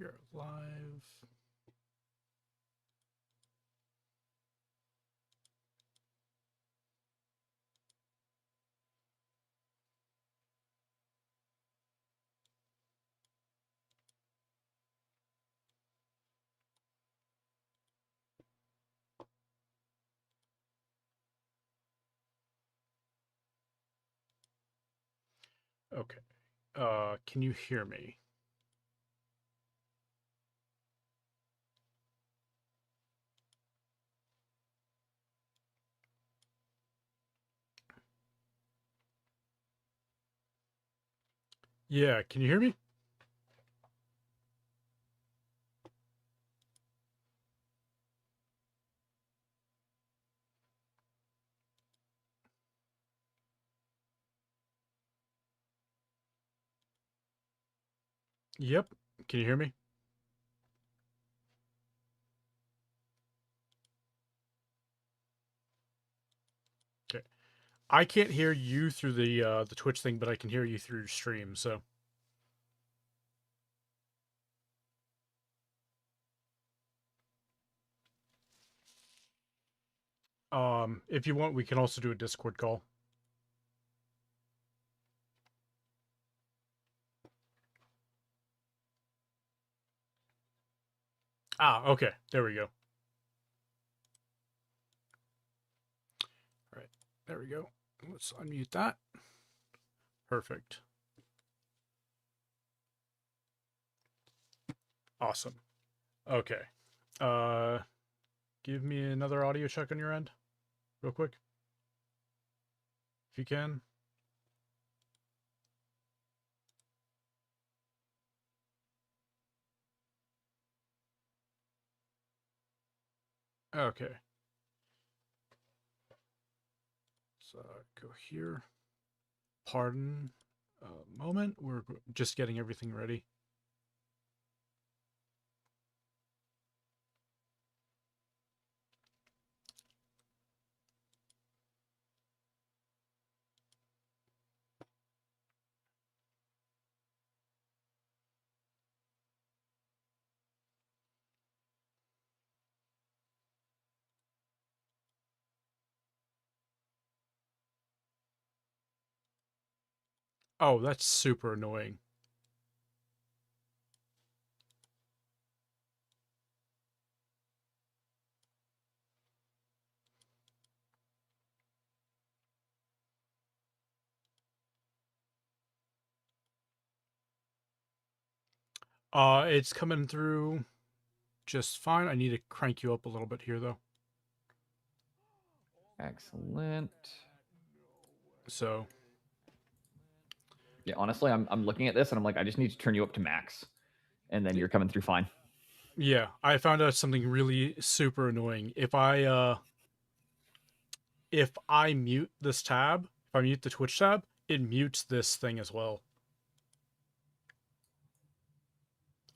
You're live. Okay. Can you hear me? Yeah, can you hear me? Yep. Can you hear me? Okay. I can't hear you through the Twitch thing, but I can hear you through your stream, so if you want we can also do a Discord call. Ah, okay. There we go. All right. There we go. Let's unmute that. Perfect. Awesome. Okay. Give me another audio check on your end real quick. If you can. Okay. So go here. Pardon a moment. We're just getting everything ready. Oh, that's super annoying. It's coming through just fine. I need to crank you up a little bit here, though. Excellent. So, Yeah, honestly, I'm looking at this and I'm like, I just need to turn you up to max, and then you're coming through fine. yeah, I found out something really super annoying. If I mute this tab, if I mute the Twitch tab, it mutes this thing as well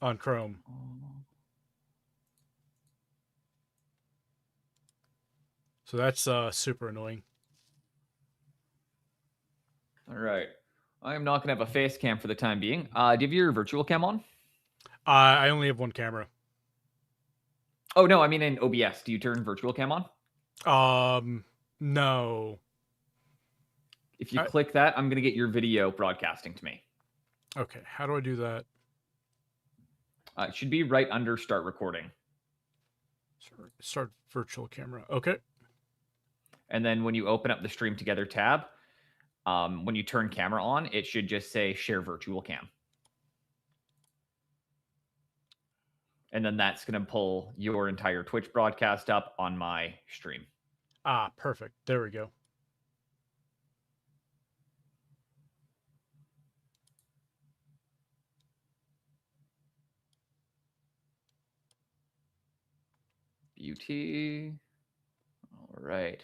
on Chrome. So that's super annoying. All right. I am not going to have a face cam for the time being. Do you have your virtual cam on? I only have one camera. Oh, no, I mean in OBS. Do you turn virtual cam on? No. If you click that, I'm going to get your video broadcasting to me. Okay, how do I do that? It should be right under start recording. Start virtual camera. Okay. And then when you open up the Stream Together tab, when you turn camera on, it should just say share virtual cam. And then that's going to pull your entire Twitch broadcast up on my stream. Ah, perfect. There we go. Beauty. All right.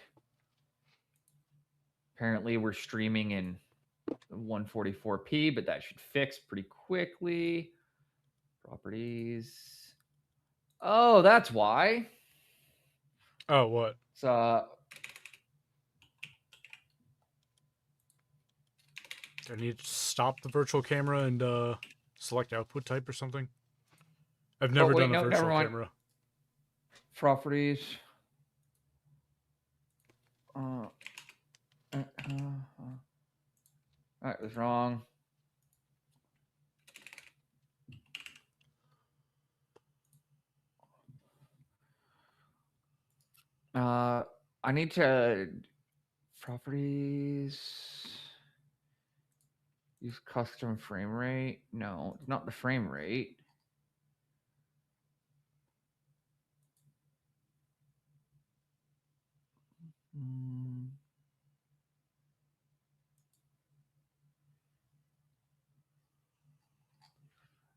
Apparently we're streaming in 144p, but that should fix pretty quickly. Properties. Oh, that's why. Oh, what? So I need to stop the virtual camera and select output type or something. I've never wait, done a no, never virtual mind. camera. Properties. That was wrong. I need to properties. Use custom frame rate. No, it's not the frame rate.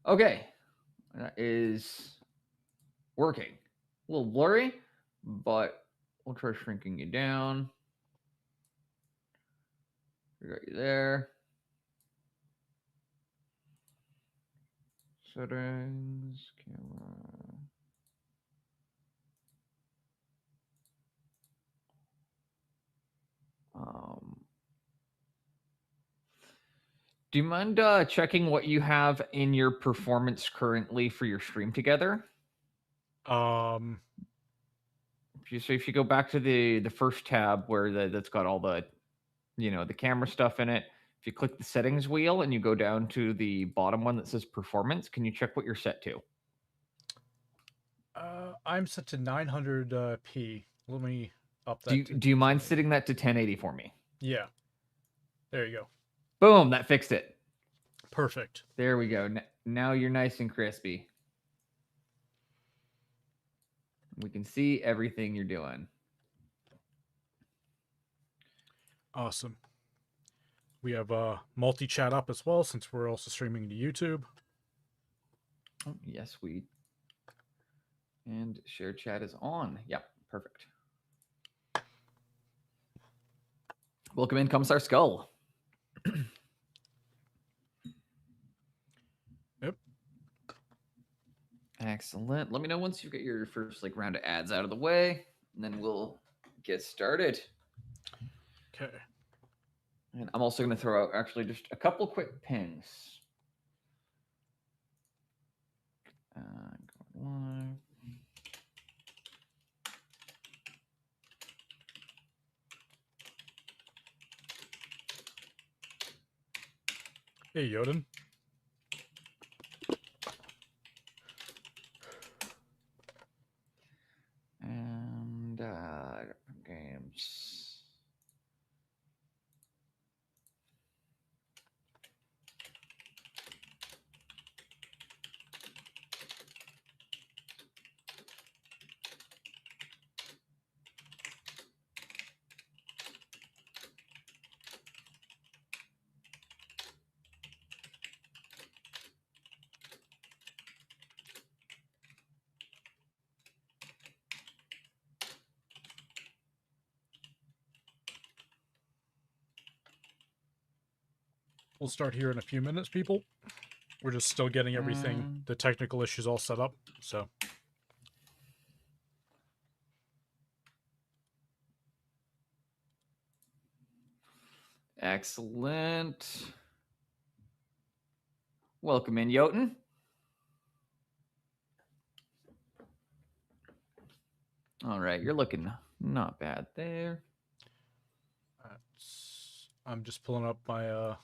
Okay, that is working. A little blurry, but we'll try shrinking you down. We got you there. Settings, camera. Do you mind checking what you have in your performance currently for your stream together? So if you go back to the first tab where that's got all the, the camera stuff in it, if you click the settings wheel and you go down to the bottom one that says performance, can you check what you're set to? I'm set to 900p. Let me up that. Do you mind setting that to 1080 for me? Yeah. There you go. Boom, that fixed it. Perfect. There we go. Now you're nice and crispy. We can see everything you're doing. Awesome. We have multi-chat up as well since we're also streaming to YouTube. Oh, yes, and share chat is on. Yep, perfect. Welcome in, Commissar Skull. Yep. Excellent. Let me know once you get your first round of ads out of the way, and then we'll get started. Okay. And I'm also going to throw out actually just a couple quick pings. Go live. Hey, Yoden. And games. We'll start here in a few minutes, people. We're just still getting everything, the technical issues all set up, so. Excellent. Welcome in, Jotun. All right, you're looking not bad there. I'm just pulling up my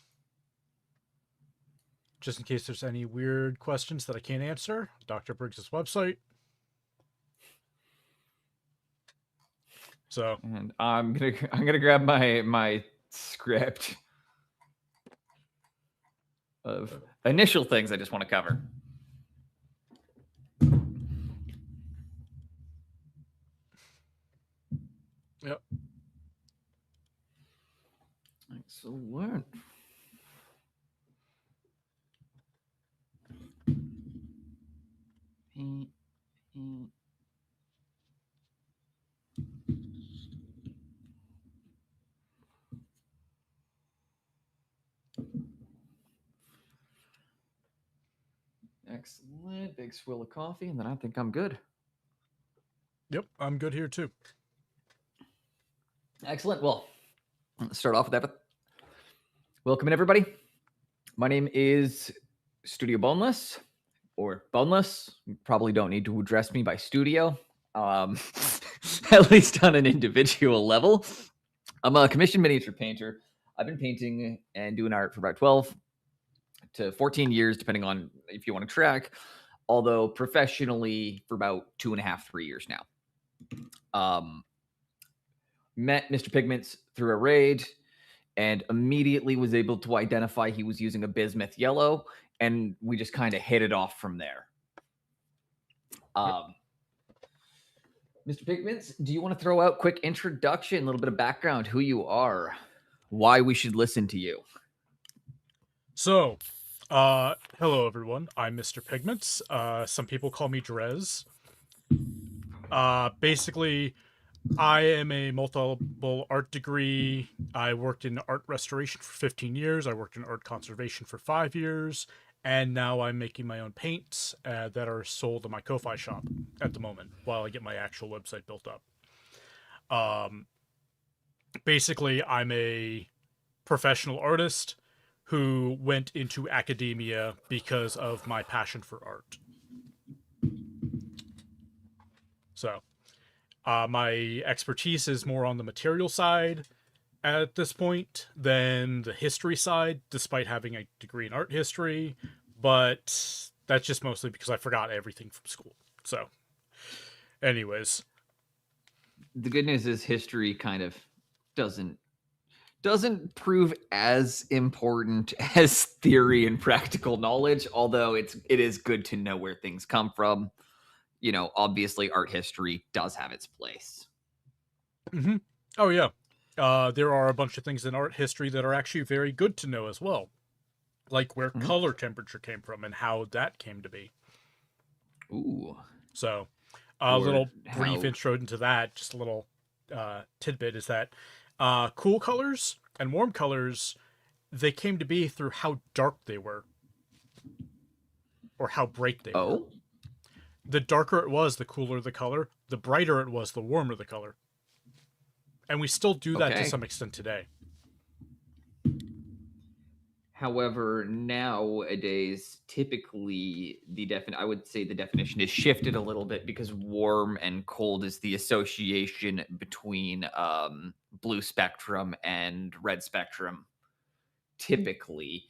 just in case there's any weird questions that I can't answer. Dr. Briggs' website. So, and I'm gonna grab my script of initial things I just want to cover. Yep. Excellent. Excellent. Big swill of coffee, and then I think I'm good. Yep, I'm good here too. Excellent. Well, let's start off with that. Welcome in, everybody. My name is Studio Boneless. or boneless. You probably don't need to address me by studio, um, at least on an individual level. I'm a commissioned miniature painter. I've been painting and doing art for about 12 to 14 years, depending on if you want to track, although professionally for about 2.5, 3 years now. Met Mr. Pigments through a raid and immediately was able to identify he was using a bismuth yellow, and we just kind of hit it off from there. Mr. Pigments, do you want to throw out quick introduction, a little bit of background, who you are, why we should listen to you? So, hello everyone. I'm Mr. Pigments. Some people call me Drez. Basically, I am a multiple art degree. I worked in art restoration for 15 years. I worked in art conservation for 5 years. And now I'm making my own paints that are sold in my Ko-Fi shop at the moment while I get my actual website built up. Basically, I'm a professional artist who went into academia because of my passion for art. So, my expertise is more on the material side at this point than the history side, despite having a degree in art history. But that's just mostly because I forgot everything from school. So, anyways. The good news is history kind of doesn't prove as important as theory and practical knowledge, although it is good to know where things come from. You know, obviously art history does have its place. Mm-hmm. Oh, yeah. There are a bunch of things in art history that are actually very good to know as well. Like where color temperature came from and how that came to be. Ooh. So, a little brief intro into that, just a little tidbit is that cool colors and warm colors, they came to be through how dark they were. Or how bright they were. The darker it was, the cooler the color. The brighter it was, the warmer the color. And we still do that to some extent today. However, nowadays, typically I would say the definition is shifted a little bit because warm and cold is the association between blue spectrum and red spectrum, typically.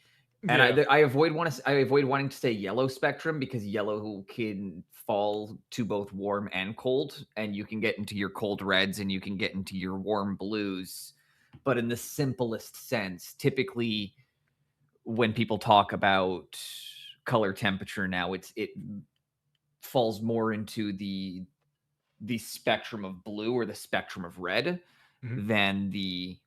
And yeah. I avoid wanting to say yellow spectrum because yellow can fall to both warm and cold, and you can get into your cold reds and you can get into your warm blues. But in the simplest sense, typically when people talk about color temperature now, it falls more into the spectrum of blue or the spectrum of red than the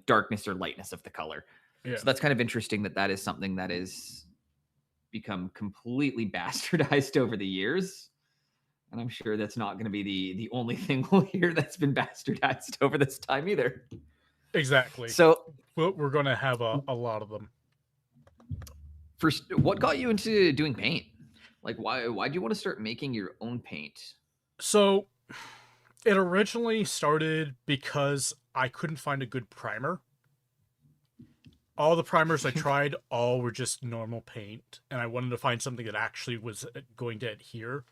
darkness or lightness of the color. Yeah. So that's kind of interesting that is something that is become completely bastardized over the years. And I'm sure that's not going to be the only thing we'll hear that's been bastardized over this time either. Exactly. So we're going to have a lot of them. First, what got you into doing paint? Like, why do you want to start making your own paint? So, it originally started because I couldn't find a good primer. All the primers I tried, all were just normal paint, and I wanted to find something that actually was going to adhere.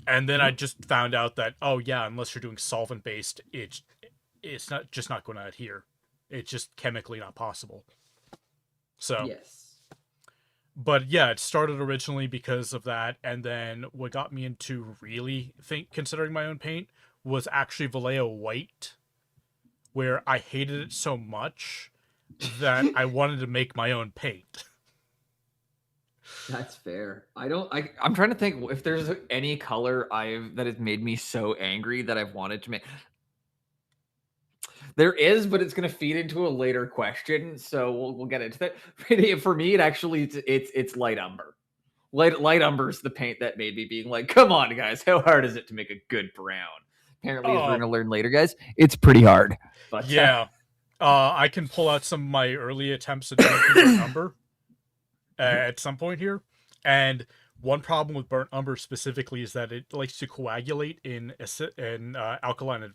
And then I just found out that, oh yeah, unless you're doing solvent-based, it's not going to adhere. It's just chemically not possible. So, yes. But yeah, it started originally because of that, and then what got me into really considering my own paint was actually Vallejo White, where I hated it so much that I wanted to make my own paint. That's fair. I'm trying to think if there's any color that has made me so angry that I've wanted to make. There is, but it's going to feed into a later question, so we'll get into that. For me, it's light umber. Light umber is the paint that made me being like, come on, guys, how hard is it to make a good brown? Apparently, as we're going to learn later, guys, it's pretty hard. But yeah, I can pull out some of my early attempts at making burnt umber at some point here, and one problem with burnt umber specifically is that it likes to coagulate in alkaline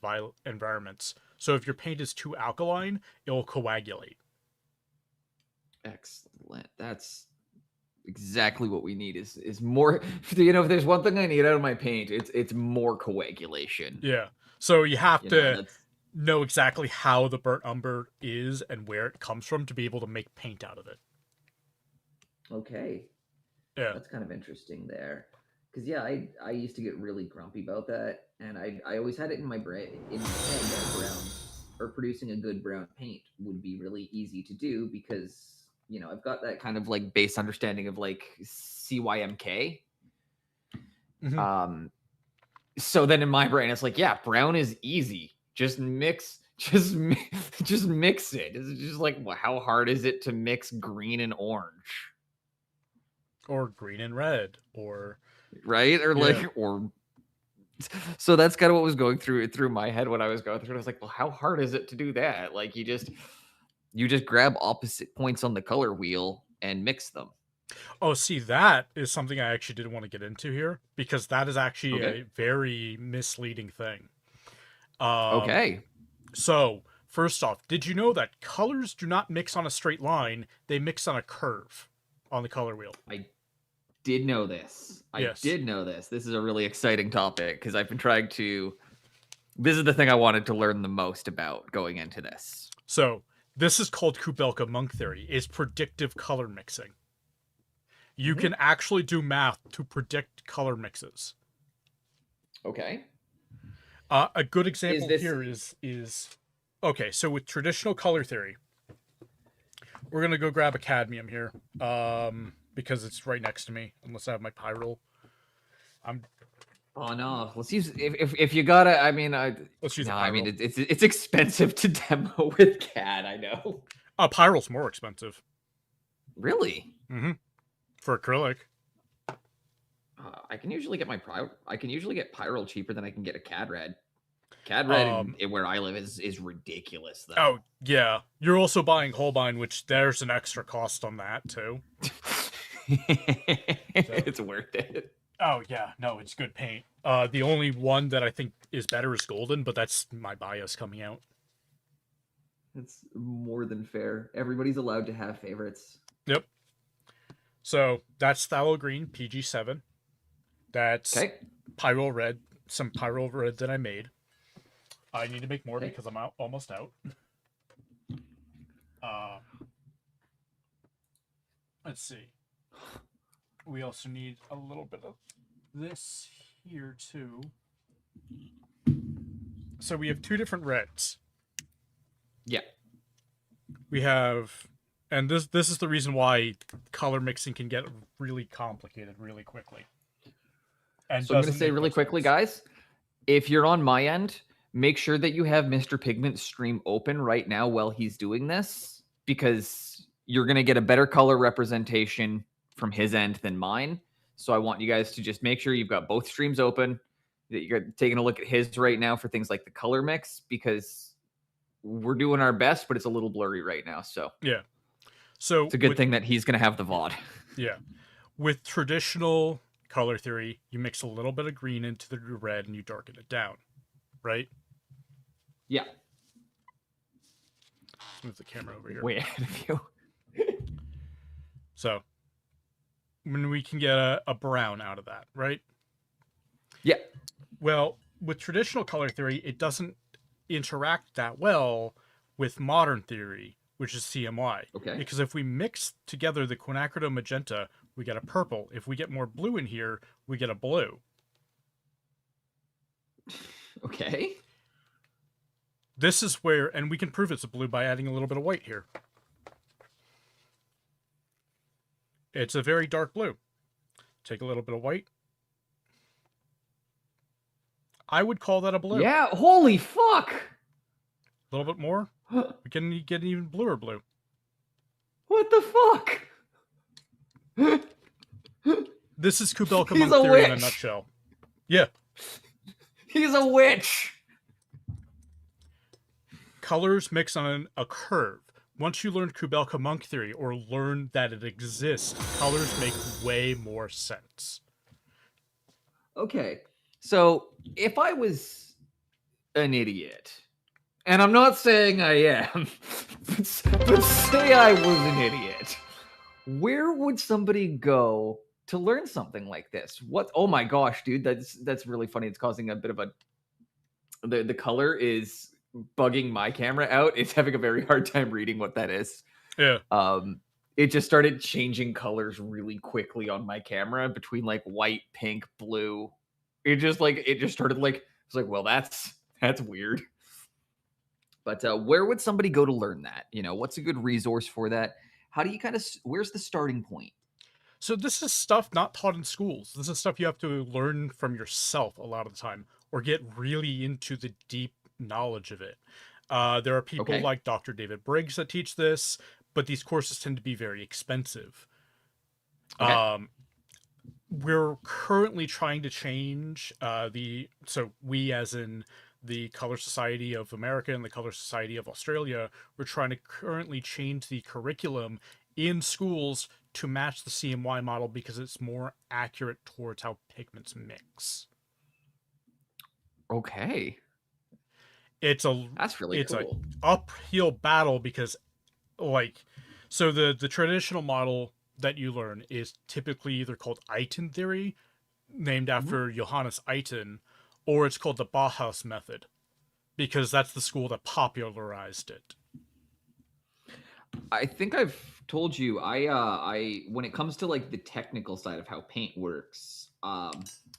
environments. So if your paint is too alkaline, it will coagulate. Excellent. That's exactly what we need is more. If there's one thing I need out of my paint, it's more coagulation. Yeah. So you have to That's know exactly how the burnt umber is and where it comes from to be able to make paint out of it. okay. Yeah. That's kind of interesting there. Because yeah, I used to get really grumpy about that, and I always had it in my brain in my head that brown or producing a good brown paint would be really easy to do because I've got that kind of like base understanding of like CYMK. Mhm. So then in my brain it's like, yeah, brown is easy. Just mix just just mix it. It's just like, well, how hard is it to mix green and orange? Or green and red, or Right? Or yeah. like or so that's kind of what was going through my head when I was going through it. I was like, well, how hard is it to do that? Like you just grab opposite points on the color wheel and mix them. Oh, see, that is something I actually didn't want to get into here because that is actually Okay. a very misleading thing. Um, Okay. so first off, did you know that colors do not mix on a straight line? They mix on a curve on the color wheel. I did know this. I Yes. did know this. This is a really exciting topic because I've been trying to. This is the thing I wanted to learn the most about going into this. So this is called Kubelka-Monk theory, is predictive color mixing. You can actually do math to predict color mixes. Okay. A good example this- here is okay. So with traditional color theory, we're gonna go grab a cadmium here, because it's right next to me. Unless I have my pyrrole, Oh no! Let's use if you gotta. I mean, let's use a no. pyrrole. I mean, it's expensive to demo with CAD. I know. Pyrrole's more expensive. Really? Mm-hmm. For acrylic. I can usually get Pyrrole cheaper than I can get a CAD Red. CAD Red where I live is ridiculous though. Oh yeah, you're also buying Holbein, which there's an extra cost on that too. It's worth it. Oh yeah, no, it's good paint. The only one that I think is better is Golden, but that's my bias coming out. It's more than fair. Everybody's allowed to have favorites. Yep. So that's Phthalo Green PG7. That's Okay. Pyrrole Red, some Pyrrole Red that I made. I need to make more Okay. because I'm almost out. Let's see. We also need a little bit of this here too. So we have two different reds. Yeah. We have, and this is the reason why color mixing can get really complicated really quickly. And So I'm going to say really quickly, guys, if you're on my end, make sure that you have Mr. Pigment's stream open right now while he's doing this, because you're going to get a better color representation from his end than mine. So I want you guys to just make sure you've got both streams open, that you're taking a look at his right now for things like the color mix, because we're doing our best, but it's a little blurry right now. So yeah. So it's a good thing that he's going to have the VOD. Yeah. With traditional color theory, you mix a little bit of green into the red and you darken it down, right? Yeah. Let's move the camera over here. Way ahead of you. So when we can get a brown out of that, right? Yeah. Well, with traditional color theory, it doesn't interact that well with modern theory, which is CMY. Okay. Because if we mix together the quinacridone magenta, we get a purple. If we get more blue in here, we get a blue. Okay. This is where, and we can prove it's a blue by adding a little bit of white here. It's a very dark blue. Take a little bit of white. I would call that a blue. Yeah. Holy fuck. A little bit more. We can get an even bluer blue. What the fuck? This is Kubelka He's Monk a theory in a witch. nutshell. Yeah. He's a witch. Colors mix on a curve. Once you learn Kubelka Monk theory or learn that it exists, colors make way more sense. Okay. So if I was an idiot, and I'm not saying I am, but say I was an idiot, Where would somebody go to learn something like this? What? Oh my gosh, dude, that's really funny. It's causing a bit of a the color is bugging my camera out. It's having a very hard time reading what that is. Yeah. Um, it just started changing colors really quickly on my camera between like white, pink, blue. It just started like it's like, well, that's weird. But where would somebody go to learn that? What's a good resource for that? How do you kind of where's the starting point? So this is stuff not taught in schools. This is stuff you have to learn from yourself a lot of the time, or get really into the deep knowledge of it. There are people Okay. like Dr. David Briggs that teach this, but these courses tend to be very expensive. Okay. Um, we're currently trying to change so we, as in the Color Society of America and the Color Society of Australia, we're trying to currently change the curriculum in schools to match the CMY model because it's more accurate towards how pigments mix. Okay. It's a That's really it's a cool. uphill battle because, like, so the traditional model that you learn is typically either called Eitan theory, named Mhm. after Johannes Eitan, or it's called the Bauhaus method because that's the school that popularized it. I think I've told you I when it comes to like the technical side of how paint works,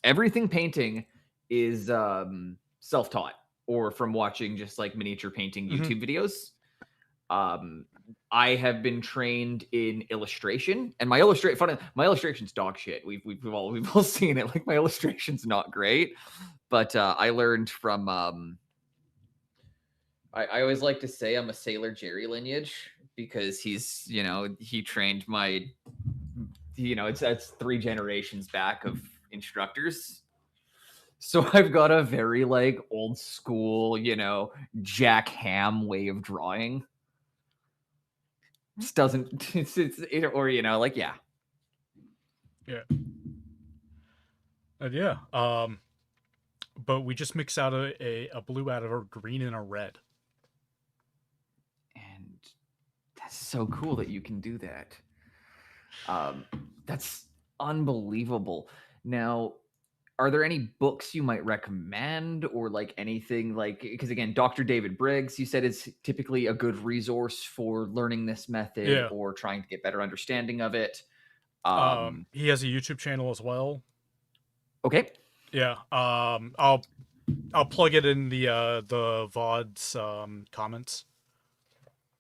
everything painting is self-taught or from watching just like miniature painting Hmm. YouTube videos. Um I have been trained in illustration and my illustration's dog shit. We've all seen it. Like my illustration's not great, but I learned from I always like to say I'm a Sailor Jerry lineage because he trained it's 3 generations back of instructors. So I've got a very like old school, Jack Ham way of drawing. Just doesn't or like yeah. Yeah, and yeah. But we just mix out a blue out of a green and a red. And that's so cool that you can do that. Um that's unbelievable. Now, are there any books you might recommend or like anything like because again Dr. David Briggs you said is typically a good resource for learning this method Yeah. or trying to get better understanding of it. He has a YouTube channel as well. Okay. Yeah. I'll plug it in the VOD's comments.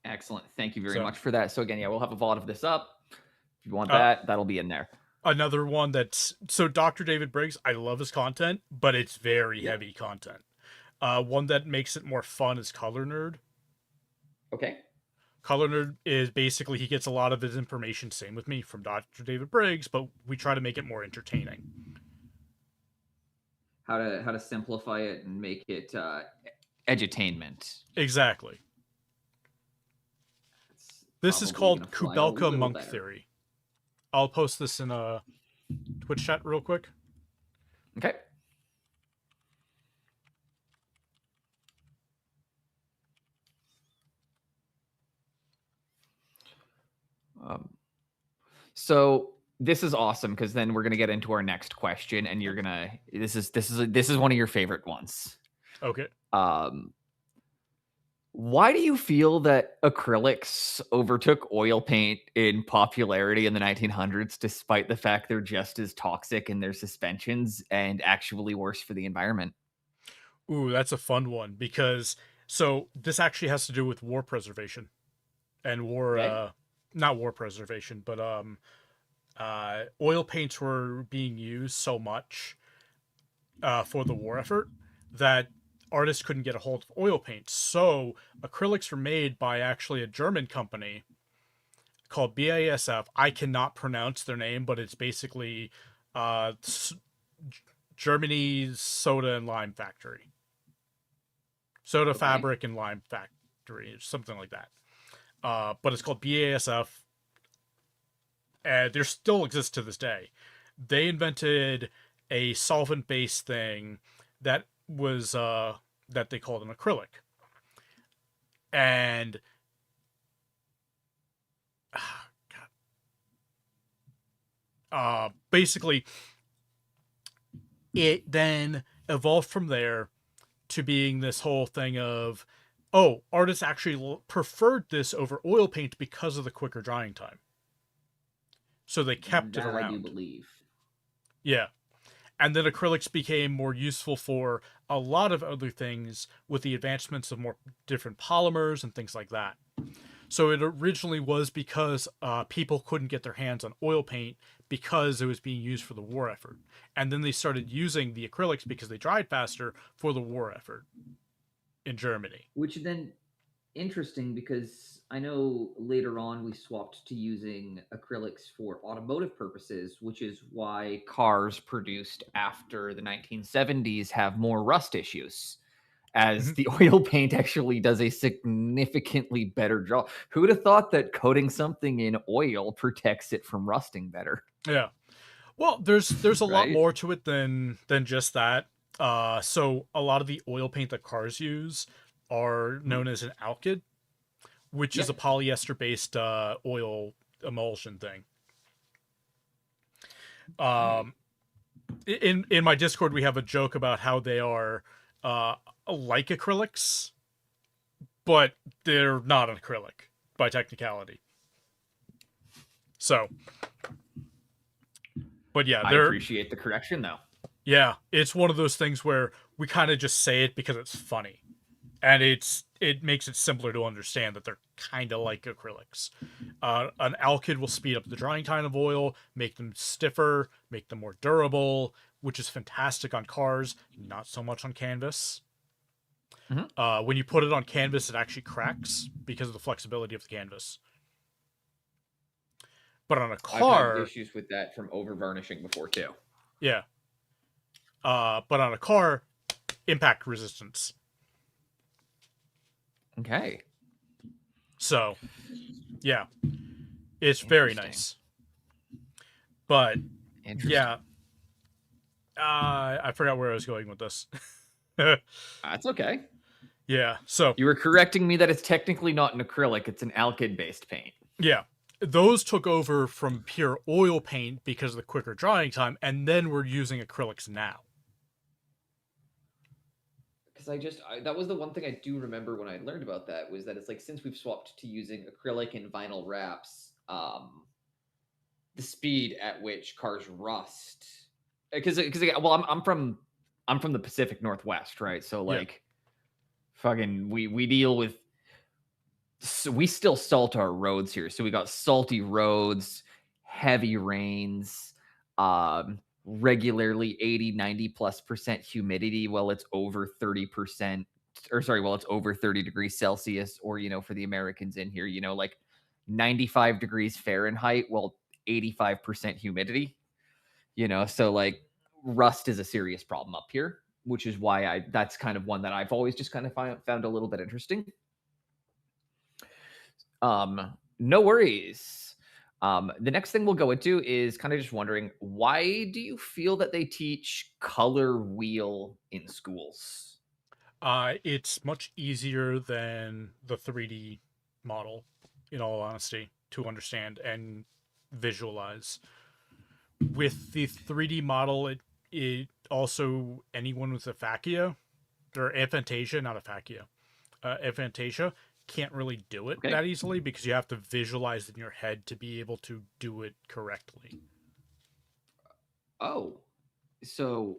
Excellent, thank you very So much for that. So again, yeah, we'll have a VOD of this up. If you want uh that, that'll be in there. another one that's so Dr. David Briggs, I love his content, but it's very Yeah. heavy content. One that makes it more fun is Color Nerd. Okay. Color Nerd is basically he gets a lot of his information, same with me, from Dr. David Briggs, but we try to make it more entertaining. How to simplify it and make it edutainment. Exactly. It's This is probably called gonna fly a Kubelka little Monk better. Theory. I'll post this in a Twitch chat real quick. Okay. Um, so this is awesome because then we're gonna get into our next question, and you're gonna this is one of your favorite ones. Okay. Um, why do you feel that acrylics overtook oil paint in popularity in the 1900s, despite the fact they're just as toxic in their suspensions and actually worse for the environment? Ooh, that's a fun one because so this actually has to do with war preservation and war Okay. not war preservation, but oil paints were being used so much for the war effort that artists couldn't get a hold of oil paint. So acrylics were made by actually a German company called BASF. I cannot pronounce their name, but it's basically uh, Germany's soda and lime factory, soda Okay. fabric and lime factory, something like that. But it's called BASF, and they still exist to this day. They invented a solvent-based thing that was that they called an acrylic, and Basically, it then evolved from there to being this whole thing of, oh, artists actually preferred this over oil paint because of the quicker drying time. So they kept it That I do around. believe. Yeah. And then acrylics became more useful for a lot of other things with the advancements of more different polymers and things like that. So it originally was because people couldn't get their hands on oil paint because it was being used for the war effort. And then they started using the acrylics because they dried faster for the war effort in Germany. Which then interesting because I know later on we swapped to using acrylics for automotive purposes, which is why cars produced after the 1970s have more rust issues. As Mhm. the oil paint actually does a significantly better job. Who would have thought that coating something in oil protects it from rusting better? Yeah. Well, there's a lot Right? more to it than just that. So a lot of the oil paint that cars use are Mhm. known as an alkyd, which is a Yep. polyester based oil emulsion thing. Um, in my Discord, we have a joke about how they are uh, like acrylics, but they're not an acrylic by technicality. So, but yeah, I they're appreciate the correction though. yeah, it's one of those things where we kind of just say it because it's funny, and it makes it simpler to understand that they're kind of like acrylics. An alkyd will speed up the drying time of oil, make them stiffer, make them more durable, which is fantastic on cars, not so much on canvas. Mhm. When you put it on canvas, it actually cracks because of the flexibility of the canvas. But on a I've had car, issues with that from over varnishing before too. yeah. But on a car, impact resistance. Okay. So, yeah, it's very Interesting. nice. But Interesting. yeah, I forgot where I was going with this. That's okay. Yeah, so You were correcting me that it's technically not an acrylic, it's an alkyd based paint. yeah, those took over from pure oil paint because of the quicker drying time, and then we're using acrylics now. Because that was the one thing I do remember when I learned about that was that it's like since we've swapped to using acrylic and vinyl wraps, the speed at which cars rust. Because well, I'm from the Pacific Northwest, right? So Yeah, like fucking we deal with so we still salt our roads here. So we got salty roads, heavy rains, regularly 80-90+% humidity while it's over 30%, or sorry, while it's over 30 degrees Celsius, or for the Americans in here, like 95 degrees Fahrenheit, well, 85% humidity, so like rust is a serious problem up here, which is why that's kind of one that I've always just kind of found a little bit interesting. No worries. The next thing we'll go into is kind of just wondering, why do you feel that they teach color wheel in schools? it's much easier than the 3D model, in all honesty, to understand and visualize. With the 3D model, it also anyone with aphakia or aphantasia, not aphakia, aphantasia can't really do it Okay. that easily because you have to visualize in your head to be able to do it correctly. Oh, so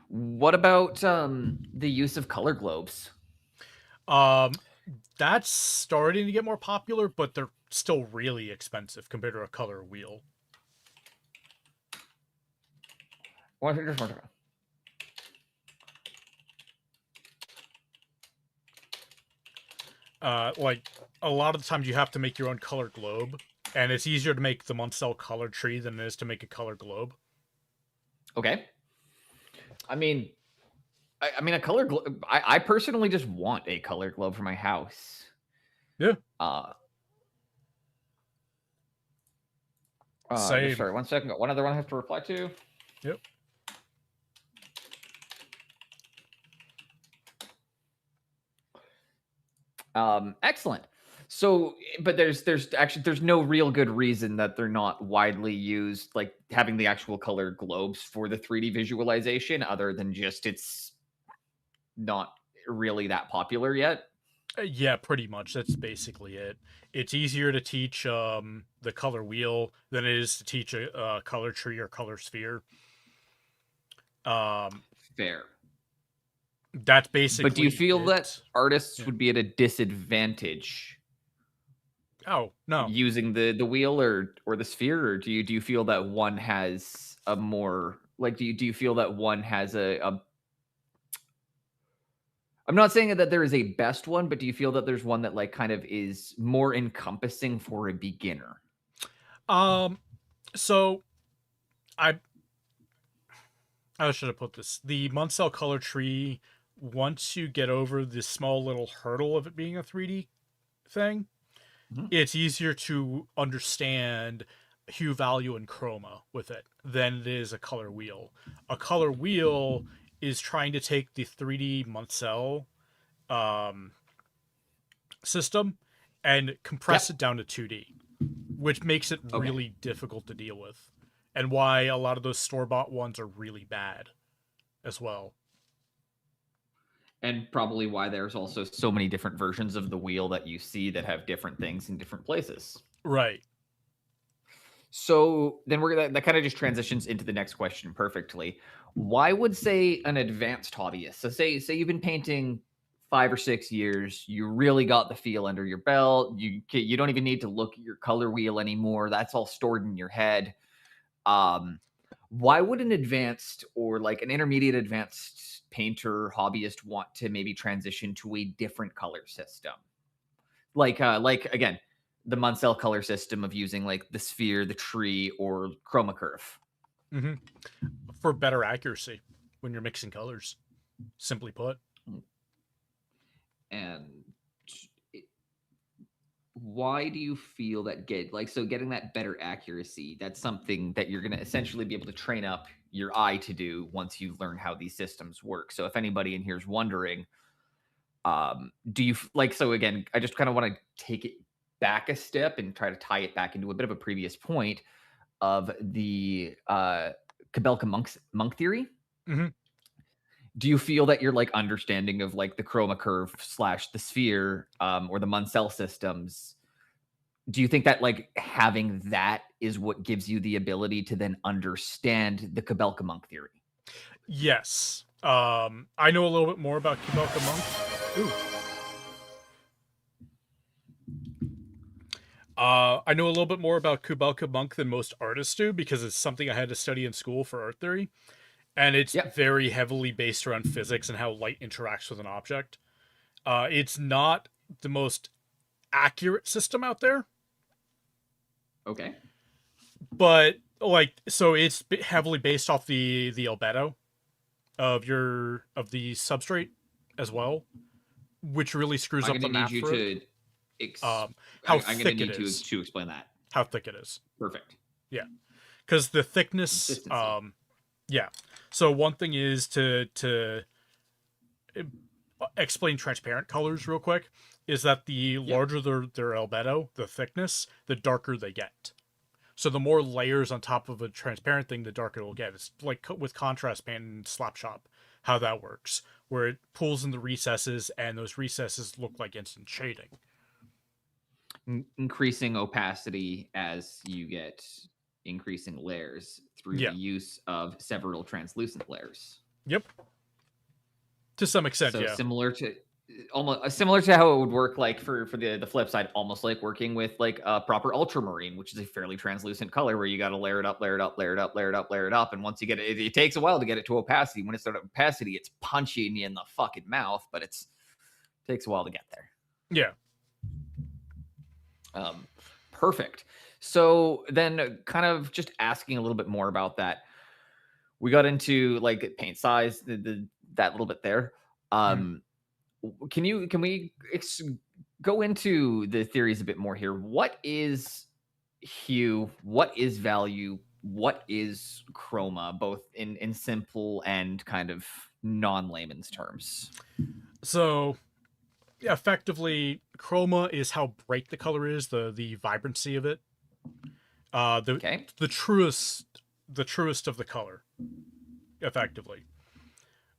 what about the use of color globes? Um, that's starting to get more popular, but they're still really expensive compared to a color wheel. Like a lot of the times you have to make your own color globe, and it's easier to make the Munsell color tree than it is to make a color globe. Okay. I mean, I mean, a color globe. I personally just want a color globe for my house. Yeah, Uh, just same. sorry, 1 second. Got one other one I have to reply to. Yep. Excellent. So, but there's no real good reason that they're not widely used, like having the actual color globes for the 3D visualization, other than just it's not really that popular yet. Yeah, pretty much. That's basically it. It's easier to teach the color wheel than it is to teach a color tree or color sphere. Um, Fair. that's But do you basically feel that it. artists Yeah. would be at a disadvantage Oh no. using the wheel or the sphere, or do you feel that one has a more like do you feel that one has a I'm not saying that there is a best one, but do you feel that there's one that like kind of is more encompassing for a beginner? Um. So I I should have put this. The Munsell color tree. Once you get over this small little hurdle of it being a 3D thing, Mhm. it's easier to understand hue, value, and chroma with it than it is a color wheel. A color wheel is trying to take the 3D Munsell um, system and compress it Yep. down to 2D, which makes it Okay. really difficult to deal with, and why a lot of those store bought ones are really bad as well. And probably why there's also so many different versions of the wheel that you see that have different things in different places. Right. So then that kind of just transitions into the next question perfectly. Why would say an advanced hobbyist? So say you've been painting 5 or 6 years, you really got the feel under your belt. You don't even need to look at your color wheel anymore. That's all stored in your head. Um, why would an advanced or like an intermediate advanced painter hobbyist want to maybe transition to a different color system? Like again, the Munsell color system of using like the sphere, the tree, or chroma curve. Hmm. For better accuracy when you're mixing colors, simply put. And why do you feel that getting that better accuracy, that's something that you're going to essentially be able to train up your eye to do once you learn how these systems work. So if anybody in here is wondering, do you like so again, I just kind of want to take it back a step and try to tie it back into a bit of a previous point of the Kabelka monk theory. Hmm. Do you feel that your like understanding of like the chroma curve slash the sphere or the Munsell systems, do you think that like having that is what gives you the ability to then understand the Kabelka monk theory? Yes. I know a little bit more about Kibelka Monk. Ooh. I know a little bit more about Kubelka Monk than most artists do because it's something I had to study in school for art theory, and it's Yep. very heavily based around physics and how light interacts with an object. It's not the most accurate system out there, Okay. but like so it's heavily based off the albedo of the substrate as well, which really screws I'm up going the to need math you for it. to ex- Um, how I'm going to thick it need is, to explain that. how thick it is. Perfect. Yeah, because the thickness. Consistency. Yeah. So one thing is to explain transparent colors real quick is that the Yep. larger their albedo, the thickness, the darker they get. So the more layers on top of a transparent thing, the darker it'll get. It's like with contrast paint and Slapshot, how that works, where it pulls in the recesses and those recesses look like instant shading. Increasing opacity as you get increasing layers through the Yeah. use of several translucent layers. Yep. To some extent, So yeah. similar to how it would work like for the flip side, almost like working with like a proper ultramarine, which is a fairly translucent color where you got to layer it up, layer it up, layer it up, layer it up, layer it up, and once you get it takes a while to get it to opacity. When it's at opacity, it's punching you in the fucking mouth, but it takes a while to get there. Yeah. Um, Perfect. So then, kind of just asking a little bit more about that. We got into like paint size, that little bit there. Mhm. Um, can we go into the theories a bit more here? What is hue? What is value? What is chroma? Both in simple and kind of non layman's terms. So effectively, chroma is how bright the color is, the vibrancy of it. The Okay. the truest of the color, effectively.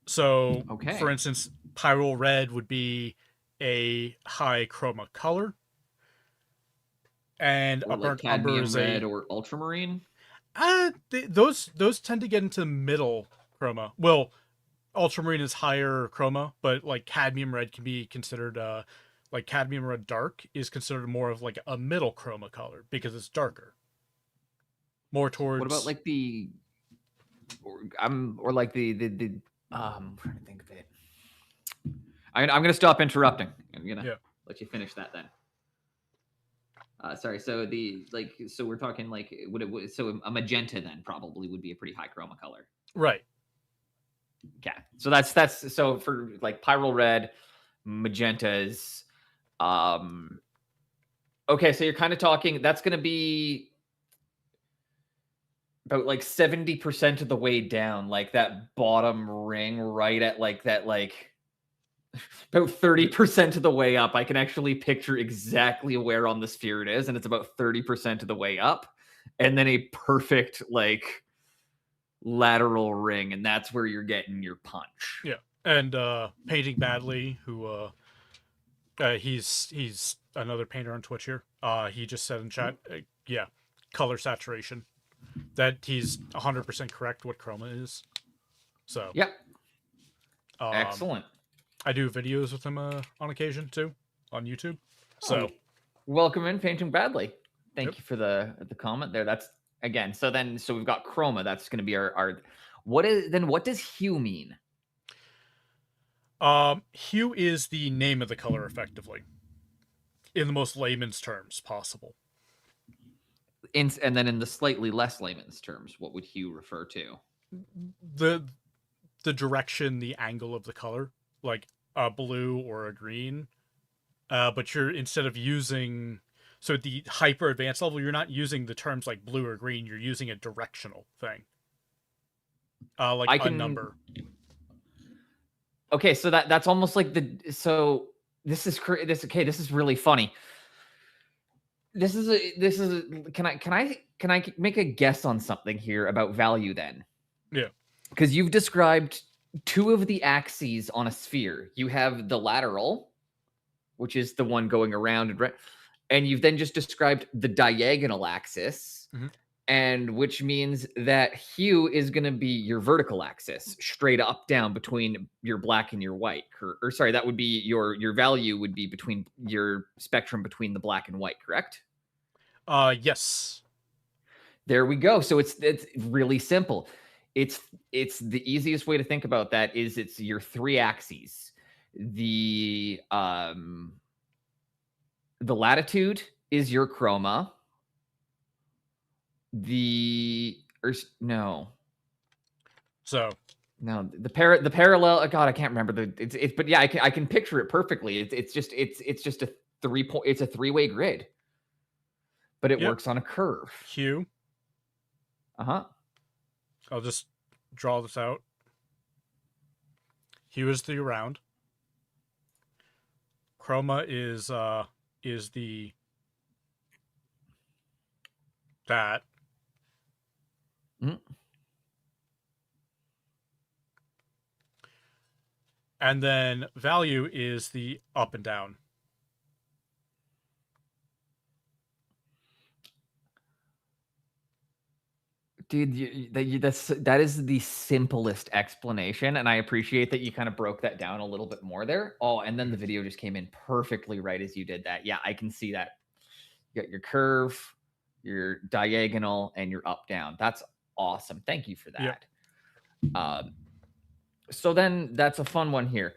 So, for Okay. instance, Pyrrole Red would be a high chroma color, and Or like Upburnt Umber cadmium is red a or ultramarine. those tend to get into middle chroma. Well, Ultramarine is higher chroma, but like Cadmium Red can be considered like Cadmium Red Dark is considered more of like a middle chroma color because it's darker, more What about towards like the or like the I'm trying to think of it. I'm gonna stop interrupting. I'm gonna yeah, let you finish that then. Sorry. So so we're talking like so a magenta then probably would be a pretty high chroma color. right. Okay. So that's so for like Pyrrole Red, magentas. Um. Okay, so you're kind of talking. That's gonna be about like 70% of the way down, like that bottom ring, right at like that like about 30% of the way up. I can actually picture exactly where on the sphere it is, and it's about 30% of the way up. And then a perfect like lateral ring, and that's where you're getting your punch. Yeah, and Painting Badly, who he's another painter on Twitch here. He just said in chat, yeah, color saturation. That he's 100% correct what chroma is. So, Yep. um, Excellent. I do videos with him on occasion too on YouTube. So, Oh, welcome in Painting Badly. Thank yep. you for the comment there. That's again. So we've got chroma. That's going to be our. What does hue mean? Hue is the name of the color, effectively, in the most layman's terms possible. And then in the slightly less layman's terms, what would hue refer to? the The direction, the angle of the color, like a blue or a green. But you're instead of using so at the hyper advanced level, you're not using the terms like blue or green. You're using a directional thing, like I a can. number. Okay, so that's almost like the. So this is really funny. Can I make a guess on something here about value then? Yeah. Because you've described two of the axes on a sphere. You have the lateral, which is the one going around, and you've then just described the diagonal axis, Mhm. and which means that hue is going to be your vertical axis, straight up down between your black and your white. Or sorry, that would be your value would be between your spectrum between the black and white, correct? Yes. There we go. So it's really simple. It's the easiest way to think about that is it's your three axes. The latitude is your chroma. The or no. So No, the parallel. God, I can't remember it's but yeah, I can picture it perfectly. It's just a 3 point. It's a three-way grid, but it yep. works on a curve. Hue. Uh-huh. I'll just draw this out. Hue is the round. Chroma is the that. Mm. And then value is the up and down. Dude, that is the simplest explanation, and I appreciate that you kind of broke that down a little bit more there. Oh, and then the video just came in perfectly right as you did that. Yeah, I can see that. You got your curve, your diagonal, and your up down. That's awesome. Thank you for Yep. that. So then that's a fun one here.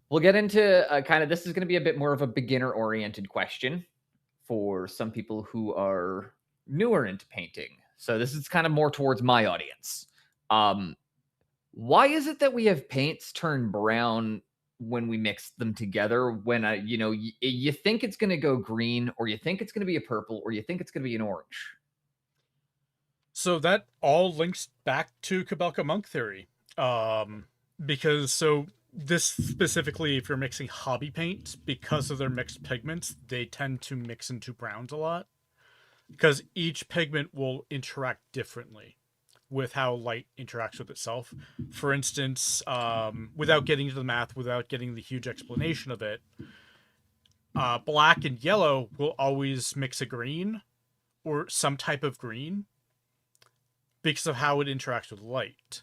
We'll get into kind of this is going to be a bit more of a beginner oriented question for some people who are newer into painting. So this is kind of more towards my audience. Why is it that we have paints turn brown when we mix them together? When you think it's going to go green, or you think it's going to be a purple, or you think it's going to be an orange? So that all links back to Kabelka monk theory. Because so this specifically, if you're mixing hobby paints, because of their mixed pigments, they tend to mix into browns a lot because each pigment will interact differently with how light interacts with itself. For instance, without getting into the math, without getting the huge explanation of it, black and yellow will always mix a green or some type of green because of how it interacts with light.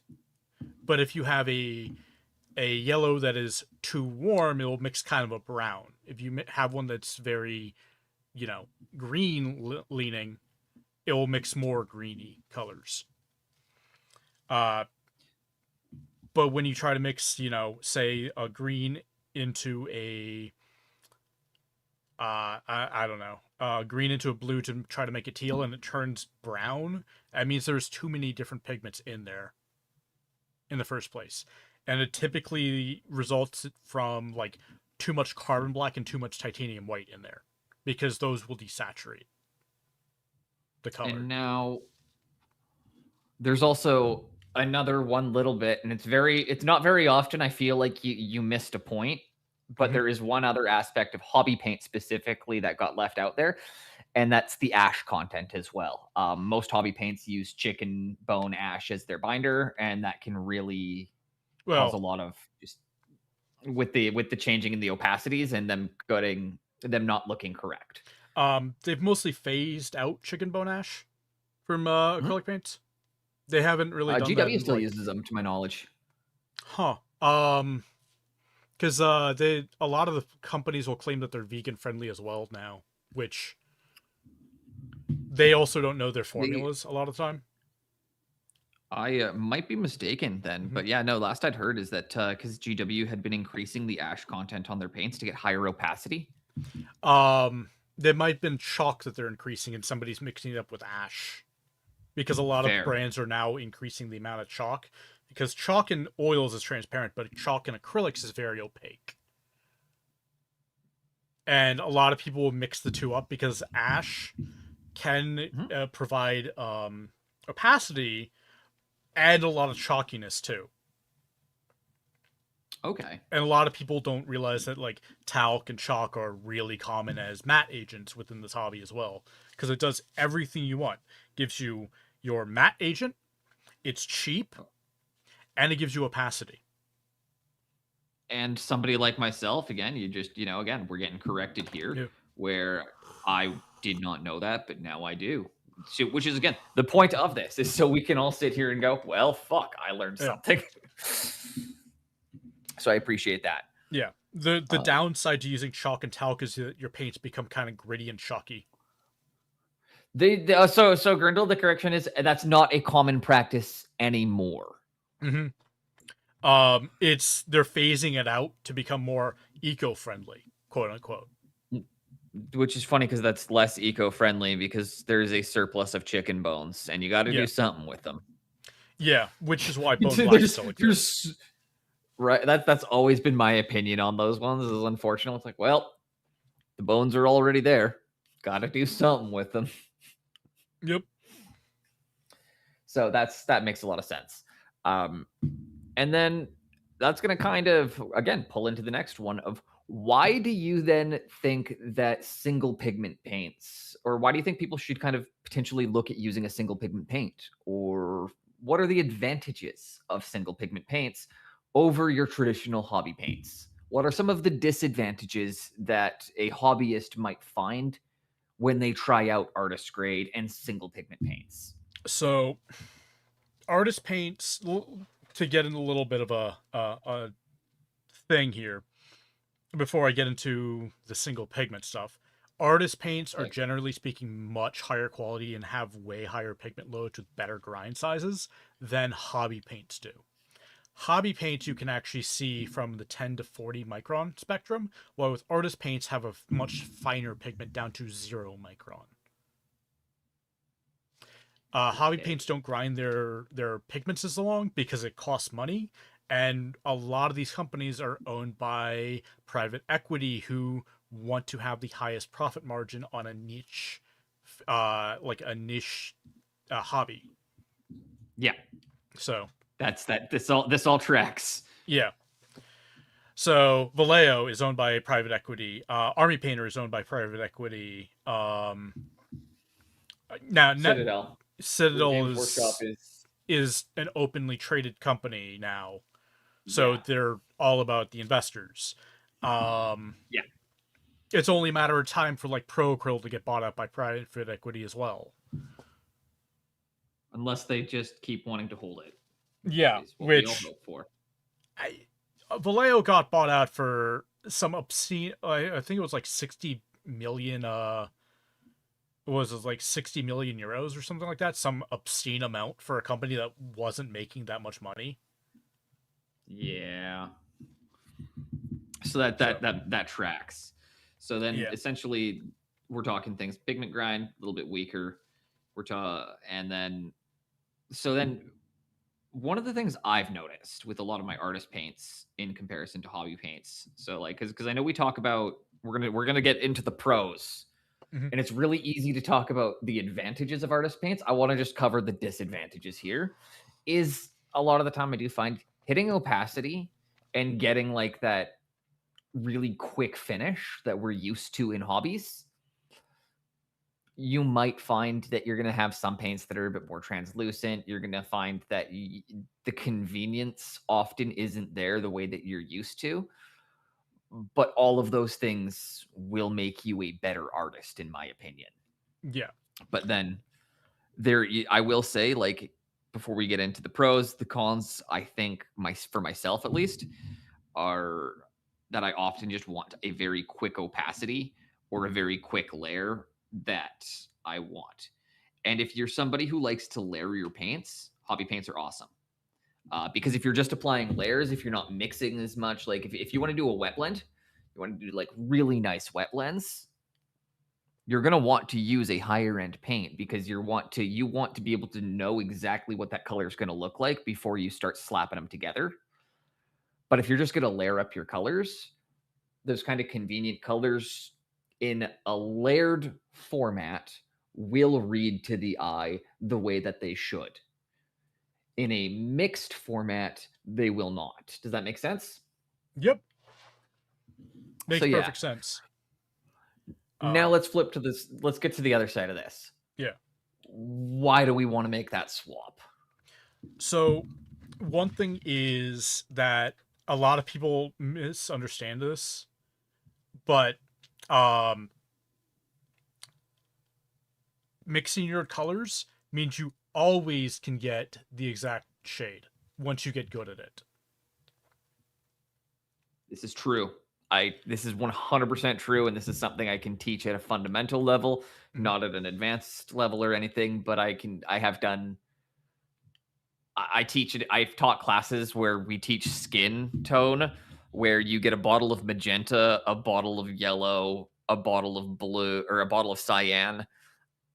But if you have a yellow that is too warm, it will mix kind of a brown. If you have one that's very, green leaning, it will mix more greeny colors. Uh, but when you try to mix, say a green into a, I don't know, green into a blue to try to make it teal and it turns brown, that means there's too many different pigments in there in the first place. And it typically results from like too much carbon black and too much titanium white in there because those will desaturate the color. And now there's also another one little bit, and it's not very often I feel like you missed a point, but there is one other aspect of hobby paint specifically that got left out there, and that's the ash content as well. Most hobby paints use chicken bone ash as their binder, and that can really cause a lot of just with the changing in the opacities and them not looking correct. They've mostly phased out chicken bone ash from acrylic paints. They haven't really done that. GW still uses them, to my knowledge. Huh. Because a lot of the companies will claim that they're vegan friendly as well now, which they also don't know their formulas a lot of the time. I might be mistaken then, but yeah, no. Last I'd heard is that because GW had been increasing the ash content on their paints to get higher opacity. They might have been chalk that they're increasing, and somebody's mixing it up with ash, because a lot of brands are now increasing the amount of chalk. Because chalk in oils is transparent, but chalk in acrylics is very opaque. And a lot of people will mix the two up because ash can provide opacity and a lot of chalkiness too. Okay. And a lot of people don't realize that like talc and chalk are really common as matte agents within this hobby as well, because it does everything you want. Gives you your matte agent, it's cheap, and it gives you opacity. And somebody like myself, again, you just, again, we're getting corrected here, where I did not know that, but now I do. So, which is, again, the point of this is so we can all sit here and go, well, fuck, I learned something. So I appreciate that. Yeah. The downside to using chalk and talc is that your paints become kind of gritty and chalky. So Grindle, the correction is that's not a common practice anymore. They're phasing it out to become more eco-friendly, quote unquote. Which is funny because that's less eco-friendly because there's a surplus of chicken bones and you got to do something with them. Yeah, which is why bone black is so good. Right, that's always been my opinion on those ones. Is unfortunate. It's like, well, the bones are already there. Got to do something with them. Yep. So that makes a lot of sense. And then that's going to kind of, again, pull into the next one of why do you then think that single pigment paints, or why do you think people should kind of potentially look at using a single pigment paint? Or what are the advantages of single pigment paints over your traditional hobby paints? What are some of the disadvantages that a hobbyist might find when they try out artist grade and single pigment paints? So artist paints, to get into a little bit of a thing here before I get into the single pigment stuff, artist paints are generally speaking much higher quality and have way higher pigment loads with better grind sizes than hobby paints do. Hobby paints you can actually see from the 10 to 40 micron spectrum, while with artist paints have a much finer pigment down to 0 micron. Hobby paints don't grind their pigments as long because it costs money, and a lot of these companies are owned by private equity who want to have the highest profit margin on a niche, hobby. Yeah. So this all tracks. Yeah. So Vallejo is owned by private equity. Army Painter is owned by private equity. Now Citadel. Citadel Games Workshop is is an openly traded company now, so yeah. they're all about the investors. Um, Yeah. it's only a matter of time for like Procryl to get bought up by private equity as well. Unless they just keep wanting to hold it, Yeah, is what we all which hope for. Vallejo got bought out for some obscene. I think it was like 60 million. Was it like 60 million euros or something like that? Some obscene amount for a company that wasn't making that much money. Yeah. So that tracks. So then Yeah. essentially we're talking things pigment grind, a little bit weaker. And then so then one of the things I've noticed with a lot of my artist paints in comparison to hobby paints. So like because I know we talk about we're gonna get into the pros. Mhm. And it's really easy to talk about the advantages of artist paints. I want to just cover the disadvantages here. Is a lot of the time I do find hitting opacity and getting like that really quick finish that we're used to in hobbies. You might find that you're going to have some paints that are a bit more translucent. You're going to find that the convenience often isn't there the way that you're used to. But all of those things will make you a better artist, in my opinion. Yeah. But then I will say, like, before we get into the pros, the cons, I think for myself at least, are that I often just want a very quick opacity or a very quick layer that I want. And if you're somebody who likes to layer your paints, hobby paints are awesome. Because if you're just applying layers, if you're not mixing as much, like if you want to do a wet blend, you want to do like really nice wet blends, you're going to want to use a higher end paint because you want to be able to know exactly what that color is going to look like before you start slapping them together. But if you're just going to layer up your colors, those kind of convenient colors in a layered format will read to the eye the way that they should. In a mixed format, they will not. Does that make sense? Yep. So Makes yeah. perfect sense. Now let's flip to this. Let's get to the other side of this. Yeah. Why do we want to make that swap? So, one thing is that a lot of people misunderstand this, but mixing your colors means you always can get the exact shade once you get good at it. This is true. This is 100% true, and this is something I can teach at a fundamental level, not at an advanced level or anything. But I teach it. I've taught classes where we teach skin tone, where you get a bottle of magenta, a bottle of yellow, a bottle of blue, or a bottle of cyan,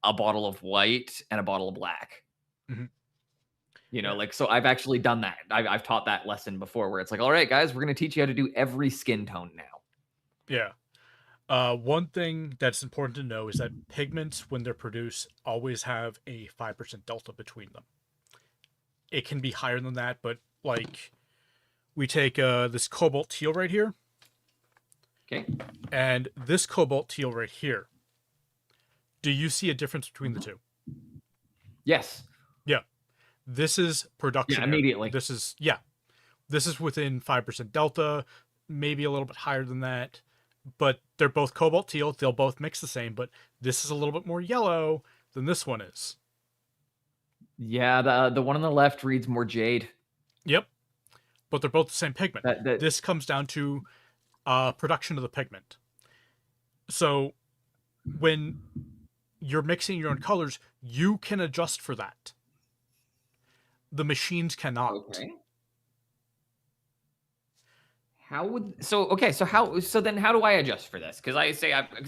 a bottle of white, and a bottle of black. Mm-hmm. Like, so I've actually done that. I've taught that lesson before where it's like, all right, guys, we're going to teach you how to do every skin tone now. Yeah. One thing that's important to know is that pigments, when they're produced, always have a 5% delta between them. It can be higher than that, but like we take this cobalt teal right here. Okay. And this cobalt teal right here. Do you see a difference between the two? Yes. Yeah. This is production. Yeah, immediately. This is within 5% delta, maybe a little bit higher than that. But they're both cobalt teal. They'll both mix the same, but this is a little bit more yellow than this one is. Yeah, the one on the left reads more jade. Yep. But they're both the same pigment. This comes down to production of the pigment. So when you're mixing your own colors, you can adjust for that. The machines cannot. Okay. So then how do I adjust for this? Because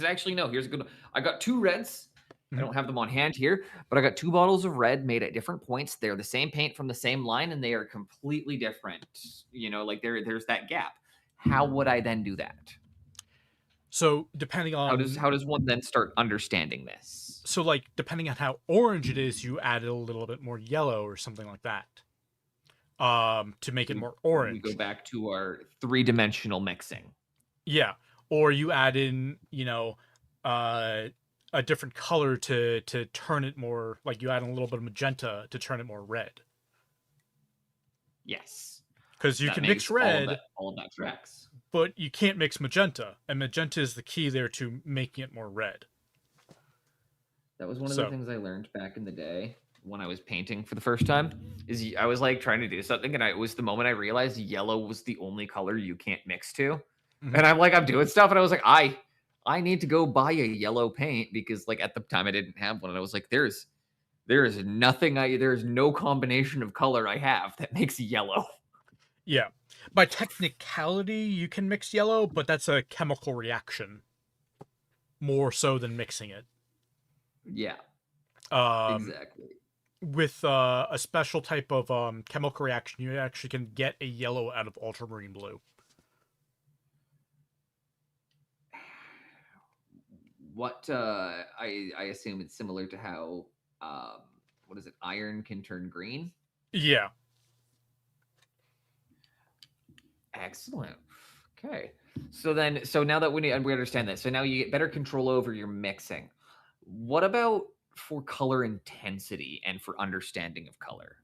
actually no, here's a good one. I got two reds. I don't have them on hand here, but I got two bottles of red made at different points. They're the same paint from the same line, and they are completely different. Like there's that gap. How would I then do that? So depending on how does one then start understanding this? So like depending on how orange it is, you add a little bit more yellow or something like that. to make it we, more we go orange. back to our three-dimensional mixing. Yeah. Or you add in, uh, a different color to turn it more, like you add in a little bit of magenta to turn it more red. Yes, Because you that can mix makes all of that red, tracks. but you can't mix magenta, and magenta is the key there to making it more red. That was one of the So, things I learned back in the day when I was painting for the first time. Is I was like trying to do something, and it was the moment I realized yellow was the only color you can't mix to. mhm. And I'm doing stuff, and I was like, I need to go buy a yellow paint because like at the time I didn't have one, and I was like, there is no combination of color I have that makes yellow. Yeah. By technicality, you can mix yellow, but that's a chemical reaction more so than mixing it. Yeah, Um, exactly. with a special type of chemical reaction, you actually can get a yellow out of ultramarine blue. What I assume it's similar to how um, what is it? Iron can turn green. Yeah. Excellent. Okay. So now that we understand that, so now you get better control over your mixing. What about for color intensity and for understanding of color?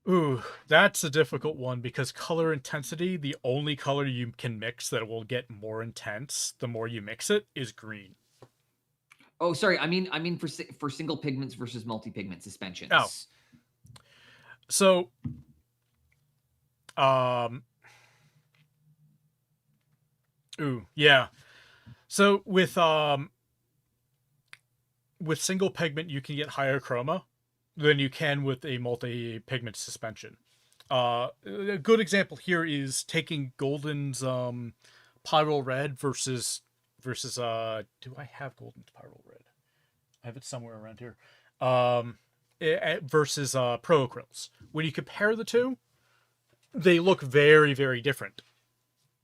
Ooh, that's a difficult one because color intensity, the only color you can mix that will get more intense the more you mix it is green. Oh, sorry. I mean for single pigments versus multi-pigment Oh, suspensions. so um ooh, yeah. So with single pigment you can get higher chroma than you can with a multi-pigment suspension. A good example here is taking Golden's Pyro Red versus do I have Golden's Pyro Red? I have it somewhere around here. Versus Pro Acryls. When you compare the two, they look very, very different.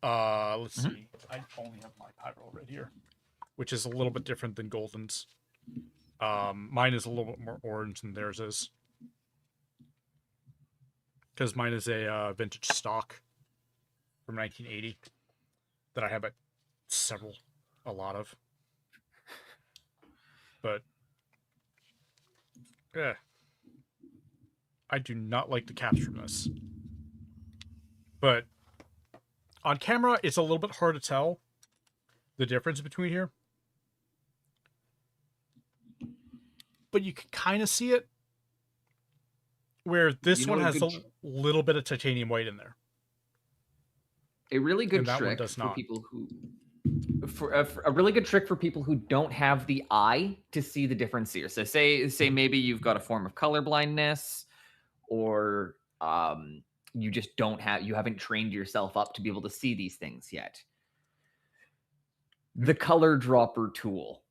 Let's Mhm. see. I only have my Pyro Red here, which is a little bit different than Golden's. Mine is a little bit more orange than theirs is, because mine is a vintage stock from 1980 that I have a lot of. But yeah, I do not like the caps from this. But on camera, it's a little bit hard to tell the difference between here. But you can kind of see it, where You this know one a has good a little bit of titanium white in there, a really good and that one trick does for not. people who for a really good trick for people who don't have the eye to see the difference here. So say maybe you've got a form of color blindness, or you just you haven't trained yourself up to be able to see these things yet. The color dropper tool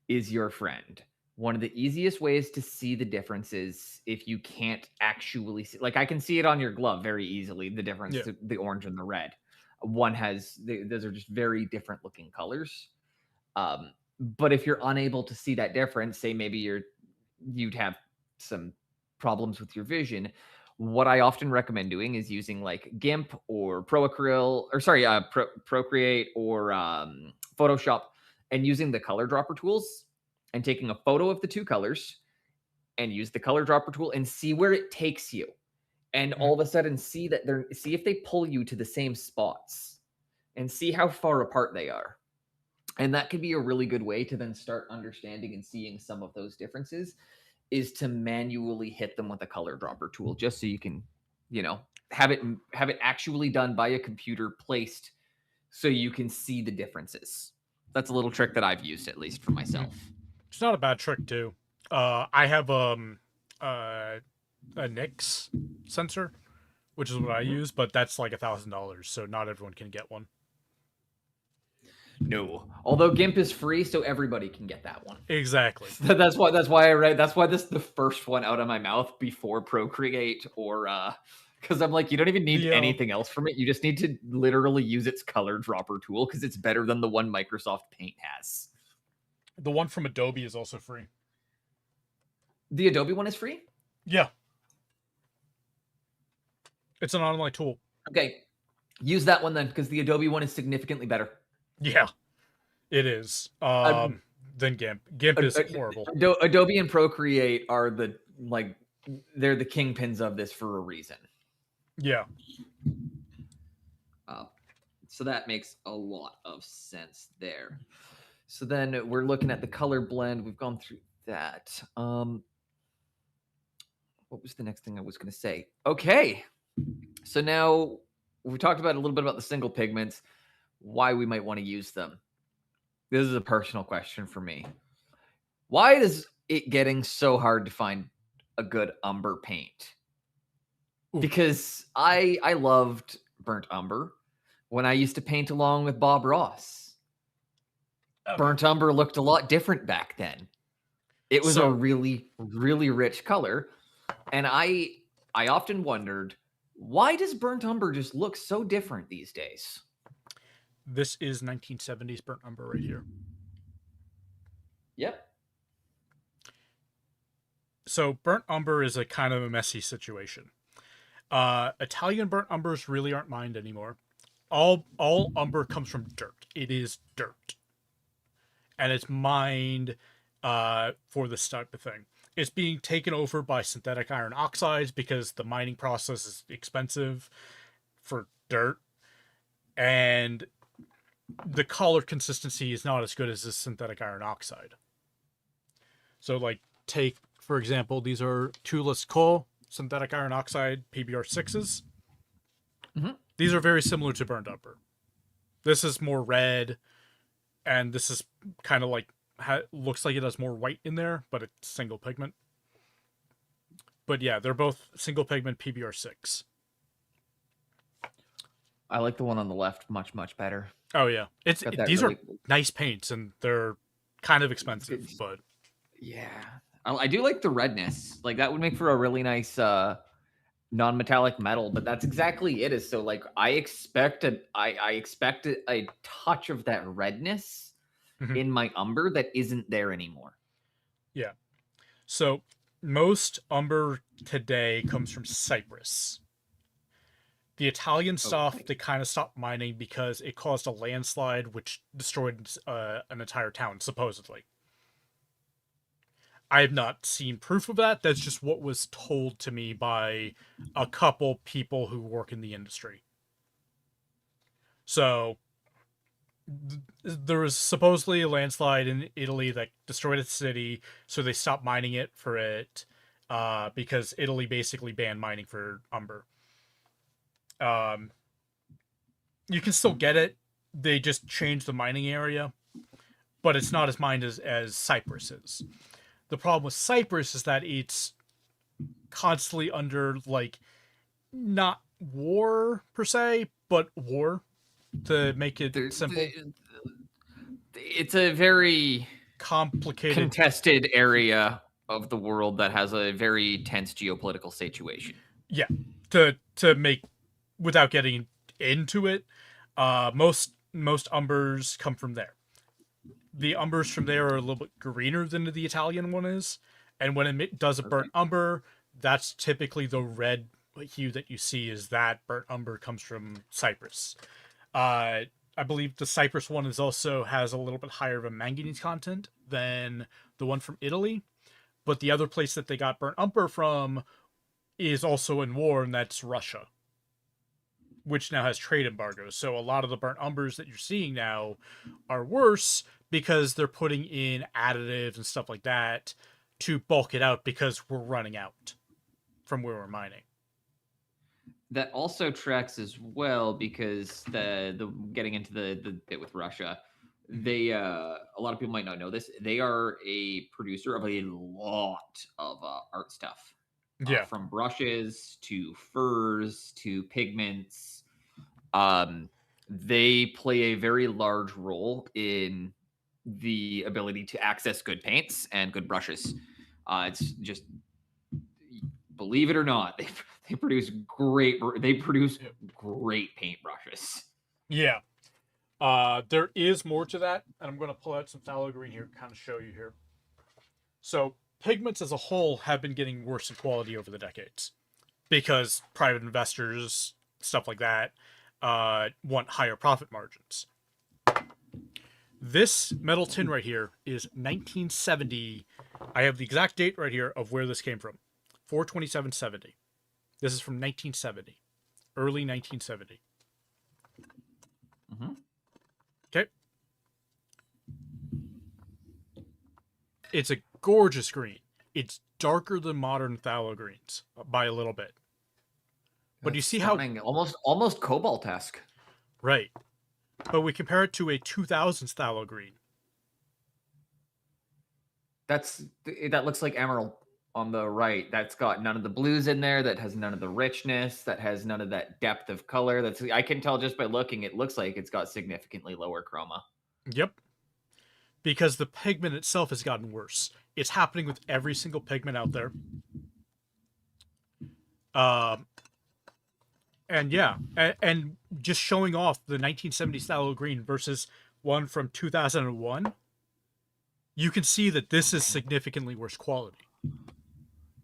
is your friend. One of the easiest ways to see the differences if you can't actually see, like I can see it on your glove very easily, the difference Yeah. to the orange and the red. Those are just very different looking colors. But if you're unable to see that difference, say maybe you'd have some problems with your vision. What I often recommend doing is using like GIMP or Procreate or Photoshop, and using the color dropper tools and taking a photo of the two colors and use the color dropper tool and see where it takes you. And Mhm. all of a sudden see if they pull you to the same spots and see how far apart they are. And that could be a really good way to then start understanding and seeing some of those differences, is to manually hit them with a color dropper tool, just so you can, you know, have it actually done by a computer placed so you can see the differences. That's a little trick that I've used, at least for Mhm. myself. It's not a bad trick too. I have uh, a Nix sensor, which is what I Mhm. use, but that's like $1,000, so not everyone can get one. No, although GIMP is free, so everybody can get that one. Exactly. That's why I read. That's why this is the first one out of my mouth before Procreate, or because I'm like, you don't even need The anything else from it. You just need to literally use its color dropper tool because it's better than the one Microsoft Paint has. the one from Adobe is also free. The Adobe one is free. Yeah. It's an online tool. Okay, use that one then, because the Adobe one is significantly better. Yeah, it is. Um, Than GIMP. GIMP is horrible. Adobe and Procreate are they're the kingpins of this for a reason. Yeah. So that makes a lot of sense there. So then we're looking at the color blend. We've gone through that. What was the next thing I was going to say? Okay. So now we talked about a little bit about the single pigments, why we might want to use them. This is a personal question for me. Why is it getting so hard to find a good umber paint? Ooh. Because I loved burnt umber when I used to paint along with Bob Ross. Okay. Burnt umber looked a lot different back then. It was a really, really rich color. And I often wondered, why does burnt umber just look so different these days? This is 1970s burnt umber right here. Yep. So burnt umber is a kind of a messy situation. Italian burnt umbers really aren't mined anymore. All umber comes from dirt. It is dirt. And it's mined for this type of thing. It's being taken over by synthetic iron oxides because the mining process is expensive for dirt. And the color consistency is not as good as this synthetic iron oxide. So, like, take, for example, these are Toolless Coal synthetic iron oxide PBR6s. Mm-hmm. These are very similar to burnt umber. This is more red, and this is kind of like, looks like it has more white in there, but it's single pigment. But yeah, they're both single pigment PBR6. I like the one on the left much, much better. Oh yeah, these are nice paints, and they're kind of expensive, but yeah, I do like the redness. Like that would make for a really nice non-metallic metal, but that's exactly it. Is so like I expected a touch of that redness in my umber that isn't there anymore. Yeah. So most umber today comes from Cyprus. The Italian stuff, they kind of stopped mining because it caused a landslide which destroyed an entire town, supposedly. I have not seen proof of that. That's just what was told to me by a couple people who work in the industry. So there was supposedly a landslide in Italy that destroyed a city, so they stopped mining it for it because Italy basically banned mining for umber. You can still get it. They just changed the mining area, but it's not as mined as Cyprus is. The problem with Cyprus is that it's constantly under, like, not war per se, but war, to make it simple. It's a very complicated, contested area of the world that has a very tense geopolitical situation. Yeah, to make, without getting into it, most umbers come from there. The umbers from there are a little bit greener than the Italian one is, and when it does a burnt umber, that's typically the red hue that you see. Is that burnt umber comes from Cyprus. I believe the Cyprus one also has a little bit higher of a manganese content than the one from Italy, but the other place that they got burnt umber from is also in war, and that's Russia, which now has trade embargoes. So a lot of the burnt umbers that you're seeing now are worse because they're putting in additives and stuff like that to bulk it out because we're running out from where we're mining. That also tracks as well because the getting into the bit with Russia, they a lot of people might not know this. They are a producer of a lot of art stuff. Yeah, from brushes to furs to pigments. They play a very large role in the ability to access good paints and good brushes. It's just, believe it or not, they produce great paint brushes. Yeah. There is more to that, and I'm going to pull out some phthalo green here to kind of show you here. So pigments as a whole have been getting worse in quality over the decades. because private investors, stuff like that, want higher profit margins. This metal tin right here is 1970. I have the exact date right here of where this came from. 4/27/70. This is from 1970, early 1970. Mm-hmm. Okay. It's a gorgeous green. It's darker than modern phthalo greens by a little bit. But you see stunning. Almost cobalt-esque. Right. But we compare it to a 2000s phthalo green. That looks like emerald on the right. That's got none of the blues in there. That has none of the richness. That has none of that depth of color. I can tell just by looking. It looks like it's got significantly lower chroma. Yep. Because the pigment itself has gotten worse. It's happening with every single pigment out there. And yeah, and just showing off the 1970s phthalo green versus one from 2001, you can see that this is significantly worse quality.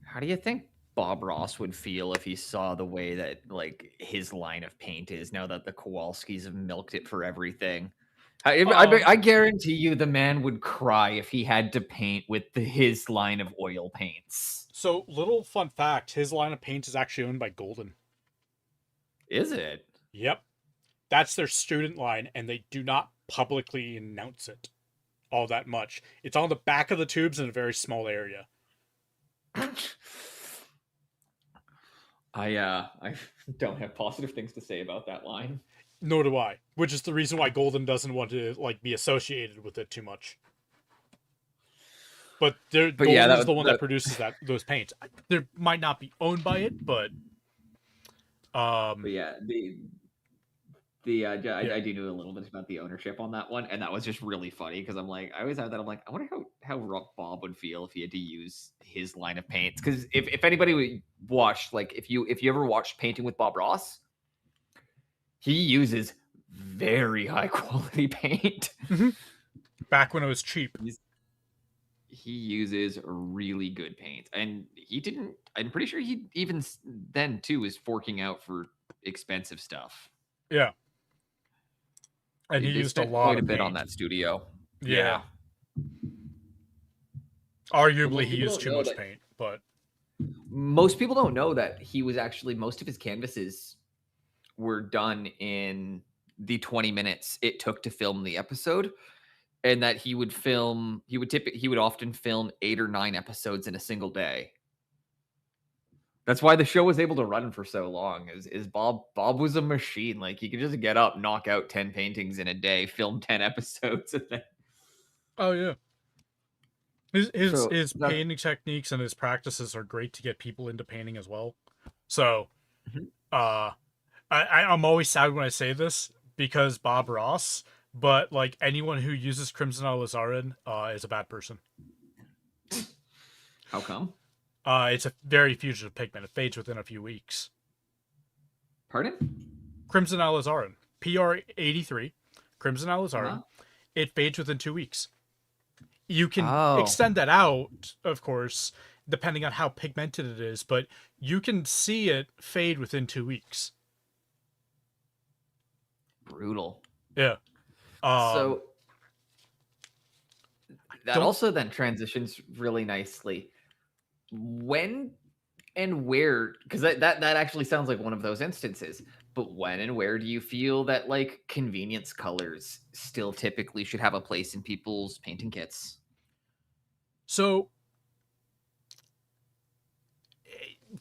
How do you think Bob Ross would feel if he saw the way that like his line of paint is now that the Kowalskis have milked it for everything? I guarantee you the man would cry if he had to paint with his line of oil paints. So, little fun fact, his line of paints is actually owned by Golden. Is it? Yep. That's their student line, and they do not publicly announce it all that much. It's on the back of the tubes in a very small area. I don't have positive things to say about that line. Nor do I, which is the reason why Golden doesn't want to like be associated with it too much. But Golden yeah, is the one that produces those paints. They might not be owned by it, but yeah, I do know a little bit about the ownership on that one, and that was just really funny because I'm like, I always have that. I'm like, I wonder how Bob would feel if he had to use his line of paints. Because if anybody would watch, like, if you ever watched Painting with Bob Ross, he uses very high quality paint. Mm-hmm. Back when it was cheap. He uses really good paint, and I'm pretty sure he even then too is forking out for expensive stuff. Yeah. And he used a lot quite of a bit paint on that studio. Yeah. Arguably, he used too much paint, but most people don't know that he was actually most of his canvases were done in the 20 minutes it took to film the episode, and that he would often film 8 or 9 episodes in a single day. That's why the show was able to run for so long. Is Bob was a machine. Like, he could just get up, knock out 10 paintings in a day, film 10 episodes, and then... Oh yeah. His painting techniques and his practices are great to get people into painting as well. So, I'm always sad when I say this because Bob Ross, but like anyone who uses Crimson Alizarin is a bad person. How come? It's a very fugitive pigment. It fades within a few weeks. Pardon? Crimson Alizarin, PR83, Crimson Alizarin. It fades within 2 weeks. You can extend that out, of course, depending on how pigmented it is, but you can see it fade within 2 weeks. Brutal. Yeah. So that also then transitions really nicely. When and where, because that actually sounds like one of those instances, but when and where do you feel that like convenience colors still typically should have a place in people's painting kits? So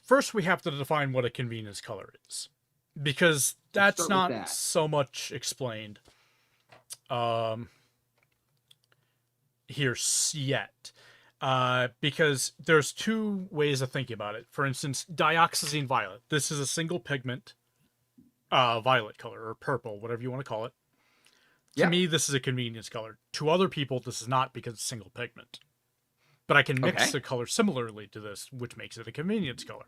first we have to define what a convenience color is, because that's not so much explained here yet. Because there's 2 ways of thinking about it. For instance, dioxazine violet. This is a single pigment violet color, or purple, whatever you want to call it. To me, this is a convenience color. To other people, this is not because it's single pigment. But I can mix the color similarly to this, which makes it a convenience color.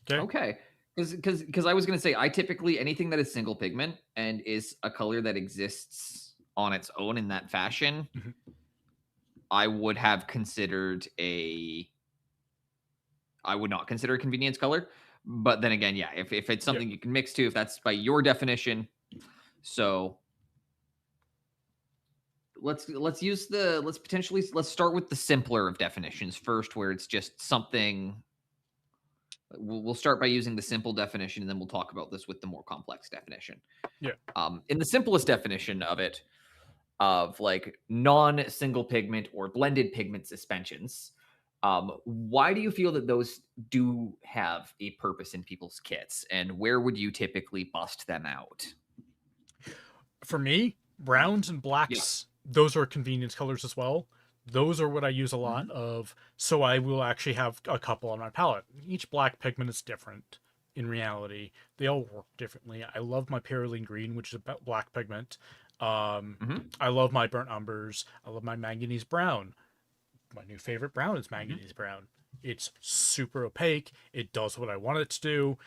Okay. Because I was going to say, I typically, anything that is single pigment and is a color that exists on its own in that fashion, I would have considered I would not consider a convenience color. But then again, yeah, if it's something you can mix to, if that's by your definition, so let's start with the simpler of definitions first, where it's just something. We'll start by using the simple definition, and then we'll talk about this with the more complex definition. Yeah. In the simplest definition of it, of like non-single pigment or blended pigment suspensions, why do you feel that those do have a purpose in people's kits, and where would you typically bust them out? For me, browns and Yeah. blacks, those are convenience colors as well. Those are what I use a lot of, so I will actually have a couple on my palette. Each black pigment is different in reality. They all work differently. I love my Perylene Green, which is a black pigment. I love my Burnt Umbers. I love my Manganese Brown. My new favorite brown is Manganese Brown. It's super opaque. It does what I want it to do.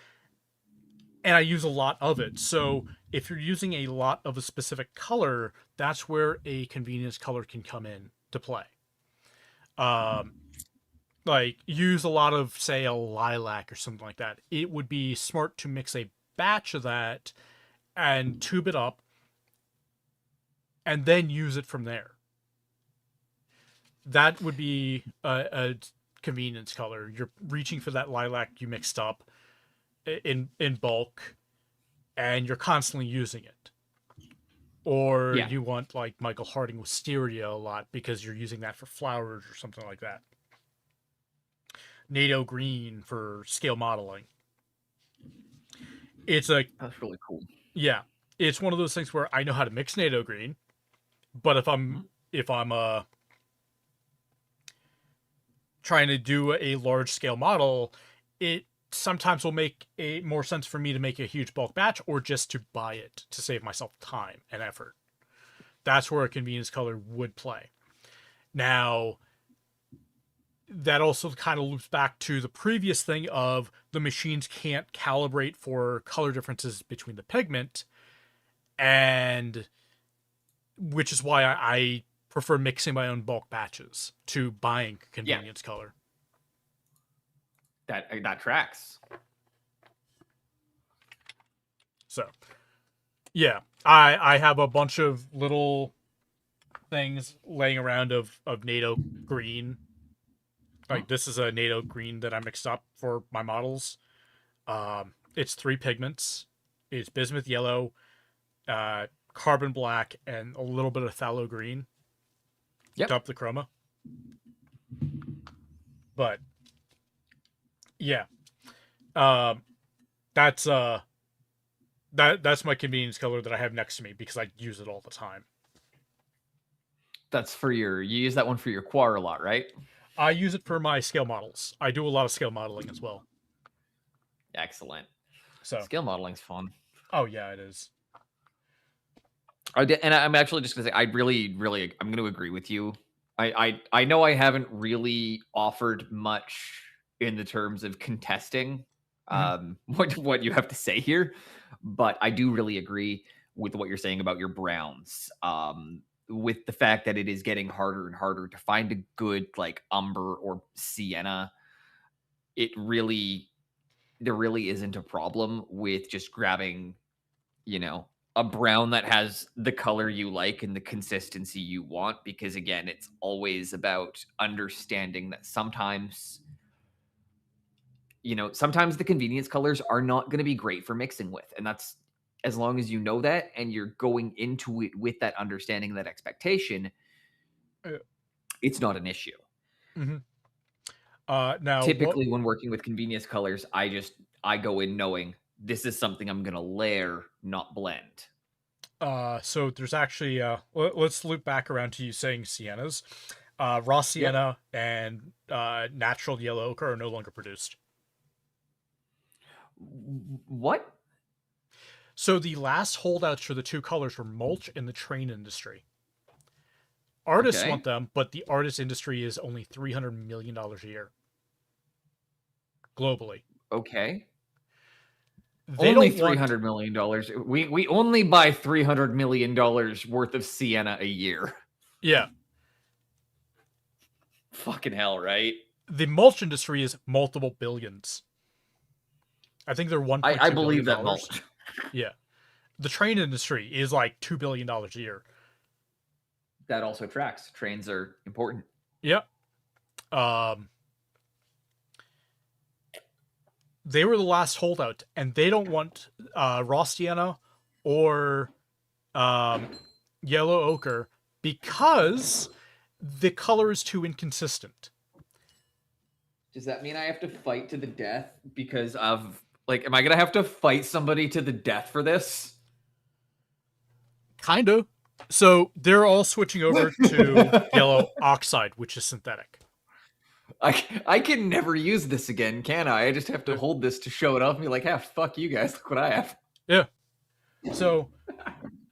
And I use a lot of it. So if you're using a lot of a specific color, that's where a convenience color can come in to play. Like use a lot of, say, a lilac or something like that. It would be smart to mix a batch of that and tube it up and then use it from there. That would be a convenience color. You're reaching for that lilac you mixed up in bulk, and you're constantly using it. Or you want like Michael Harding Wisteria a lot because you're using that for flowers or something like that. NATO Green for scale modeling. That's really cool. Yeah, it's one of those things where I know how to mix NATO Green, but if I'm trying to do a large scale model, it sometimes will make more sense for me to make a huge bulk batch or just to buy it to save myself time and effort. That's where a convenience color would play. Now, that also kind of loops back to the previous thing of the machines can't calibrate for color differences between the pigment, and which is why I prefer mixing my own bulk batches to buying convenience color. That tracks. So, yeah, I have a bunch of little things laying around of NATO Green. Like this is a NATO Green that I mixed up for my models. It's 3 pigments. It's bismuth yellow, carbon black, and a little bit of phthalo green. To up the chroma. But yeah, that's my convenience color that I have next to me because I use it all the time. That's for you use that one for your quar a lot, right? I use it for my scale models. I do a lot of scale modeling as well. Excellent. So scale modeling's fun. Oh yeah, it is. And I'm actually just gonna say, I'm gonna agree with you. I know I haven't really offered much in the terms of contesting what you have to say here, but I do really agree with what you're saying about your browns. With the fact that it is getting harder and harder to find a good like umber or sienna, there really isn't a problem with just grabbing, a brown that has the color you like and the consistency you want, because again, it's always about understanding that sometimes the convenience colors are not going to be great for mixing with, and that's as long as you know that and you're going into it with that understanding, that expectation, it's not an issue. Now, typically when working with convenience colors, I go in knowing this is something I'm going to layer, not blend. So there's actually, let's loop back around to you saying siennas. Raw sienna and natural yellow ochre are no longer produced. What? So the last holdouts for the 2 colors were mulch and the train industry. Artists want them, but the artist industry is only $300 million a year. Globally. Okay. Only $300 million. We only buy $300 million worth of sienna a year. Yeah. Fucking hell, right? The mulch industry is multiple billions. I think they're I 1.2 billion believe that dollars. mulch. Yeah. The train industry is like $2 billion a year. That also tracks. Trains are important. Yep. They were the last holdout, and they don't want raw sienna or yellow ochre because the color is too inconsistent. Does that mean I have to fight to the death because of like? Am I gonna have to fight somebody to the death for this? Kinda. So they're all switching over to yellow oxide, which is synthetic. I can never use this again, can I? I just have to hold this to show it off and be like, "Ah, fuck you guys! Look what I have." Yeah. So,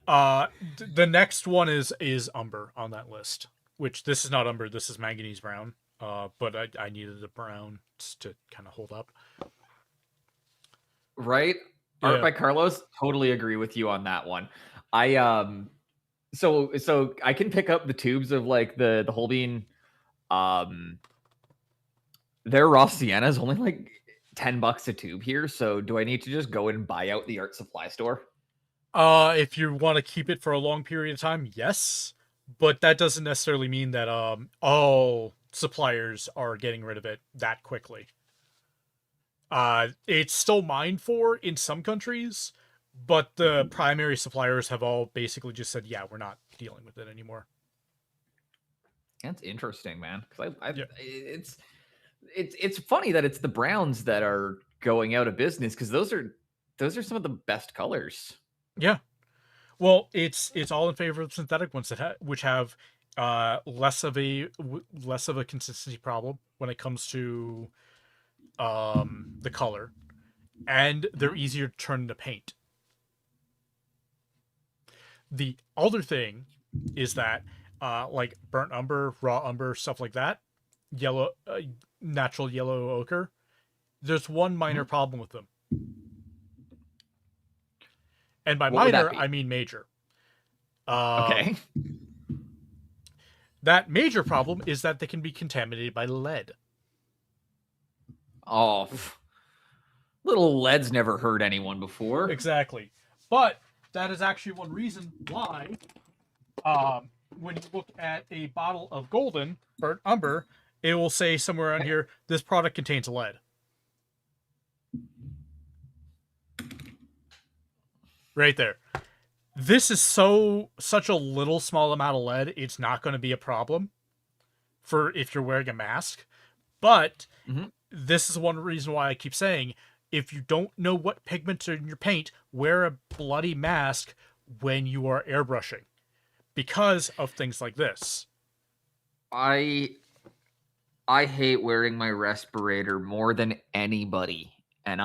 the next one is umber on that list. Which this is not umber. This is manganese brown. But I needed the brown to kind of hold up. Right? Yeah. Art by Carlos. Totally agree with you on that one. So I can pick up the tubes of like the Holbein. Their raw sienna is only like $10 a tube here. So do I need to just go and buy out the art supply store? If you want to keep it for a long period of time, yes, but that doesn't necessarily mean that all suppliers are getting rid of it that quickly. It's still mined for in some countries, but the primary suppliers have all basically just said, "Yeah, we're not dealing with it anymore." That's interesting, man. Because Yeah. it's funny that it's the browns that are going out of business because those are some of the best colors. Yeah. Well, it's all in favor of synthetic ones which have less of a consistency problem when it comes to the color, and they're easier to turn into paint. The other thing is that like burnt umber, raw umber, stuff like that, yellow natural yellow ochre, there's one minor problem with them. And by What would that minor, be? I mean major. Okay. That major problem is that they can be contaminated by lead. Oh, little lead's never hurt anyone before. Exactly. But that is actually one reason why, when you look at a bottle of golden burnt umber, it will say somewhere on here, this product contains lead. Right there. This is such a little small amount of lead, it's not going to be a problem for if you're wearing a mask. But this is one reason why I keep saying, if you don't know what pigments are in your paint, wear a bloody mask when you are airbrushing because of things like this. I hate wearing my respirator more than anybody, and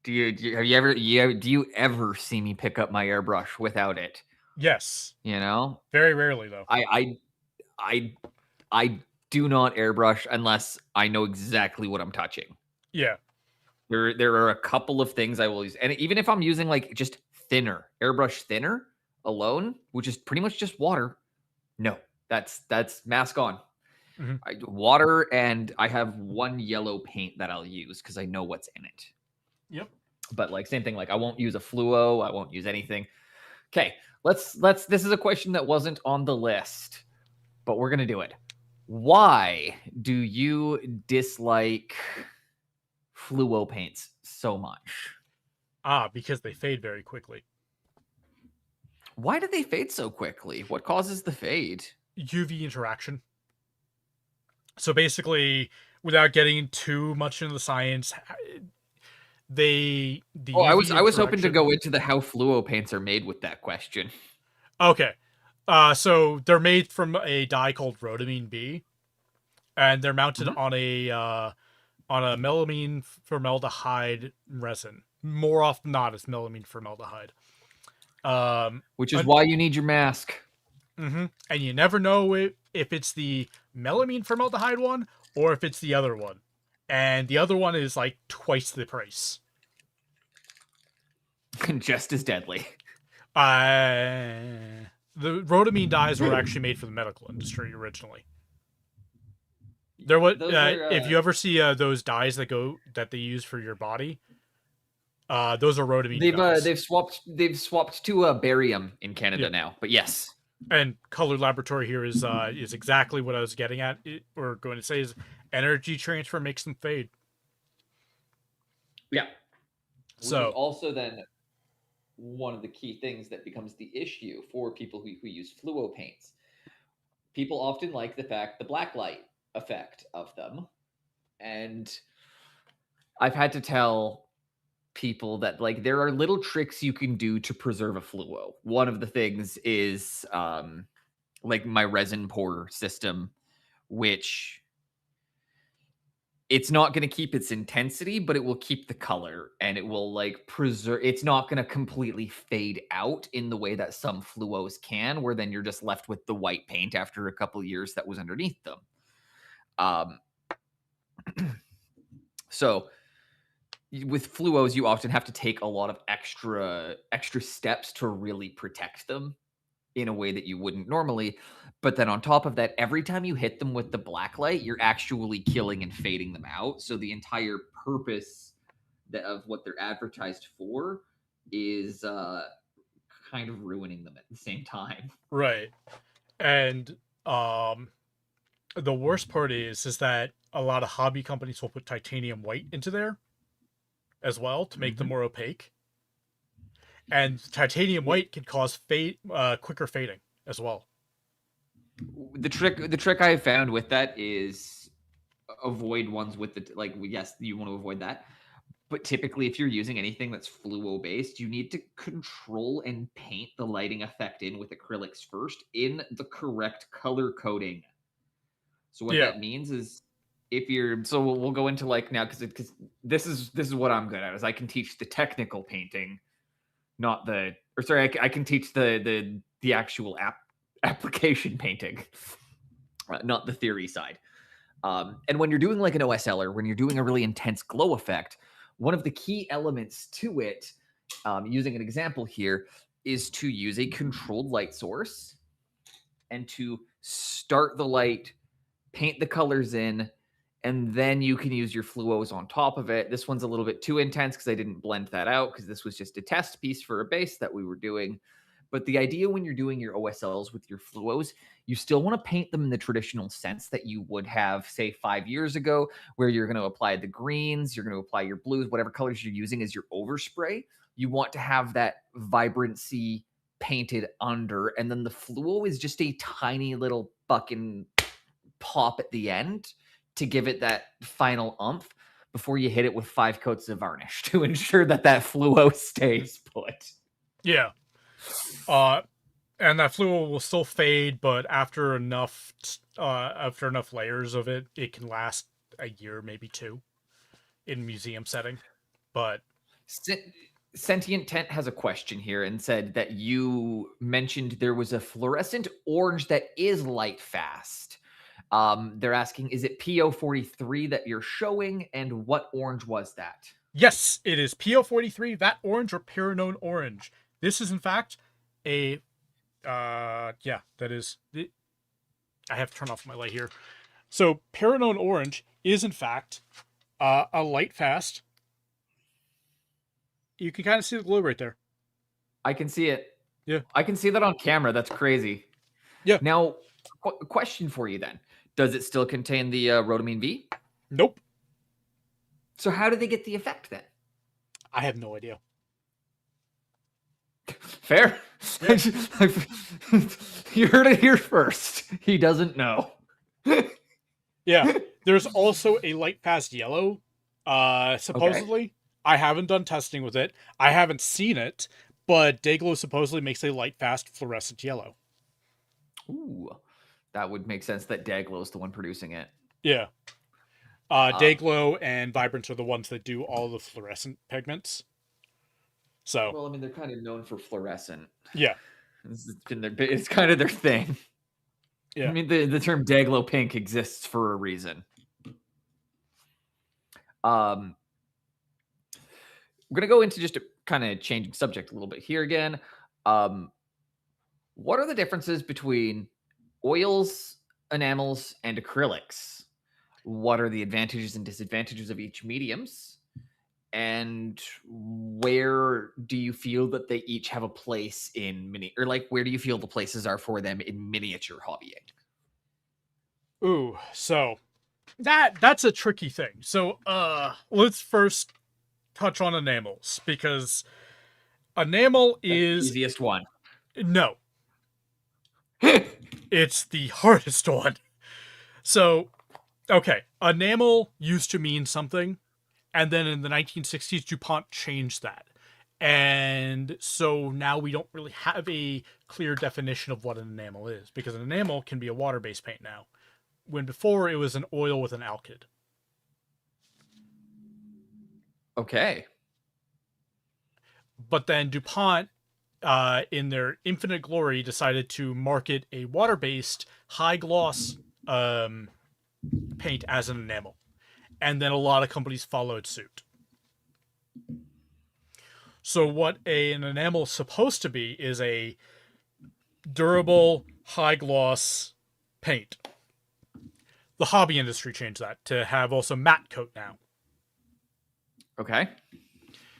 do you ever see me pick up my airbrush without it? Yes. You know, very rarely though. I do not airbrush unless I know exactly what I'm touching. Yeah. There are a couple of things I will use, and even if I'm using like just thinner, airbrush thinner alone, which is pretty much just water, no, that's mask on. Water, and I have one yellow paint that I'll use because I know what's in it. Yep. But like same thing, like I won't use a fluo, I won't use anything. Okay, let's this is a question that wasn't on the list, but we're gonna do it. Why do you dislike fluo paints so much? Because they fade very quickly. Why do they fade so quickly? What causes the fade? UV interaction. So basically, without getting too much into the science, I was hoping to go into the how fluo paints are made with that question. Okay. So they're made from a dye called rhodamine B, and they're mounted on a melamine formaldehyde resin. More often than not, it's melamine formaldehyde. Which is why you need your mask. And you never know if it's the melamine formaldehyde one or if it's the other one. And the other one is like twice the price. Just as deadly. The rhodamine dyes were actually made for the medical industry originally. There was Those are if you ever see those dyes that they use for your body, those are rhodamine dyes. they've swapped to barium in Canada Yeah, now. But yes. and Color Laboratory here is exactly what I was getting at, or going to say is energy transfer makes them fade. Yeah. Which is So also then one of the key things that becomes the issue for people who use fluo paints. People often like the black light effect of them. And I've had to tell people that like there are little tricks you can do to preserve a fluo. One of the things is like my resin pour system, which it's not going to keep its intensity, but it will keep the color and it will like preserve. It's not going to completely fade out in the way that some fluos can, where then you're just left with the white paint after a couple years that was underneath them. Um, so with fluos, you often have to take a lot of extra steps to really protect them in a way that you wouldn't normally. But then on top of that, every time you hit them with the black light, you're actually killing and fading them out. So the entire purpose of what they're advertised for is kind of ruining them at the same time. right, and the worst part is that a lot of hobby companies will put titanium white into there as well to make them more opaque. And titanium white can cause quicker fading as well. The trick I found with that is avoid ones with the like. Yes, you want to avoid that. But typically, if you're using anything that's fluo based, you need to control and paint the lighting effect in with acrylics first in the correct color coding. So what Yeah, that means is if you're so we'll go into like now because this is what I'm good at is I can teach the technical painting, not the or sorry I can teach the actual application painting, not the theory side. And when you're doing like an OSL or when you're doing a really intense glow effect, one of the key elements to it, using an example here, is to use a controlled light source and to start the light, paint the colors in, and then you can use your fluos on top of it. This one's a little bit too intense because I didn't blend that out because this was just a test piece for a base that we were doing. But the idea when you're doing your OSLs with your fluos, you still want to paint them in the traditional sense that you would have, say, 5 years ago, where you're going to apply the greens, you're going to apply your blues, whatever colors you're using as your overspray. You want to have that vibrancy painted under, and then the fluo is just a tiny little fucking pop at the end to give it that final umph before you hit it with 5 coats of varnish to ensure that fluo stays put. yeah. And that fluid will still fade, but after enough layers of it, it can last a year, maybe two, in museum setting. But Sentient Tent has a question here and said that you mentioned there was a fluorescent orange that is light fast. They're asking, is it PO43 that you're showing, and what orange was that? yes, it is PO43, that orange or Pyrenone orange. This is in fact a that is I have to turn off my light here. So Pyrenone orange is in fact a light fast. You can kind of see the glow right there. I can see it. Yeah. I can see that on camera. That's crazy. Yeah. Now, question for you then. Does it still contain the rhodamine V? Nope. So how did they get the effect then? I have no idea. Fair. Yeah. You heard it here first. He doesn't know. Yeah. There's also a light fast yellow, supposedly. Okay. I haven't done testing with it. I haven't seen it, but Dayglow supposedly makes a light fast fluorescent yellow. Ooh. That would make sense that Dayglow is the one producing it. Yeah. Dayglow and Vibrance are the ones that do all the fluorescent pigments. So, well, I mean, they're kind of known for fluorescent. Yeah. It's kind of their thing. Yeah. I mean, the term Dayglow pink exists for a reason. We're going to go into just a kind of changing subject a little bit here again. What are the differences between oils, enamels, and acrylics? what are the advantages and disadvantages of each mediums, and where do you feel that they each have a place in mini, or like where do you feel the places are for them in miniature hobbying? Ooh, so that's a tricky thing. So let's first touch on enamels, because enamel That's the is easiest one. no, it's the hardest one. So, okay, enamel used to mean something, and then in the 1960s, DuPont changed that. And so now we don't really have a clear definition of what an enamel is, because an enamel can be a water-based paint now, when before it was an oil with an alkyd. Okay. But then DuPont, in their infinite glory, decided to market a water-based high gloss paint as an enamel, and then a lot of companies followed suit. So what an enamel is supposed to be is a durable, high gloss paint. The hobby industry changed that to have also matte coat now. Okay.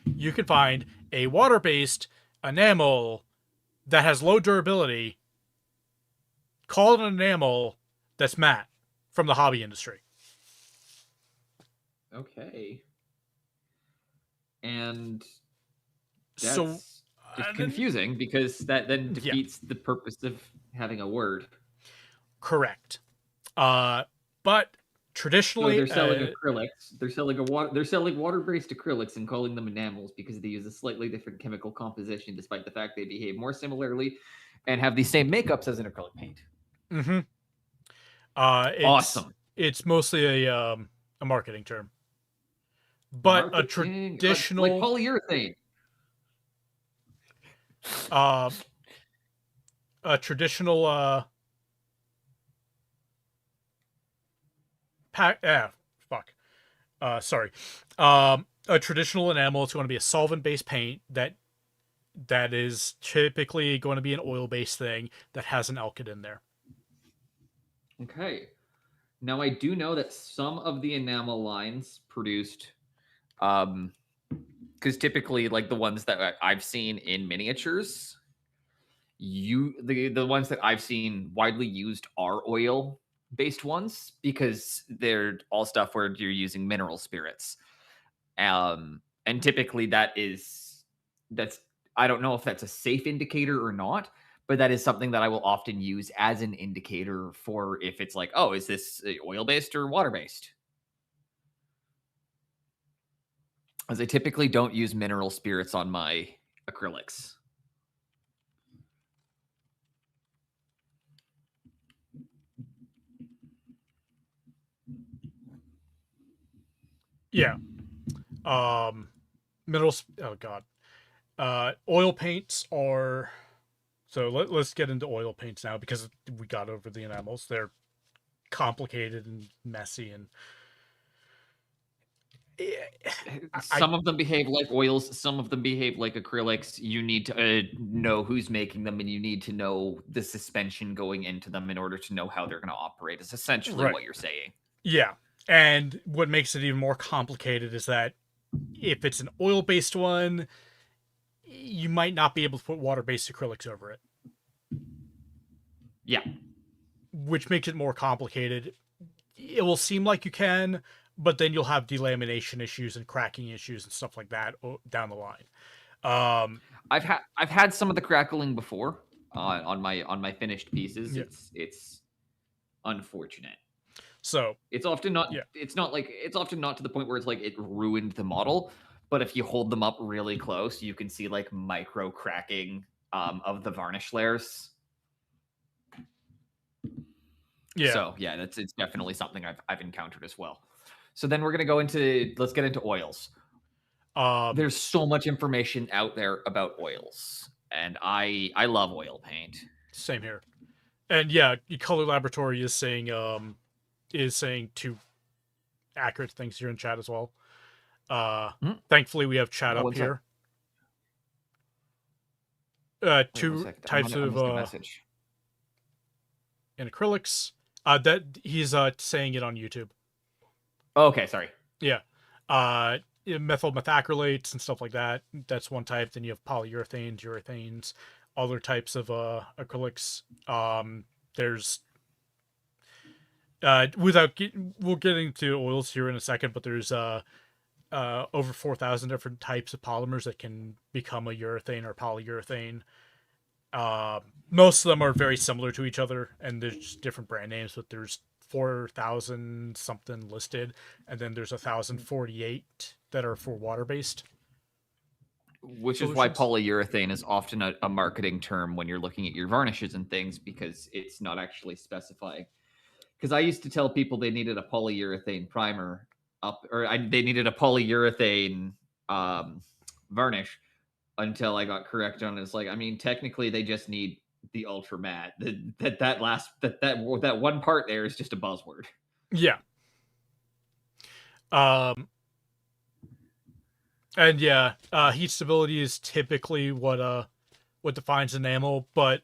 You can find a water-based enamel that has low durability, call it an enamel that's matte, from the hobby industry. Okay. And So, that's just confusing because that then yeah, defeats the purpose of having a word. correct. But So traditionally, they're selling acrylics. They're selling water-based acrylics and calling them enamels because they use a slightly different chemical composition, despite the fact they behave more similarly and have the same makeups as an acrylic paint. mm-hmm. Awesome. It's mostly a marketing term, but a Marketing, like traditional polyurethane. uh, a traditional pack. Fuck. Sorry. A traditional enamel is going to be a solvent-based paint that is typically going to be an oil-based thing that has an alkyd in there. Okay. Now I do know that some of the enamel lines produced, because typically like the ones that I've seen in miniatures, the ones that I've seen widely used are oil based ones because they're all stuff where you're using mineral spirits. And typically that's I don't know if that's a safe indicator or not, but that is something that I will often use as an indicator for if it's like, oh, is this oil based or water based? As I typically don't use mineral spirits on my acrylics. Yeah. Minerals. Oh god. Oil paints are. So let's get into oil paints now, because we got over the enamels. They're complicated and messy, and I Some of them behave like oils, some of them behave like acrylics. You need to know who's making them, and you need to know the suspension going into them in order to know how they're going to operate. Is essentially right. what you're saying. Yeah. And what makes it even more complicated is that if it's an oil-based one, you might not be able to put water-based acrylics over it, Yeah. which makes it more complicated. It will seem like you can, but then you'll have delamination issues and cracking issues and stuff like that down the line. I've had some of the crackling before on my finished pieces. Yeah. It's unfortunate. So It's often not yeah, it's often not to the point where it's like it ruined the model, but if you hold them up really close, you can see like micro cracking of the varnish layers. yeah. So yeah, it's definitely something I've encountered as well. So then we're gonna go into let's get into oils. There's so much information out there about oils, and I love oil paint. Same here. And yeah, Color Laboratory is saying two accurate things here in chat as well. Thankfully we have chat up here. Wait, two I types missed a of message. in acrylics. That he's saying it on YouTube. Okay, sorry. Yeah. Methyl methacrylates and stuff like that. That's one type. Then you have polyurethanes, urethanes, other types of acrylics. There's we'll get into oils here in a second, but there's over 4,000 different types of polymers that can become a urethane or polyurethane. Most of them are very similar to each other, and there's just different brand names, but there's 4,000 something listed, and then there's 1,048 that are for water based Which is why solutions. polyurethane is often a marketing term when you're looking at your varnishes and things, because it's not actually specifying. Because I used to tell people they needed a polyurethane primer they needed a polyurethane um, varnish until I got correct on it. It's like, I mean, technically they just need the ultra matte. That one part there is just a buzzword. Yeah. Um, and yeah, heat stability is typically what defines enamel, but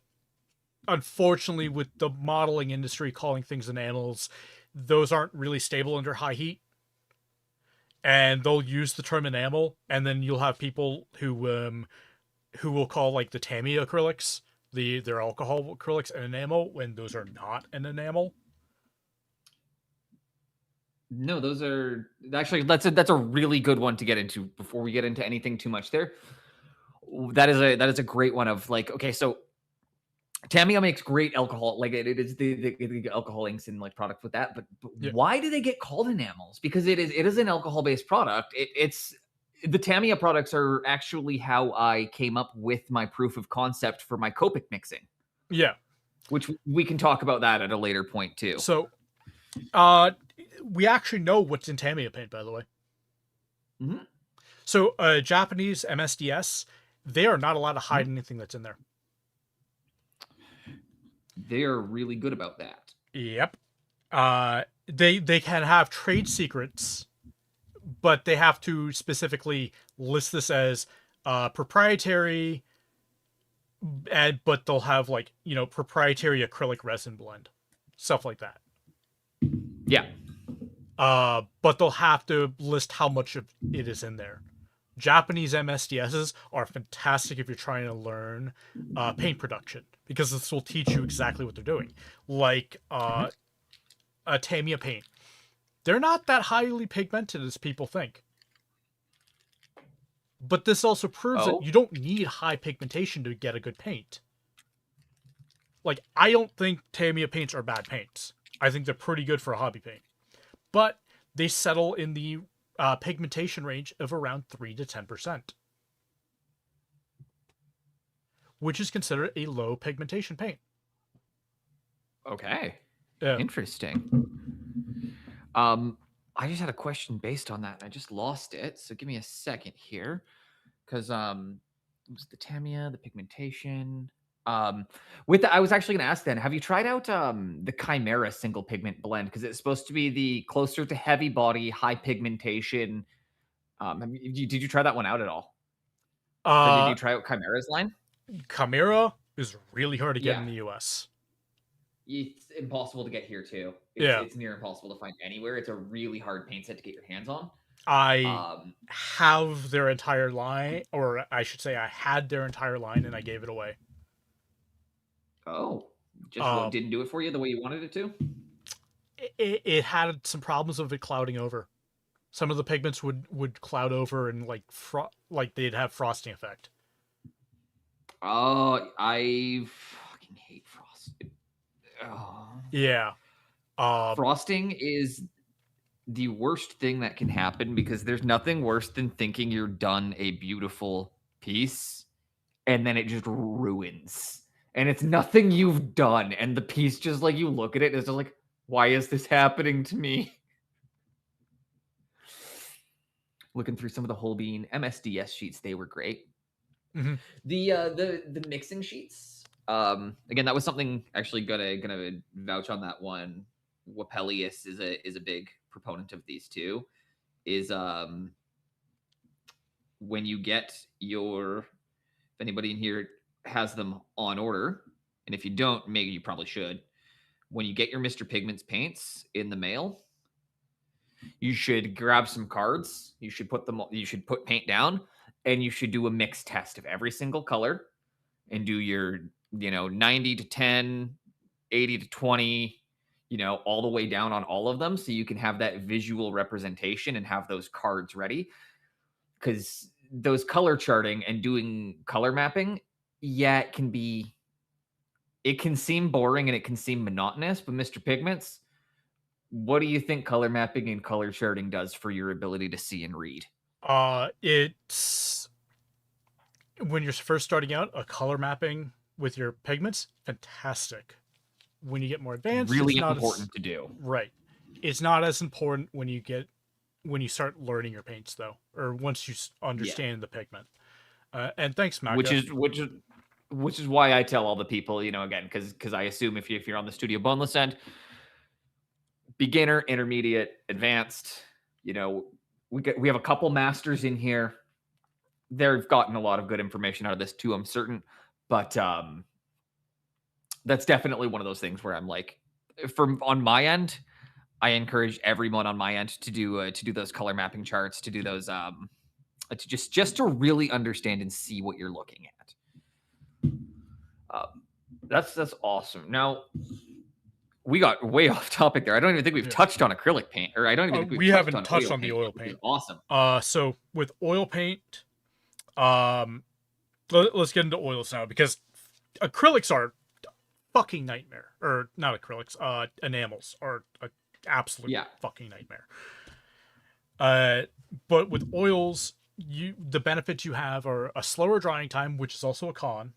unfortunately, with the modeling industry calling things enamels, those aren't really stable under high heat. And they'll use the term enamel, and then you'll have people who will call like the Tamiya acrylics, their alcohol acrylics, an enamel when those are not an enamel. No, those are actually that's a really good one to get into before we get into anything too much there. That is a great one of like, okay, so Tamiya makes great alcohol, like it is the alcohol inks and like product with that, but Yeah, why do they get called enamels? Because it is an alcohol based product. It's the Tamiya products are actually how I came up with my proof of concept for my Copic mixing, yeah. which we can talk about that at a later point too. So, uh, we actually know what's in Tamiya paint, by the way. Mhm, So, Japanese MSDS, they are not allowed to mhm. hide anything that's in there. They are really good about that. Yep. They can have trade secrets, but they have to specifically list this as proprietary, and but they'll have like proprietary acrylic resin blend, stuff like that. Yeah. But they'll have to list how much of it is in there. Japanese MSDSs are fantastic if you're trying to learn paint production because this will teach you exactly what they're doing. Like Mhm. a Tamiya paint, they're not that highly pigmented as people think. But this also proves that Oh, you don't need high pigmentation to get a good paint. Like, I don't think Tamiya paints are bad paints. I think they're pretty good for a hobby paint. But they settle in the pigmentation range of around 3 to 10%, which is considered a low pigmentation paint. okay. Yeah. Interesting. I just had a question based on that. I just lost it. So give me a second here. Because it was the Tamiya, the pigmentation. Um, I was actually gonna ask then, have you tried out the Chimera single pigment blend? Because it's supposed to be the closer to heavy body, high pigmentation. Did you try that one out at all? Or did Uh, you try out Chimera's line? Chimera is really hard to get Yeah. in the US. It's impossible to get here too. It's Yeah. it's near impossible to find anywhere. It's a really hard paint set to get your hands on. I Um, have their entire line, or I should say, I had their entire line and I gave it away. oh, just what Uh, didn't do it for you the way you wanted it to? it had some problems of it clouding over. Some of the pigments would cloud over and like they'd have frosting effect. Oh, I fucking hate frosting. Oh. Yeah. Um. Frosting is the worst thing that can happen because there's nothing worse than thinking you're done a beautiful piece and then it just ruins. And it's nothing you've done. And the piece just like you look at it and it's just like, why is this happening to me? Looking through some of the whole bean MSDS sheets, they were great. Mhm. The mixing sheets. Again, that was something actually gonna vouch on that one. Wapelius is a big proponent of these two. Is when you get your if anybody in here has them on order, and if you don't, maybe you probably should. When you get your Mr. Pigments paints in the mail, You should grab some cards. You should put paint down, and you should do a mix test of every single color, and do your 90 to 10, 80 to 20, all the way down on all of them, so you can have that visual representation and have those cards ready. Because those color charting and doing color mapping, yeah, it can seem boring and it can seem monotonous, but Mr. Pigments, what do you think color mapping and color charting does for your ability to see and read? It's when you're first starting out, a color mapping with your pigments, fantastic. When you get more advanced, Really it's not important as to do. right. It's not as important when you start learning your paints though, or once you Yeah. understand the pigment. And thanks, Which Maka. is which is which is why I tell all the people, again, because I assume if you're on the Studio Boneless end, beginner, intermediate, advanced, we have a couple masters in here. They've gotten a lot of good information out of this too, I'm certain. But that's definitely one of those things where I'm like, from on my end, I encourage everyone on my end to do those color mapping charts, to do those to just to really understand and see what you're looking at. That's awesome. Now we got way off topic there. I don't even think we've Yeah. touched on acrylic paint, or I don't even think We we've haven't touched on the paint, oil which is paint. awesome. So with oil paint, let's get into oils now because acrylics are a fucking nightmare, or not acrylics. Enamels are an absolute fucking nightmare. But with oils, the benefits you have are a slower drying time, which is also a con.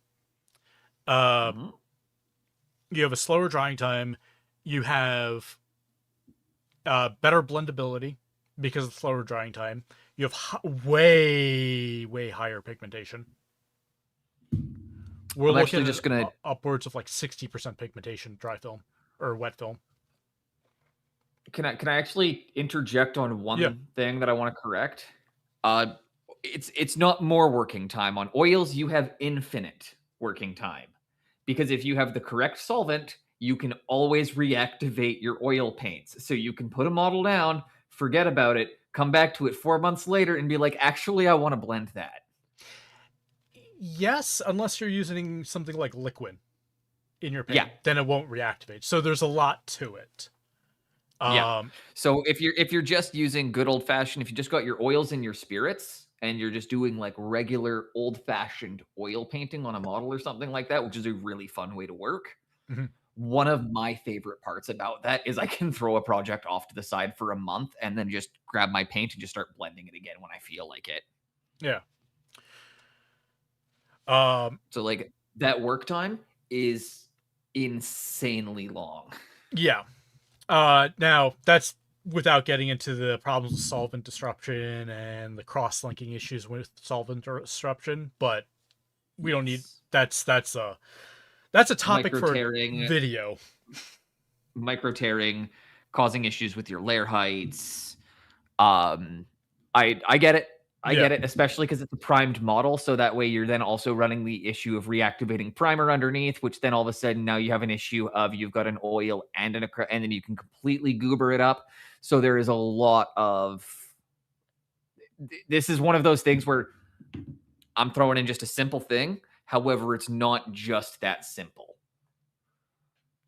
You have a slower drying time. You have better blendability because of the slower drying time. You have way higher pigmentation. We're I'm looking actually just gonna upwards of like 60% pigmentation dry film or wet film. Can I actually interject on one thing that I want to correct? It's not more working time. On oils, you have infinite working time. Because if you have the correct solvent, you can always reactivate your oil paints. So you can put a model down, forget about it, come back to it 4 months later and be like, actually, I want to blend that. Yes, unless you're using something like liquid in your paint, then it won't reactivate. So there's a lot to it. So if you're just using good old fashioned, if you just got your oils and your spirits and you're just doing like regular old fashioned oil painting on a model or something like that, which is a really fun way to work. One of my favorite parts about that is I can throw a project off to the side for a month and then just grab my paint and just start blending it again when I feel like it. Yeah. So like that work time is insanely long. Yeah. Now that's without getting into the problems of solvent disruption and the cross-linking issues with solvent disruption, but we don't need that's a topic for a video. Micro tearing, causing issues with your layer heights. I get it. I get it, especially because it's a primed model. So that way you're then also running the issue of reactivating primer underneath, which then all of a sudden now you have an issue of you've got an oil and and then you can completely goober it up. So there is a lot of, this is one of those things where I'm throwing in just a simple thing. However, it's not just that simple.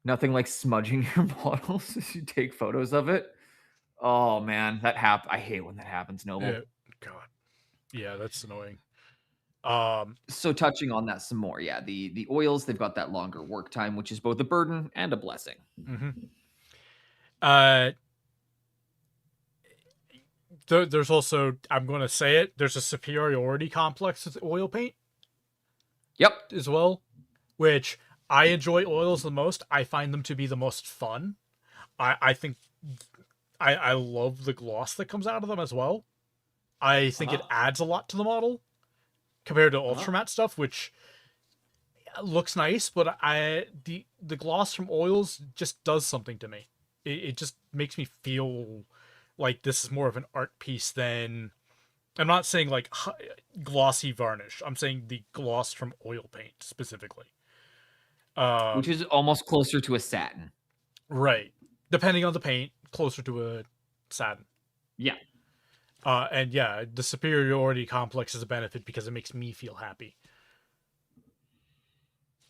Nothing like smudging your models as you take photos of it. Oh man, I hate when that happens, Noble. God. Yeah, that's annoying. So touching on that some more, the oils, they've got that longer work time, which is both a burden and a blessing. There's also, I'm going to say it, there's a superiority complex with oil paint. Yep. As well, which I enjoy oils the most. I find them to be the most fun. I think I love the gloss that comes out of them as well. I think it adds a lot to the model compared to ultra stuff, which looks nice, but the gloss from oils just does something to me. It just makes me feel like this is more of an art piece than, I'm not saying like glossy varnish. I'm saying the gloss from oil paint specifically. Which is almost closer to a satin. Right. Depending on the paint, closer to a satin. Yeah. And yeah, the superiority complex is a benefit because it makes me feel happy.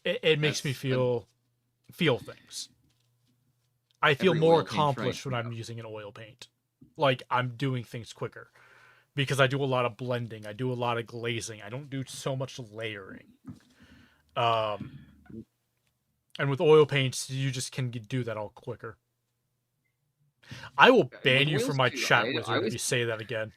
It makes me That's feel things. I feel every more oil paint trying accomplished to when do. I'm using an oil paint. Like I'm doing things quicker because I do a lot of blending. I do a lot of glazing. I don't do so much layering. Um, and with oil paints, you just can do that all quicker. I will ban With you from oils my too, chat I wizard if was you say that again.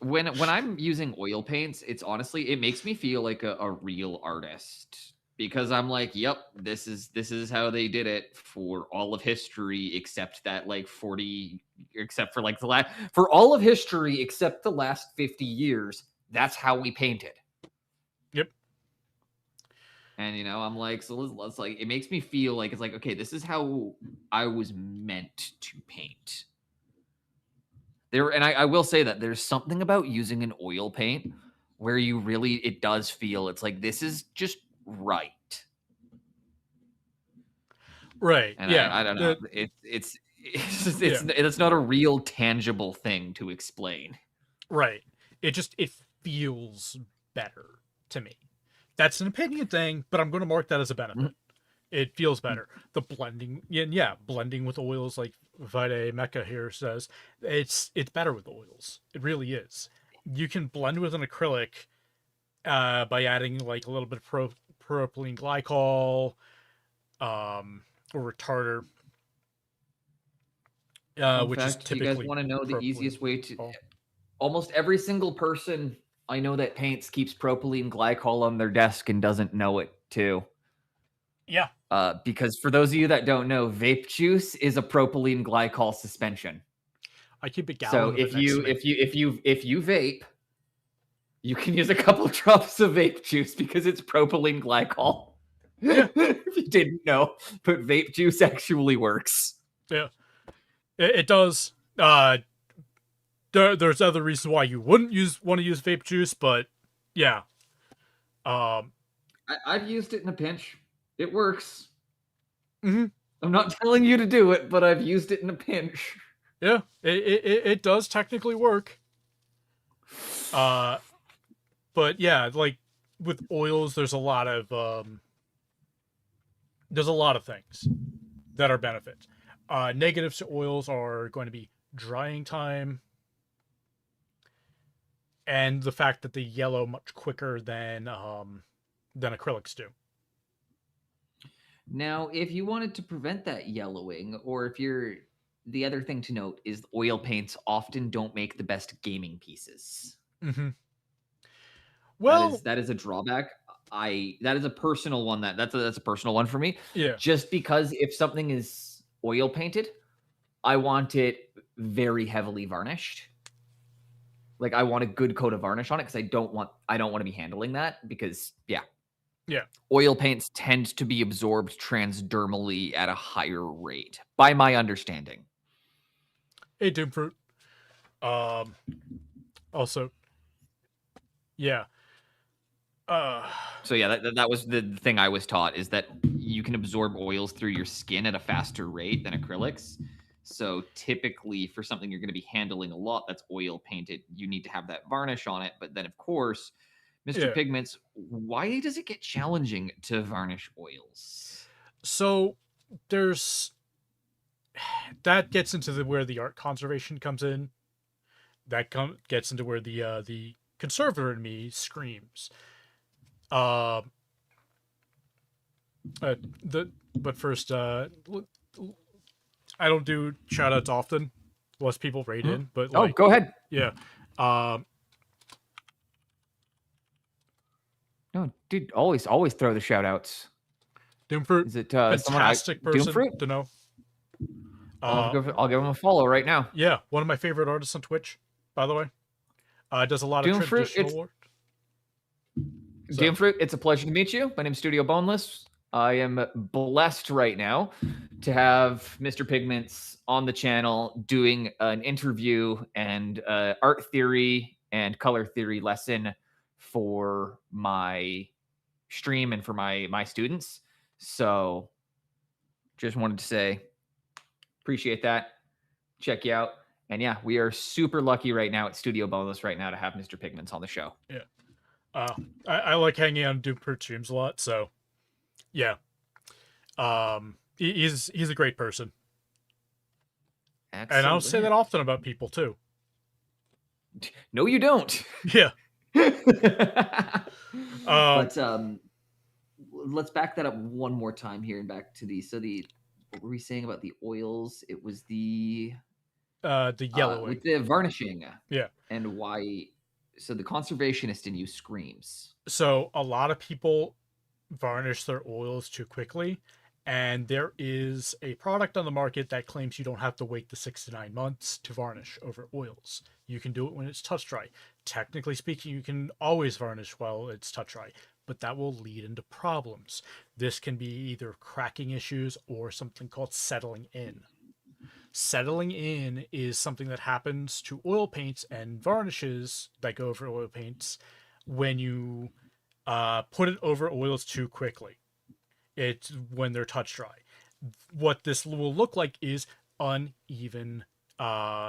when I'm using oil paints, it's honestly it makes me feel like a real artist because I'm like, yep, this is how they did it for all of history except that like 40 except for like the last for all of history except the last 50 years, that's how we painted. Yep. And I'm like, so let's like it makes me feel like it's like, okay, this is how I was meant to paint. There and I will say that there's something about using an oil paint where you really it does feel it's like this is just right. Right. And Yeah. I don't know. Yeah. It's not a real tangible thing to explain. Right. It feels better to me. That's an opinion thing, but I'm going to mark that as a benefit. It feels better. The blending, yeah, blending with oils, like Vide Mecca here says, it's better with oils. It really is. You can blend with an acrylic by adding like a little bit of propylene glycol or retarder, Fun which is fact, do you guys typically want to know the propylene easiest way to glycol. almost every single person I know that paints keeps propylene glycol on their desk and doesn't know it too. Yeah, Because for those of you that don't know, vape juice is a propylene glycol suspension. I keep a So gallon of it next to me. if you vape, you can use a couple drops of vape juice because it's propylene glycol. Yeah, If you didn't know, but vape juice actually works. yeah, it does. There's other reasons why you wouldn't want to use vape juice, but yeah. Um, I've used it in a pinch. It works. mhm. I'm not telling you to do it, but I've used it in a pinch. Yeah, it does technically work. Uh, but yeah, like with oils, there's a lot of things that are benefits. Negatives to oils are going to be drying time and the fact that they yellow much quicker than acrylics do. Now, if you wanted to prevent that yellowing, or if you're the other thing to note is oil paints often don't make the best gaming pieces. Mm-hmm. That Well, is that is a drawback. That is a personal one that's a personal one for me. yeah, Just because if something is oil painted, I want it very heavily varnished. Like I want a good coat of varnish on it because I don't want to be handling that because yeah, yeah. oil paints tend to be absorbed transdermally at a higher rate, by my understanding. Hey, Doomfruit. Um, also, yeah. Uh, So yeah, that was the thing I was taught is that you can absorb oils through your skin at a faster rate than acrylics. So typically for something you're going to be handling a lot that's oil painted, you need to have that varnish on it. But then of course, Mr. yeah. Pigments, why does it get challenging to varnish oils? So there's that gets into where the art conservation comes in. That gets into where the conservator in me screams. Uh, the but first, I don't do shout outs often, unless people rate in. But Oh, like, go ahead. yeah, um, No, dude, always throw the shout outs. Doomfruit, Is it someone I fantastic person Doomfruit? to know. I'll Uh, I'll give him a follow right now. yeah, one of my favorite artists on Twitch, by the way. Does a lot of Doomfruit, traditional it's work. So Doomfruit, it's a pleasure to meet you. My name's Studio Boneless. I am blessed right now to have Mr. Pigments on the channel doing an interview and art theory and color theory lesson for my stream and for my students. So just wanted to say appreciate that. check you out. And yeah, we are super lucky right now at Studio Bonus right now to have Mr. Pigments on the show. Yeah. I like hanging out on Doomper streams a lot, so yeah. He's a great person. And I don't say that Excellent. often about people too. No, you don't. Yeah. But let's back that up one more time here and back to what were we saying about the oils? It was the yellowing. with the varnishing. Yeah. And why? So the conservationist in you screams. So a lot of people varnish their oils too quickly, and there is a product on the market that claims you don't have to wait the 6 to 9 months to varnish over oils. You can do it when it's touch dry. Technically speaking, you can always varnish while it's touch dry, but that will lead into problems. This can be either cracking issues or something called settling in. Settling in is something that happens to oil paints and varnishes that go over oil paints when you put it over oils too quickly. It's when they're touch dry. What this will look like is uneven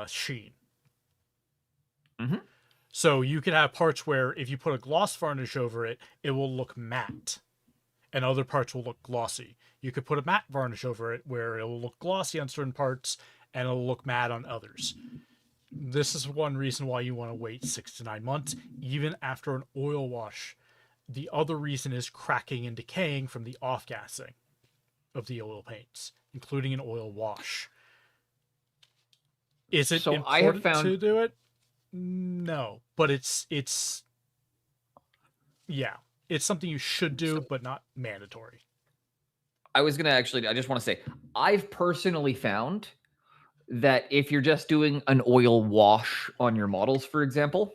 sheen. Mm-hmm. So you can have parts where if you put a gloss varnish over it, it will look matte, and other parts will look glossy. You could put a matte varnish over it where it will look glossy on certain parts and it'll look matte on others. This is one reason why you want to wait 6 to 9 months, even after an oil wash. The other reason is cracking and decaying from the off-gassing of the oil paints, including an oil wash. Is it important to do it? No, but it's something you should do, but not mandatory. I just want to say, I've personally found that if you're just doing an oil wash on your models, for example,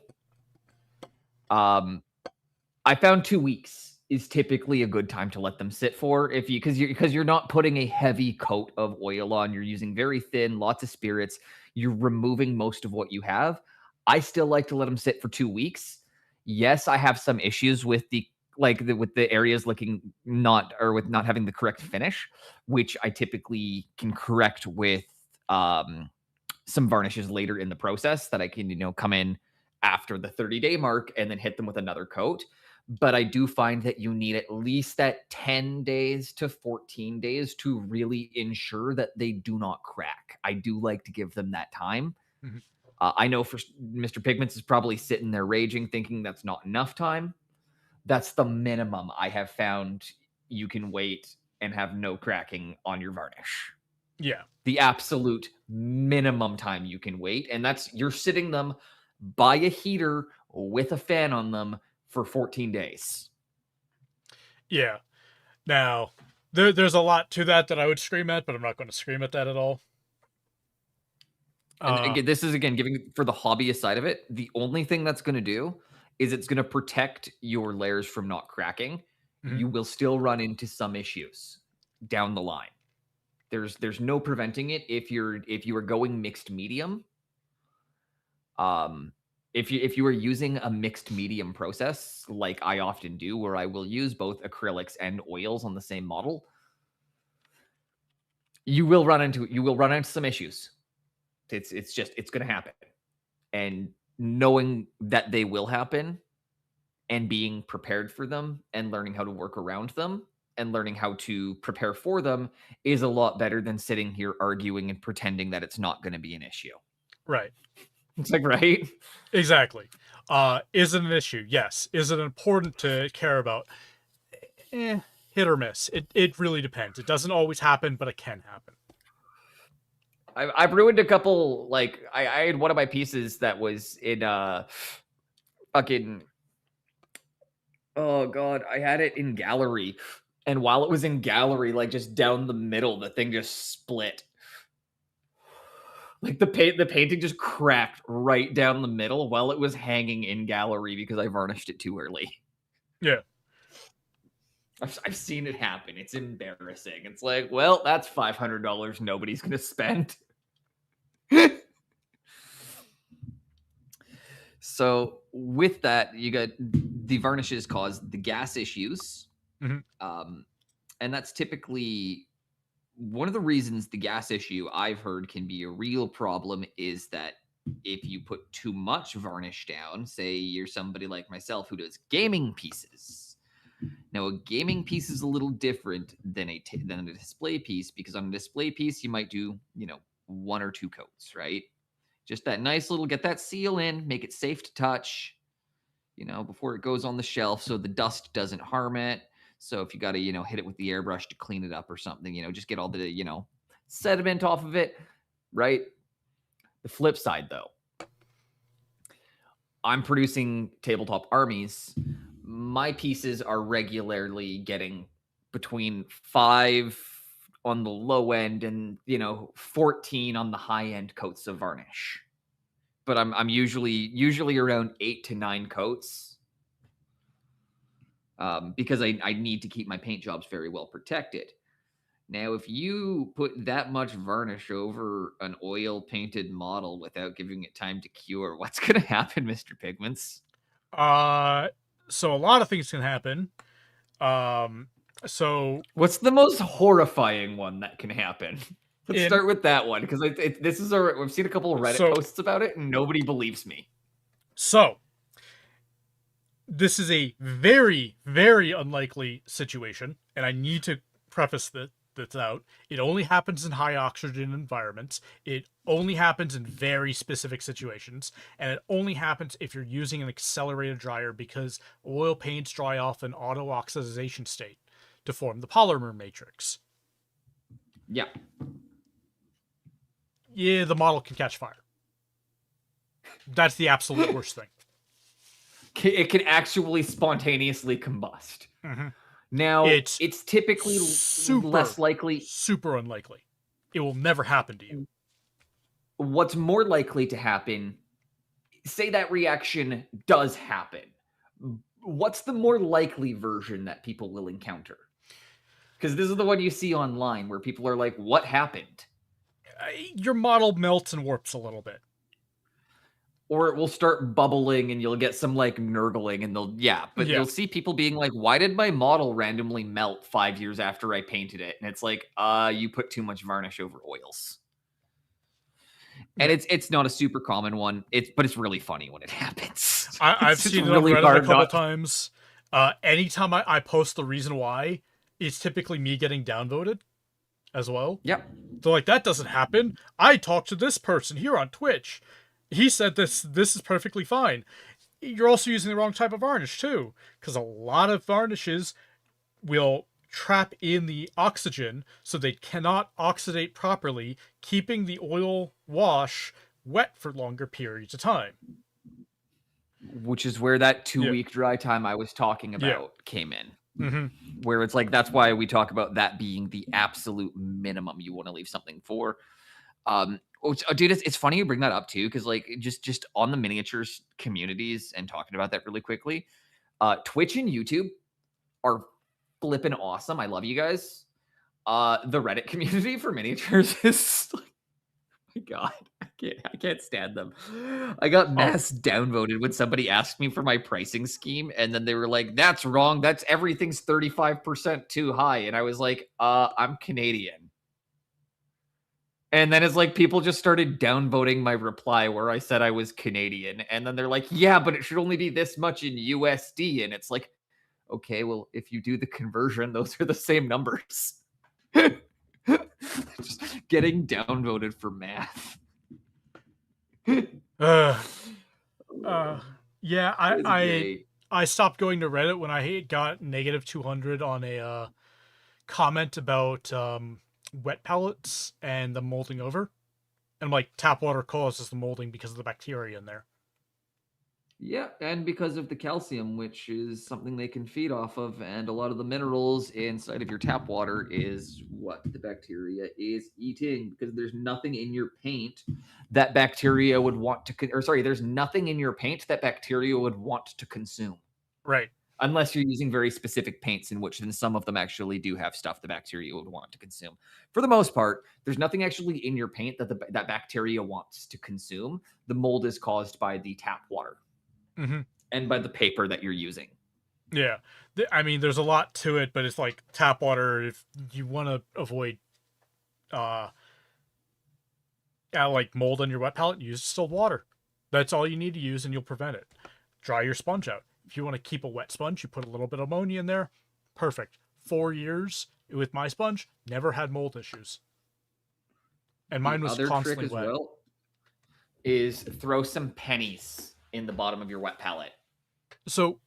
I found 2 weeks is typically a good time to let them sit for, because you're not putting a heavy coat of oil on. You're using very thin, lots of spirits. You're removing most of what you have. I still like to let them sit for 2 weeks. Yes, I have some issues with the areas looking with not having the correct finish, which I typically can correct with some varnishes later in the process that I can, come in after the 30-day mark and then hit them with another coat. But I do find that you need at least that 10 days to 14 days to really ensure that they do not crack. I do like to give them that time. Mm-hmm. I know for Mr. Pigments is probably sitting there raging, thinking that's not enough time. That's the minimum I have found you can wait and have no cracking on your varnish. Yeah. The absolute minimum time you can wait. And that's you're sitting them by a heater with a fan on them for 14 days. Yeah. Now, there's a lot to that I would scream at, but I'm not going to scream at that at all. And again, this is giving for the hobbyist side of it. The only thing that's going to do is it's going to protect your layers from not cracking. Mm-hmm. You will still run into some issues down the line. There's no preventing it if you are going mixed medium. If you are using a mixed medium process, like I often do, where I will use both acrylics and oils on the same model, you will run into some issues. It's going to happen. And knowing that they will happen and being prepared for them and learning how to work around them and learning how to prepare for them is a lot better than sitting here arguing and pretending that it's not going to be an issue. Right. It's like, right? Exactly. Is it an issue? Yes. Is it important to care about? Hit or miss. It really depends. It doesn't always happen, but it can happen. I've ruined a couple. Like I had one of my pieces that was in fucking. Oh god, I had it in gallery, and while it was in gallery, like just down the middle, the thing just split. Like the painting just cracked right down the middle while it was hanging in gallery because I varnished it too early. Yeah. I've seen it happen. It's embarrassing. It's like, well, that's $500 nobody's going to spend. So with that, you got the varnishes cause the gas issues. Mm-hmm. And that's typically one of the reasons the gas issue I've heard can be a real problem is that if you put too much varnish down, say you're somebody like myself who does gaming pieces. Now, a gaming piece is a little different than than a display piece, because on a display piece you might do, one or two coats, right? Just that nice little, get that seal in, make it safe to touch, before it goes on the shelf so the dust doesn't harm it. So if you got to, hit it with the airbrush to clean it up or something, just get all the, sediment off of it, right? The flip side, though, I'm producing tabletop armies. My pieces are regularly getting between 5 on the low end and 14 on the high end coats of varnish. But I'm usually around 8 to 9 coats, because I need to keep my paint jobs very well protected. Now, if you put that much varnish over an oil painted model without giving it time to cure, what's going to happen, Mr. Pigments? So a lot of things can happen. So what's the most horrifying one that can happen? Let's start with that one, because we've seen a couple of Reddit posts about it and nobody believes me. So this is a very, very unlikely situation, and I need to preface that's out. It only happens in high oxygen environments. It only happens in very specific situations, and it only happens if you're using an accelerated dryer, because oil paints dry off in auto-oxidization state to form the polymer matrix. Yeah. Yeah, the model can catch fire. That's the absolute worst thing. It can actually spontaneously combust. Mm-hmm. Now, it's typically less likely. Super unlikely. It will never happen to you. What's more likely to happen, say that reaction does happen, what's the more likely version that people will encounter? Because this is the one you see online where people are like, what happened? Your model melts and warps a little bit. Or it will start bubbling and you'll get some like nurgling and you'll see people being like, why did my model randomly melt 5 years after I painted it? And it's like, you put too much varnish over oils. And it's not a super common one. But it's really funny when it happens. I've seen it really on Reddit a couple times. Anytime I post the reason why, it's typically me getting downvoted as well. Yep. They're like, that doesn't happen. I talked to this person here on Twitch. He said this is perfectly fine. You're also using the wrong type of varnish too, because a lot of varnishes will trap in the oxygen so they cannot oxidate properly, keeping the oil wash wet for longer periods of time. Which is where that 2-week dry time I was talking about came in. Mm-hmm. Where it's like, that's why we talk about that being the absolute minimum you want to leave something for. Dude, it's funny you bring that up too, because like just on the miniatures communities and talking about that really quickly, Twitch and YouTube are flipping awesome. I love you guys. The Reddit community for miniatures is like, oh my god, I can't stand them. I got mass downvoted when somebody asked me for my pricing scheme, and then they were like, "That's wrong. That's everything's 35% too high." And I was like, I'm Canadian." And then it's like people just started downvoting my reply where I said I was Canadian. And then they're like, yeah, but it should only be this much in USD. And it's like, okay, well, if you do the conversion, those are the same numbers. Just getting downvoted for math. Yeah, I stopped going to Reddit when I got negative 200 on a comment about wet pellets and the molding over. And like, tap water causes the molding because of the bacteria in there. Yeah, and because of the calcium, which is something they can feed off of, and a lot of the minerals inside of your tap water is what the bacteria is eating, because there's nothing in your paint that bacteria would want to, there's nothing in your paint that bacteria would want to consume. Right. Unless you're using very specific paints, in which then some of them actually do have stuff the bacteria would want to consume. For the most part, there's nothing actually in your paint that that bacteria wants to consume. The mold is caused by the tap water. Mm-hmm. And by the paper that you're using. Yeah. I mean, there's a lot to it, but it's like tap water. If you want to avoid like mold on your wet palette, use distilled water. That's all you need to use, and you'll prevent it. Dry your sponge out. If you want to keep a wet sponge, you put a little bit of ammonia in there. Perfect. 4 years with my sponge, never had mold issues. And mine was other trick constantly as wet. well is throw some pennies in the bottom of your wet palette. So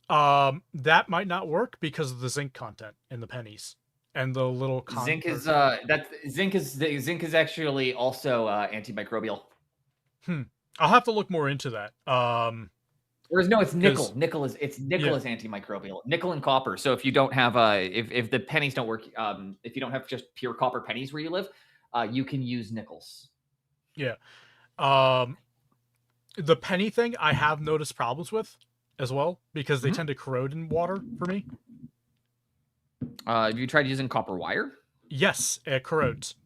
that might not work because of the zinc content in the pennies and the little Zinc is actually also antimicrobial. I'll have to look more into that. Whereas no, it's nickel. 'cause- Nickel is Yeah. antimicrobial. Nickel and copper. So if you don't have if the pennies don't work, if you don't have just pure copper pennies where you live, you can use nickels. Yeah. The penny thing I have noticed problems with as well because they Mhm. tend to corrode in water for me. Have you tried using copper wire? Yes, it corrodes.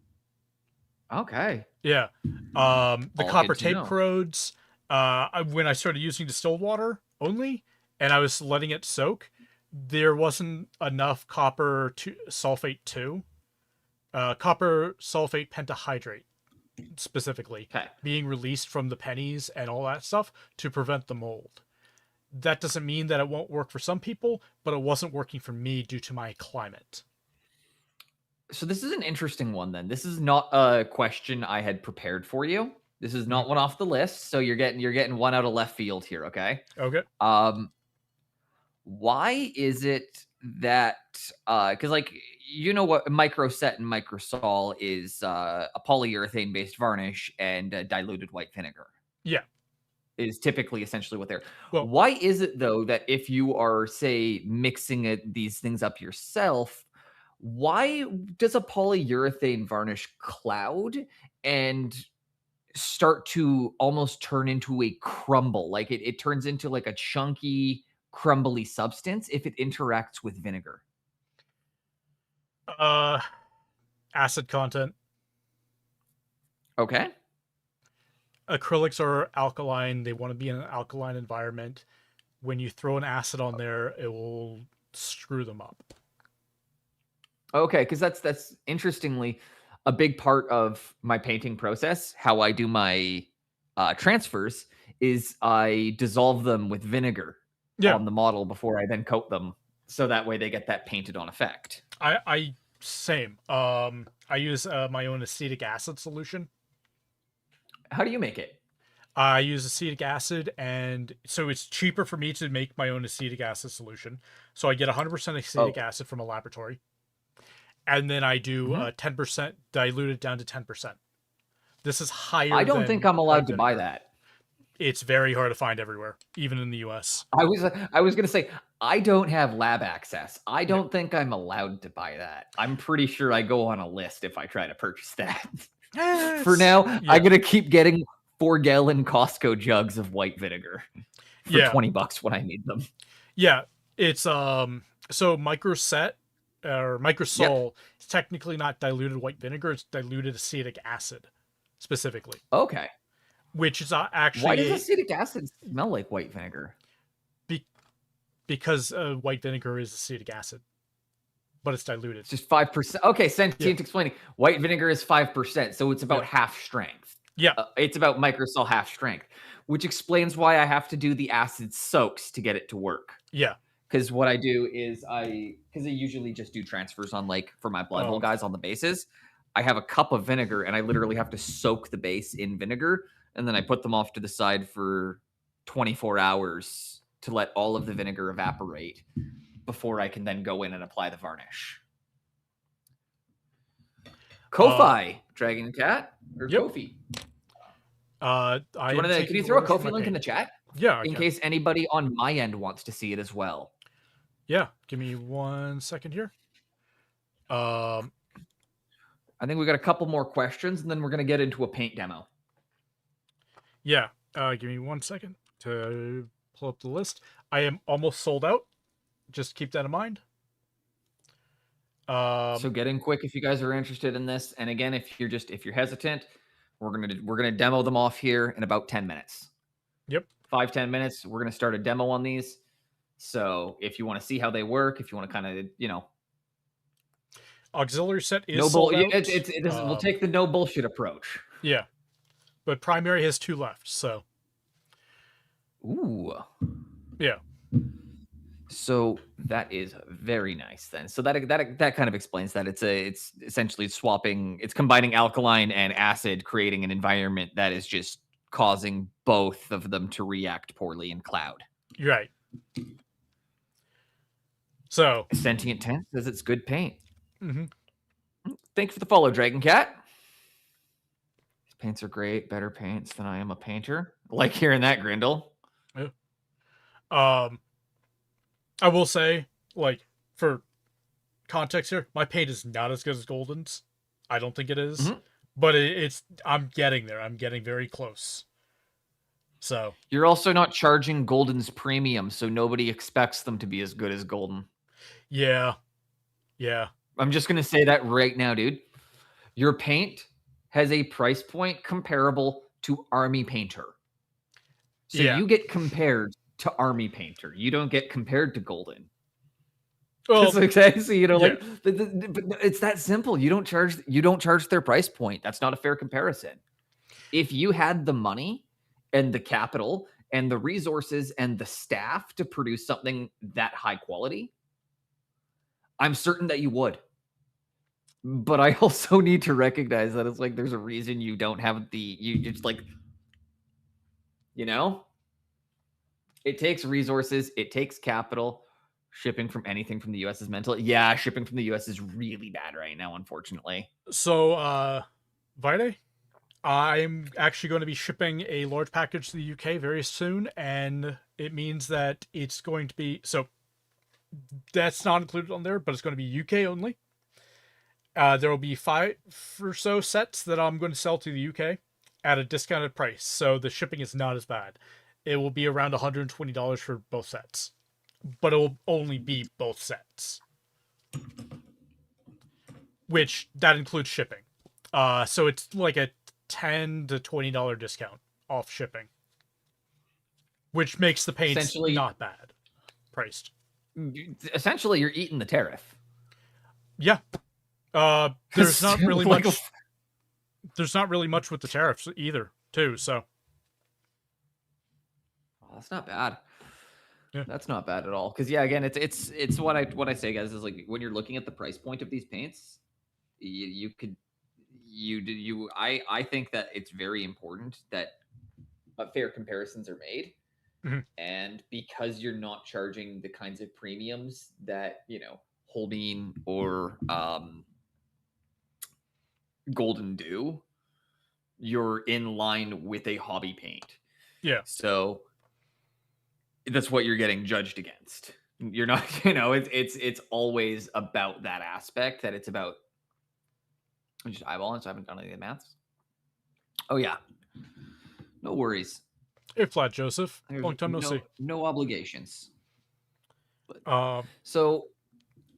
Okay. Yeah. The All copper good to tape know. corrodes. When I started using distilled water only, and I was letting it soak, there wasn't enough copper sulfate 2, copper sulfate pentahydrate specifically, Okay. being released from the pennies and all that stuff to prevent the mold. That doesn't mean that it won't work for some people, but it wasn't working for me due to my climate. So this is an interesting one then. This is not a question I had prepared for you. This is not one off the list, so you're getting one out of left field here, okay? Okay. Why is it that because like you know what microset and microsol is a polyurethane based varnish and diluted white vinegar Yeah. is typically essentially what they're. Well, Why is it though that if you are say mixing these things up yourself, why does a polyurethane varnish cloud and start to almost turn into a crumble? Like it turns into like a chunky, crumbly substance if it interacts with vinegar. acid content. Okay. Acrylics are alkaline. They want to be in an alkaline environment. When you throw an acid on there, it will screw them up. Okay, because that's interestingly a big part of my painting process. How I do my transfers is I dissolve them with vinegar Yeah. on the model before I then coat them, so that way they get that painted on effect. I same. I use my own acetic acid solution. How do you make it? I use acetic acid, and so it's cheaper for me to make my own acetic acid solution. So I get 100% acetic acid from a laboratory, and then I do 10% diluted down to 10%. This is higher. I don't think I'm allowed to buy that. It's very hard to find everywhere, even in the US. I was going to say I don't have lab access. I don't think I'm allowed to buy that. I'm pretty sure I go on a list if I try to purchase that. For now, I'm going to keep getting 4-gallon Costco jugs of white vinegar for $20 when I need them. Yeah, it's so microset or microsol is technically not diluted white vinegar, it's diluted acetic acid specifically. Okay. Which is actually why does acetic acid smell like white vinegar? Because white vinegar is acetic acid, but it's diluted. It's just 5%. Okay, sentient explaining. White vinegar is 5%, so it's about half strength. Yeah, it's about microsol half strength, which explains why I have to do the acid soaks to get it to work. Yeah, because what I do is because I usually just do transfers on like for my blood hole guys on the bases. I have a cup of vinegar and I literally have to soak the base in vinegar, and then I put them off to the side for 24 hours to let all of the vinegar evaporate before I can then go in and apply the varnish. Ko-Fi, Dragon Cat, or Ko-Fi? Can you throw a Ko-Fi link in the chat? Yeah. In case anybody on my end wants to see it as well. Yeah. Give me 1 second here. I think we got a couple more questions, and then we're going to get into a paint demo. Yeah. Give me 1 second to pull up the list. I am almost sold out. Just keep that in mind. So get in quick if you guys are interested in this. And again, if you're hesitant, we're gonna demo them off here in about 10 minutes. Yep. 5-10 minutes. We're gonna start a demo on these. So if you want to see how they work, if you want to kind of Auxiliary set is No bull. sold out. We'll take the no bullshit approach. Yeah, but primary has 2 left. So Ooh. yeah, So that is very nice then. So that kind of explains that it's essentially swapping, it's combining alkaline and acid, creating an environment that is just causing both of them to react poorly in cloud. you're right. So Sentient Tent says it's good paint. mhm. Thank you for the follow, Dragon Cat. These paints are great, better paints than I am a painter. Like hearing that, Grindle. I will say, like, for context here, my paint is not as good as Golden's. I don't think it is. Mhm. But it's I'm getting there. I'm getting very close. So You're also not charging Golden's premium, so nobody expects them to be as good as Golden. yeah. I'm just gonna say that right now, dude. Your paint has a price point comparable to Army Painter. So Yeah. you get compared to Army Painter. You don't get compared to Golden. Well, It's okay. So yeah. like, but it's that simple. You don't charge their price point. That's not a fair comparison. If you had the money and the capital and the resources and the staff to produce something that high quality, I'm certain that you would. But I also need to recognize that it's like there's a reason you don't have you just like, you know, it takes resources, it takes capital. Shipping from anything from the US is mental. Yeah, shipping from the US is really bad right now, unfortunately. So Vide, I'm actually going to be shipping a large package to the UK very soon, and it means that it's going to be that's not included on there, but it's going to be UK only. There will be 5 or so sets that I'm going to sell to the UK at a discounted price, so the shipping is not as bad. It will be around $120 for both sets, but it will only be both sets, which that includes shipping. So it's like a $10 to $20 discount off shipping, which makes the paints Essentially, not bad priced. Essentially, you're eating the tariff. Yeah. There's not really much. There's not really much with the tariffs either, too. So that's not bad. Yeah. That's not bad at all. Because yeah, again, it's what I say, guys, is like when you're looking at the price point of these paints, I think that it's very important that fair comparisons are made. Mm-hmm. And because you're not charging the kinds of premiums that, Holbein or Golden do, you're in line with a hobby paint. Yeah. So that's what you're getting judged against. You're not, it's always about that aspect, that it's about. I'm just eyeballing, so I haven't done any of the maths. Oh yeah, no worries. Hey, Flat Joseph, long time no see. No obligations. But, so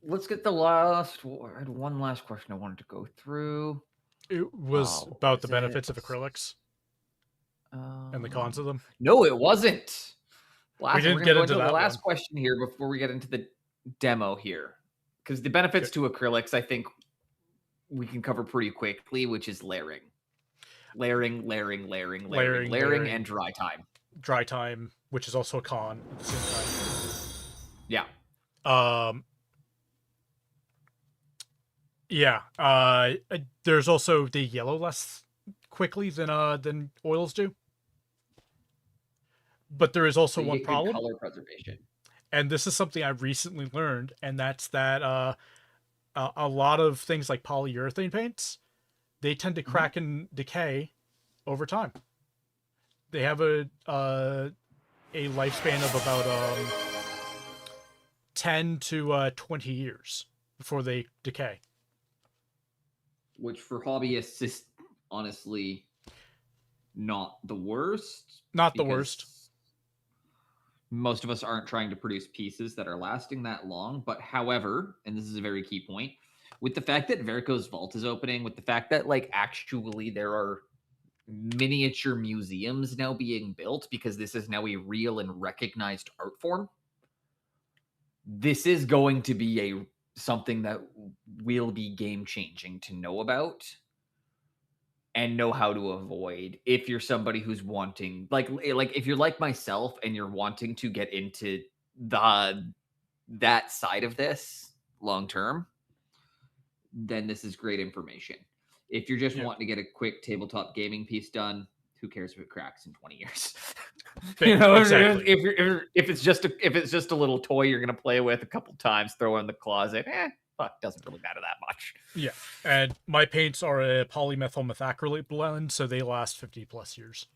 let's get the last. I had one last question I wanted to go through. It was about the benefits of acrylics and the cons of them. No, it wasn't. We didn't get into that. The last question here before we get into the demo here, because the benefits to acrylics, I think we can cover pretty quickly, which is layering, and dry time. Dry time, which is also a con at the same time. Yeah. Yeah. There's also they yellow less quickly than oils do. But there is also one problem. Color preservation. And this is something I've recently learned, and that's that a lot of things like polyurethane paints, they tend to crack and decay over time. They have a lifespan of about 10 to 20 years before they decay. Which for hobbyists is honestly not the worst. Not the worst. Most of us aren't trying to produce pieces that are lasting that long. But however, and this is a very key point, with the fact that Verco's Vault is opening, with the fact that actually there are miniature museums now being built because this is now a real and recognized art form, this is going to be a something that will be game changing to know about and know how to avoid if you're somebody who's wanting like if you're like myself and you're wanting to get into the that side of this long term, then this is great information. If you're just Yeah. wanting to get a quick tabletop gaming piece done, who cares if it cracks in 20 years? Exactly. If it's just a little toy you're gonna play with a couple times, throw in the closet, fuck, doesn't really matter that much. Yeah, and my paints are a polymethyl methacrylate blend, so they last 50 plus years.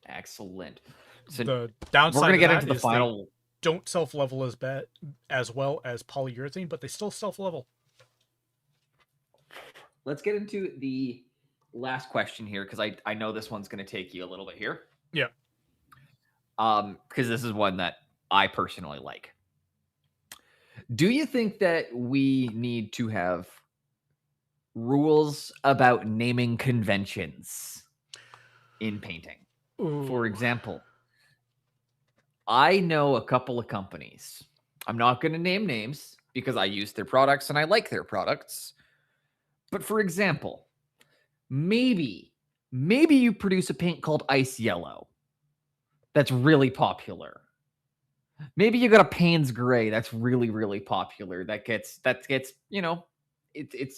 Excellent. So The downside we're gonna of get that into the is final. they don't self-level as well as polyurethane, but they still self-level. Let's get into the last question here because I know this one's going to take you a little bit here. Yeah. Because this is one that I personally like. Do you think that we need to have rules about naming conventions in painting? Ooh. For example, I know a couple of companies. I'm not going to name names because I use their products and I like their products. But for example, maybe you produce a paint called Ice Yellow that's really popular. Maybe you got a Payne's Gray that's really, really popular. That gets you know, it's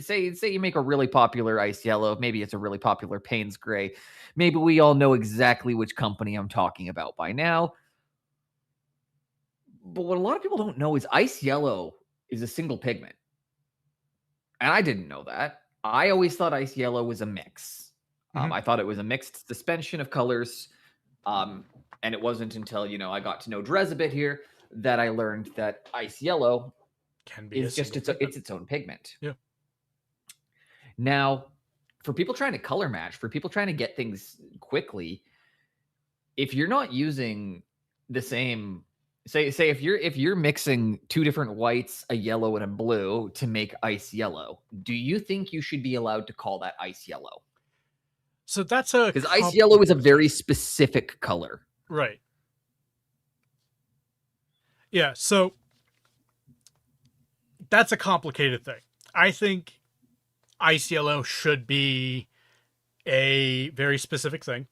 say you make a really popular Ice Yellow. Maybe it's a really popular Payne's Gray. Maybe we all know exactly which company I'm talking about by now. But what a lot of people don't know is Ice Yellow is a single pigment. And I didn't know that. I always thought Ice Yellow was a mix. I thought it was a mixed suspension of colors. And it wasn't until, I got to know Drez a bit here that I learned that Ice Yellow Can be is just its own pigment. Yeah. Now, for people trying to color match, for people trying to get things quickly, if you're not using the same say if you're mixing two different whites, a yellow and a blue to make Ice Yellow, do you think you should be allowed to call that Ice Yellow? So that's because Ice Yellow is a very specific color. Right. Yeah, so that's a complicated thing. I think Ice Yellow should be a very specific thing.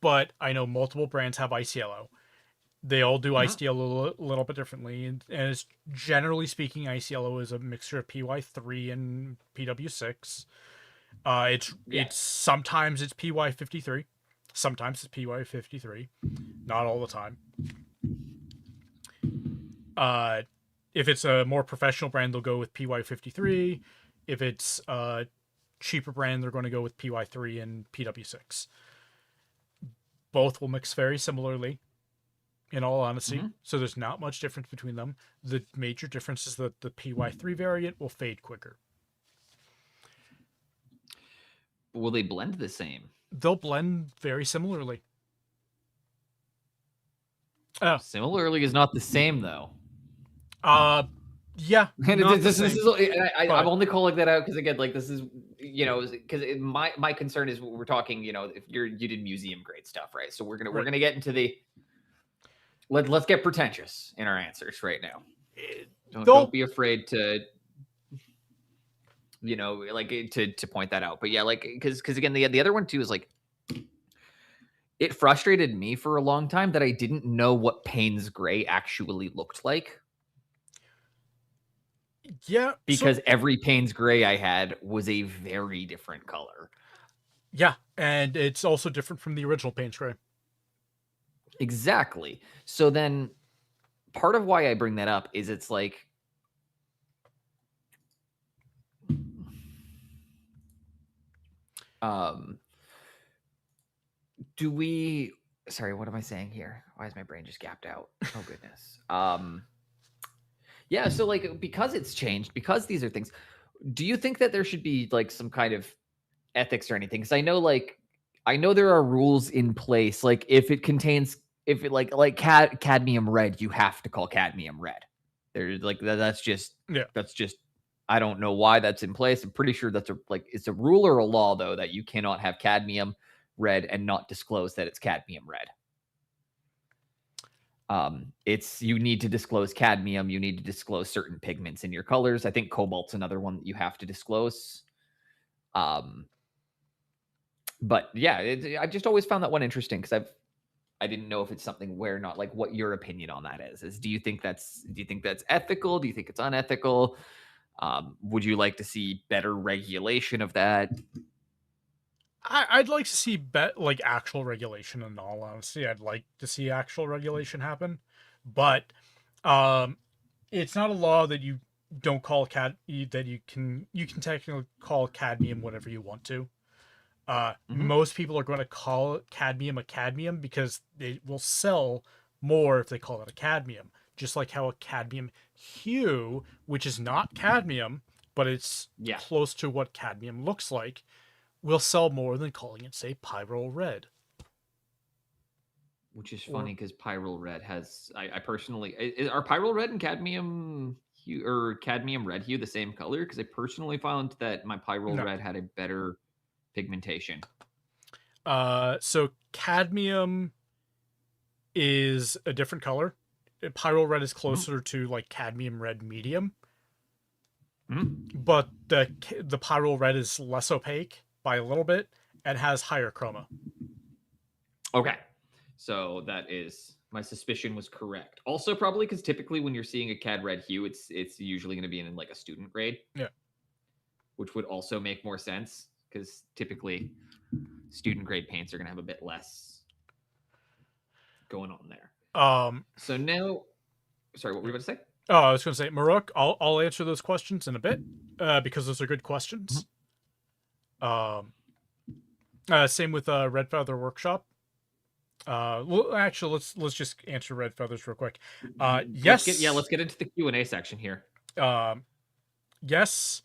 But I know multiple brands have Ice Yellow. They all do Ice Yellow a little bit differently. And it's, generally speaking, Ice Yellow is a mixture of PY3 and PW6. It's sometimes it's PY53. Sometimes it's PY53. Not all the time. If it's a more professional brand, they'll go with PY53. If it's a cheaper brand, they're going to go with PY3 and PW6. Both will mix very similarly, in all honesty. So there's not much difference between them. The major difference is that the PY3 variant will fade quicker. Will they blend the same? They'll blend very similarly. Similarly is not the same, though. Yeah. And I'm only calling that out because, again, like, this is, because my concern is we're talking, if you did museum grade stuff, right? So we're gonna get into the let's get pretentious in our answers right now. Don't be afraid to to point that out. But yeah, like, because again, the other one too is like, it frustrated me for a long time that I didn't know what Payne's Gray actually looked like. Yeah, because every Payne's Gray I had was a very different color. Yeah, and it's also different from the original Payne's Gray. Exactly. So then part of why I bring that up is it's like, sorry, what am I saying here? Why is my brain just gapped out? Oh, goodness. Yeah, so like, because it's changed, because these are things, do you think that there should be like some kind of ethics or anything? Because I know there are rules in place. Like, if it cadmium red, you have to call cadmium red. There's like that's just I don't know why that's in place. I'm pretty sure that's it's a rule or a law though that you cannot have cadmium red and not disclose that it's cadmium red. It's you need to disclose cadmium, you need to disclose certain pigments in your colors. I think cobalt's another one that you have to disclose. Um, but yeah, I've just always found that one interesting because I didn't know if it's something where not like what your opinion on that is. Do you think that's ethical? Do you think it's unethical? Would you like to see better regulation of that? I'd like to see like actual regulation. In all honesty, I'd like to see actual regulation happen, but um, it's not a law that you don't call that you can technically call cadmium whatever you want to. Mhm. Most people are going to call cadmium a cadmium because they will sell more if they call it a cadmium. Just like how a cadmium hue, which is not cadmium, but it's Yeah, close to what cadmium looks like, will sell more than calling it, say, pyrrole red. which is Or funny because pyrrole red has. I personally are pyrrole red and cadmium hue or cadmium red hue the same color? Because I personally found that my pyrrole no. red had a better pigmentation. So cadmium is a different color. Pyrrole red is Mhm. closer to like cadmium red medium, Mhm. but the pyrrole red is less opaque by a little bit and has higher chroma. Okay. So that is my suspicion was correct. Also, probably because typically when you're seeing a CAD red hue, it's usually going to be in like a student grade, Yeah. which would also make more sense because typically student grade paints are going to have a bit less going on there. Um. So now, sorry, what were you about to say? Oh, I was going to say, Maruk, I'll answer those questions in a bit, because those are good questions. Um. Same with Red Feather Workshop. Well, actually, let's just answer Red Feathers real quick. Let's Yes. get into the Q&A section here. Um. Yes.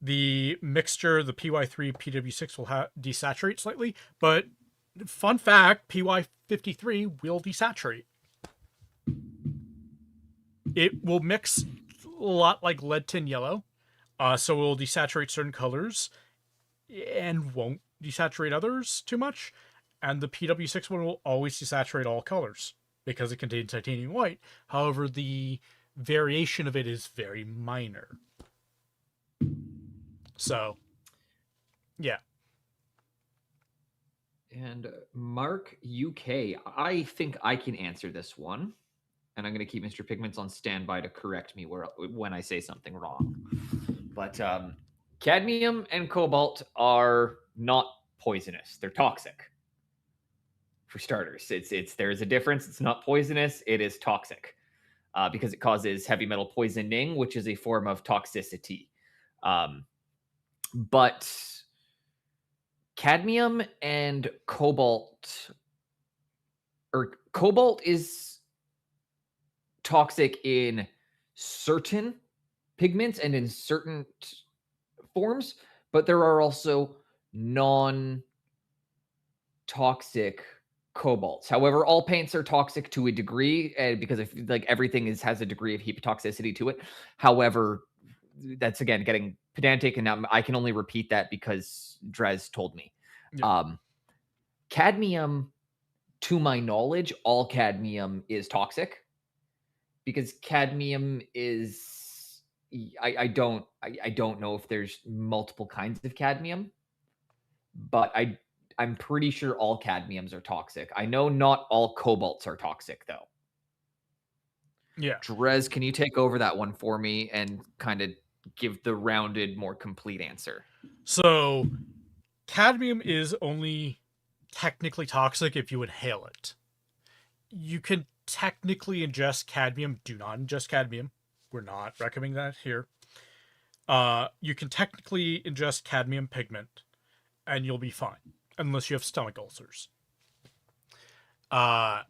The mixture, the PY3 PW6 will desaturate slightly, but fun fact, PY53 will desaturate. It will mix a lot like lead tin yellow, so it will desaturate certain colors and won't desaturate others too much. And the PW6 one will always desaturate all colors because it contains titanium white. However, the variation of it is very minor. So, yeah. And Mark UK, I think I can answer this one. And I'm going to keep Mr. Pigments on standby to correct me when I say something wrong. But cadmium and cobalt are not poisonous; they're toxic. For starters, it's there's a difference. It's not poisonous; it is toxic because it causes heavy metal poisoning, which is a form of toxicity. But cadmium and cobalt, or cobalt is toxic in certain pigments and in certain forms, but there are also non toxic cobalts. However, all paints are toxic to a degree, and because if like everything has a degree of heat toxicity to it. However, that's again getting pedantic, and I can only repeat that because Drez told me. Yeah. Um, cadmium, to my knowledge, all cadmium is toxic because cadmium is I don't know if there's multiple kinds of cadmium, but I'm pretty sure all cadmiums are toxic. I know not all cobalts are toxic though. Yeah. Drez, can you take over that one for me and kind of give the rounded, more complete answer? So, cadmium is only technically toxic if you inhale it. You can technically ingest cadmium. Do not ingest cadmium. We're not recommending that here. You can technically ingest cadmium pigment and you'll be fine, unless you have stomach ulcers. Uh,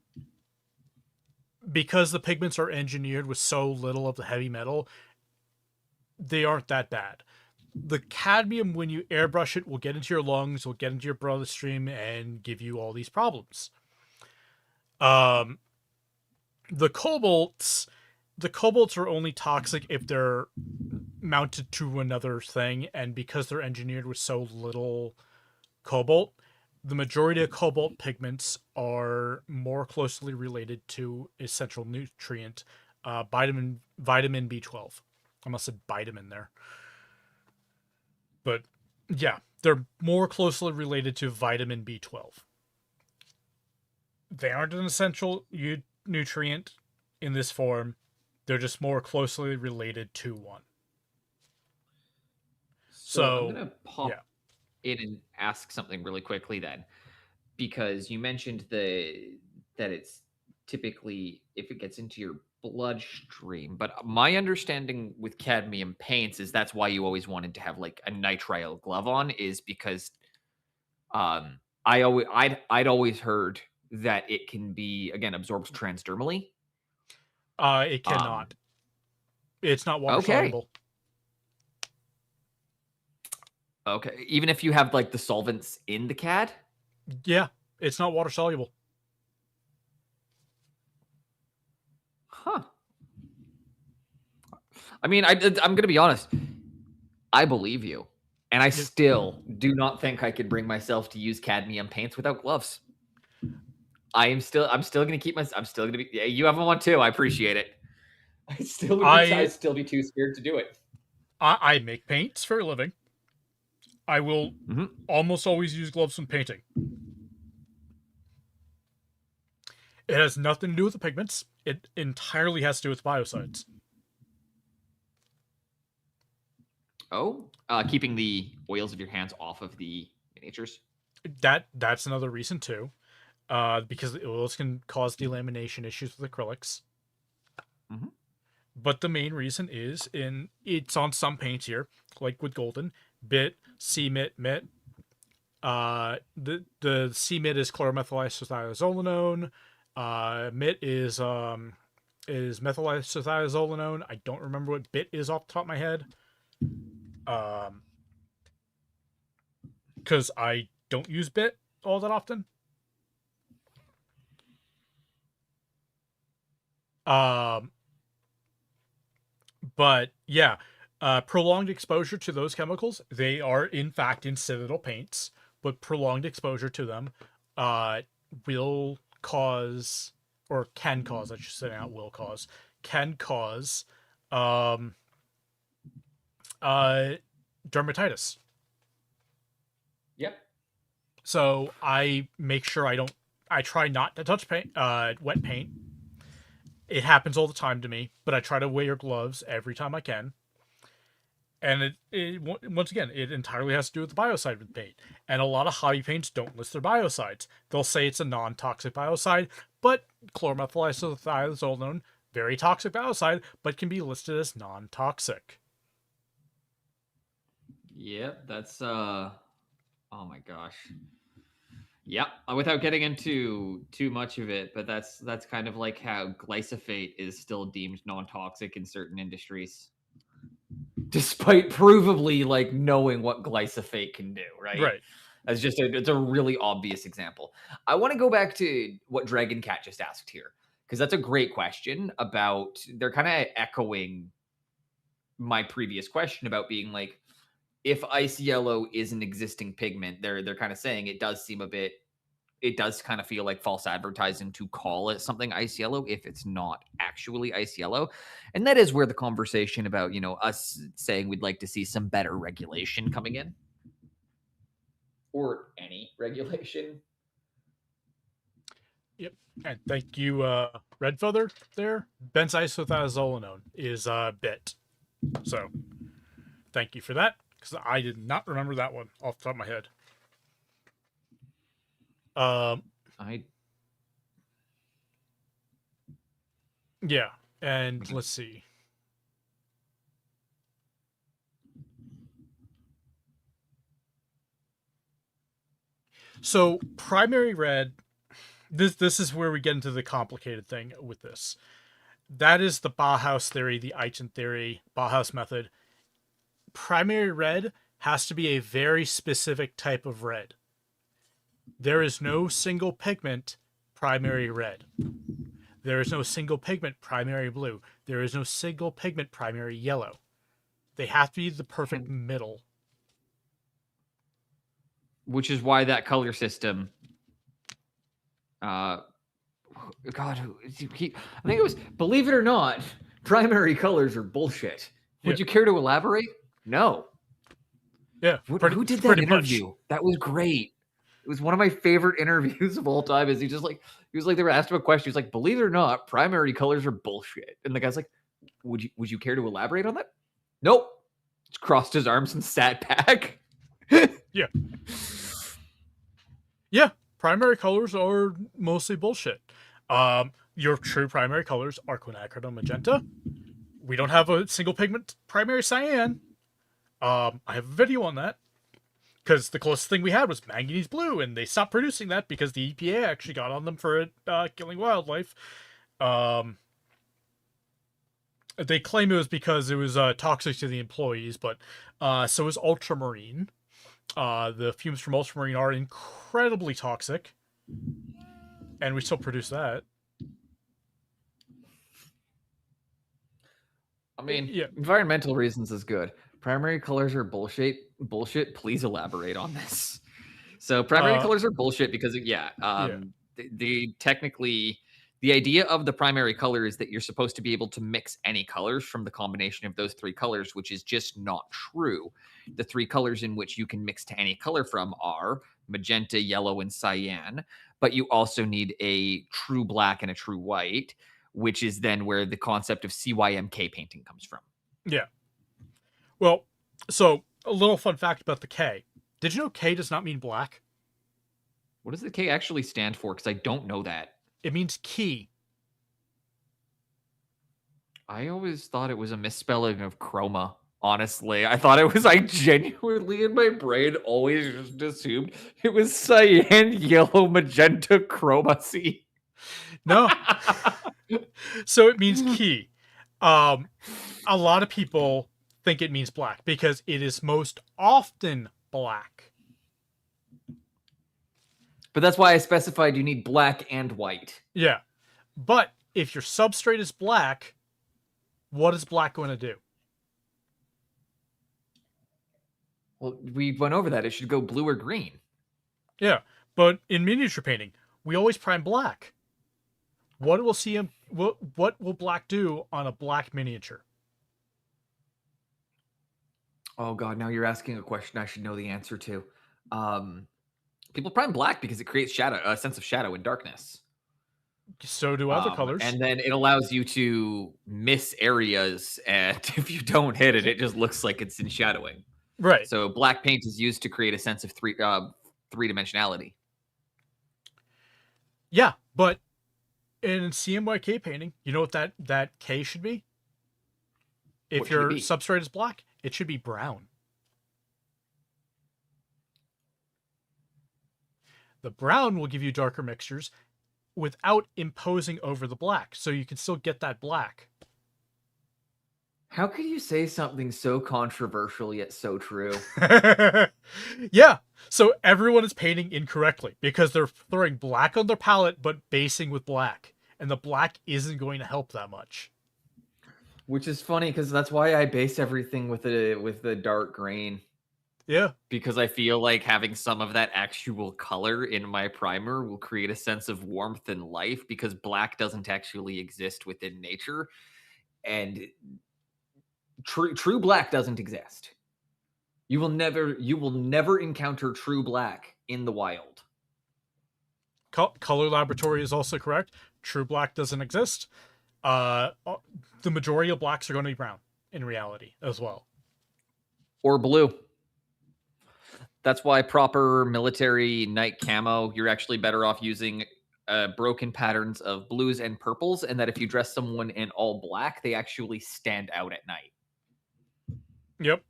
because the pigments are engineered with so little of the heavy metal, they aren't that bad. The cadmium, when you airbrush it, will get into your lungs, will get into your bloodstream, and give you all these problems. Um, the cobalts, the cobalts are only toxic if they're mounted to another thing, and because they're engineered with so little cobalt, the majority of cobalt pigments are more more closely related to essential nutrient, vitamin B12. I must have vitamin there, but yeah, they're more closely related to vitamin B12. They aren't an essential nutrient in this form. They're just more closely related to one. So I'm So gonna yeah, pop in and ask something really quickly then, because you mentioned that it's typically if it gets into your bloodstream, but my understanding with cadmium paints is that's why you always wanted to have like a nitrile glove on, is because I'd always heard that it can be, again, absorbed transdermally. it Um, cannot. It's not water okay, soluble. okay, even if you have like the solvents in the CAD. Yeah, it's not water soluble. Huh. I mean, I'm gonna be honest. I believe you, and I Yeah. still do not think I could bring myself to use cadmium paints without gloves. I'm still gonna keep my. I'm still gonna be. Yeah, you have one too. I appreciate it. I still would be. I I'd still be too scared to do it. I make paints for a living. I will Mhm. almost always use gloves when painting. It has nothing to do with the pigments. It entirely has to do with biocides. Oh, keeping the oils of your hands off of the miniatures. That's another reason too. Because the oils can cause delamination issues with acrylics. Mhm. But the main reason is it's on some paints here, like with golden, bit, CMIT, MIT. The CMIT is chlormethylisothiazolinone. MIT is methylisothiazolinone. I don't remember what bit is off the top of my head. Because I don't use bit all that often. Um, but yeah, prolonged exposure to those chemicals, they are in fact in citadel paints, but prolonged exposure to them uh, will cause, or can cause, I should say, not will cause, can cause um, uh, dermatitis. Yep. So I make sure I try not to touch wet paint. It happens all the time to me, but I try to wear gloves every time I can. And once again, it entirely has to do with the biocide with paint. And a lot of hobby paints don't list their biocides. They'll say it's a non-toxic biocide, but chlormethylisothiazolinone, very toxic biocide, but can be listed as non-toxic. Yep. That's Oh my gosh. Yep. Without getting into too much of it, but that's kind of like how glyphosate is still deemed non-toxic in certain industries, despite provably like knowing what glyphosate can do. Right. Right. That's just it's a really obvious example. I want to go back to what Dragon Cat just asked here, because that's a great question about. They're kind of echoing my previous question about being like, if ice yellow is an existing pigment, they're kind of saying it does seem a bit, it does kind of feel like false advertising to call it something ice yellow if it's not actually ice yellow. And that is where the conversation about, us saying we'd like to see some better regulation coming in, or any regulation. Yep. And thank you, Red Feather there. Benzoisothiozolinone is bit. So thank you for that, because I did not remember that one off the top of my head. Um, I yeah, and let's see. So primary red, this is where we get into the complicated thing with this. That is the Bauhaus theory, the Eichen theory, Bauhaus method. Primary red has to be a very specific type of red. There is no single pigment primary red. There is no single pigment primary blue. There is no single pigment primary yellow. They have to be the perfect and middle. which is why that color system, uh God, I think it was, believe it or not, primary colors are bullshit. Would Yeah. you care to elaborate? No. Yeah, Who did that pretty much. interview? That was great. It was one of my favorite interviews of all time. Is he was like, they were asked him a question. He's like, believe it or not, primary colors are bullshit. And the guy's like, would you care to elaborate on that? Nope. Just crossed his arms and sat back. Yeah. Yeah, primary colors are mostly bullshit. Your true primary colors are quinacridone magenta. We don't have a single pigment primary cyan. I have a video on that because the closest thing we had was manganese blue, and they stopped producing that because the EPA actually got on them for killing wildlife. They claim it was because it was toxic to the employees, but so is ultramarine. The fumes from ultramarine are incredibly toxic, and we still produce that. I mean, Yeah. environmental reasons is good. Primary colors are bullshit. Bullshit. Please elaborate on this. So primary colors are bullshit because they technically, the idea of the primary color is that you're supposed to be able to mix any colors from the combination of those three colors, which is just not true. The three colors in which you can mix to any color from are magenta, yellow, and cyan. But you also need a true black and a true white, which is then where the concept of CYMK painting comes from. Yeah. Well, so a little fun fact about the K. Did you know K does not mean black? What does the K actually stand for? Because I don't know that. It means key. I always thought it was a misspelling of chroma. Honestly, I thought it was. I genuinely, in my brain, always just assumed it was cyan, yellow, magenta, chroma. See, no. So it means key. A lot of people think it means black because it is most often black. But that's why I specified you need black and white. Yeah. But if your substrate is black, what is black going to do? Well, we went over that. It should go blue or green. Yeah. But in miniature painting, we always prime black. What will black do on a black miniature? Oh God, now you're asking a question I should know the answer to. People prime black because it creates a sense of shadow and darkness. So do other colors. And then it allows you to miss areas, and if you don't hit it, it just looks like it's in shadowing. Right. So black paint is used to create a sense of three-dimensionality. Yeah, but in CMYK painting, you know what that K should be? If your substrate is black, it should be brown. The brown will give you darker mixtures without imposing over the black, so you can still get that black. How could you say something so controversial yet so true? Yeah, so everyone is painting incorrectly because they're throwing black on their palette but basing with black, and the black isn't going to help that much. Which is funny because that's why I base everything with the dark green. Yeah. Because I feel like having some of that actual color in my primer will create a sense of warmth and life, because black doesn't actually exist within nature. And true black doesn't exist. You will never encounter true black in the wild. Color Laboratory is also correct. True black doesn't exist. The majority of blacks are going to be brown in reality as well. Or blue. That's why proper military night camo, you're actually better off using broken patterns of blues and purples, and that if you dress someone in all black, they actually stand out at night. Yep.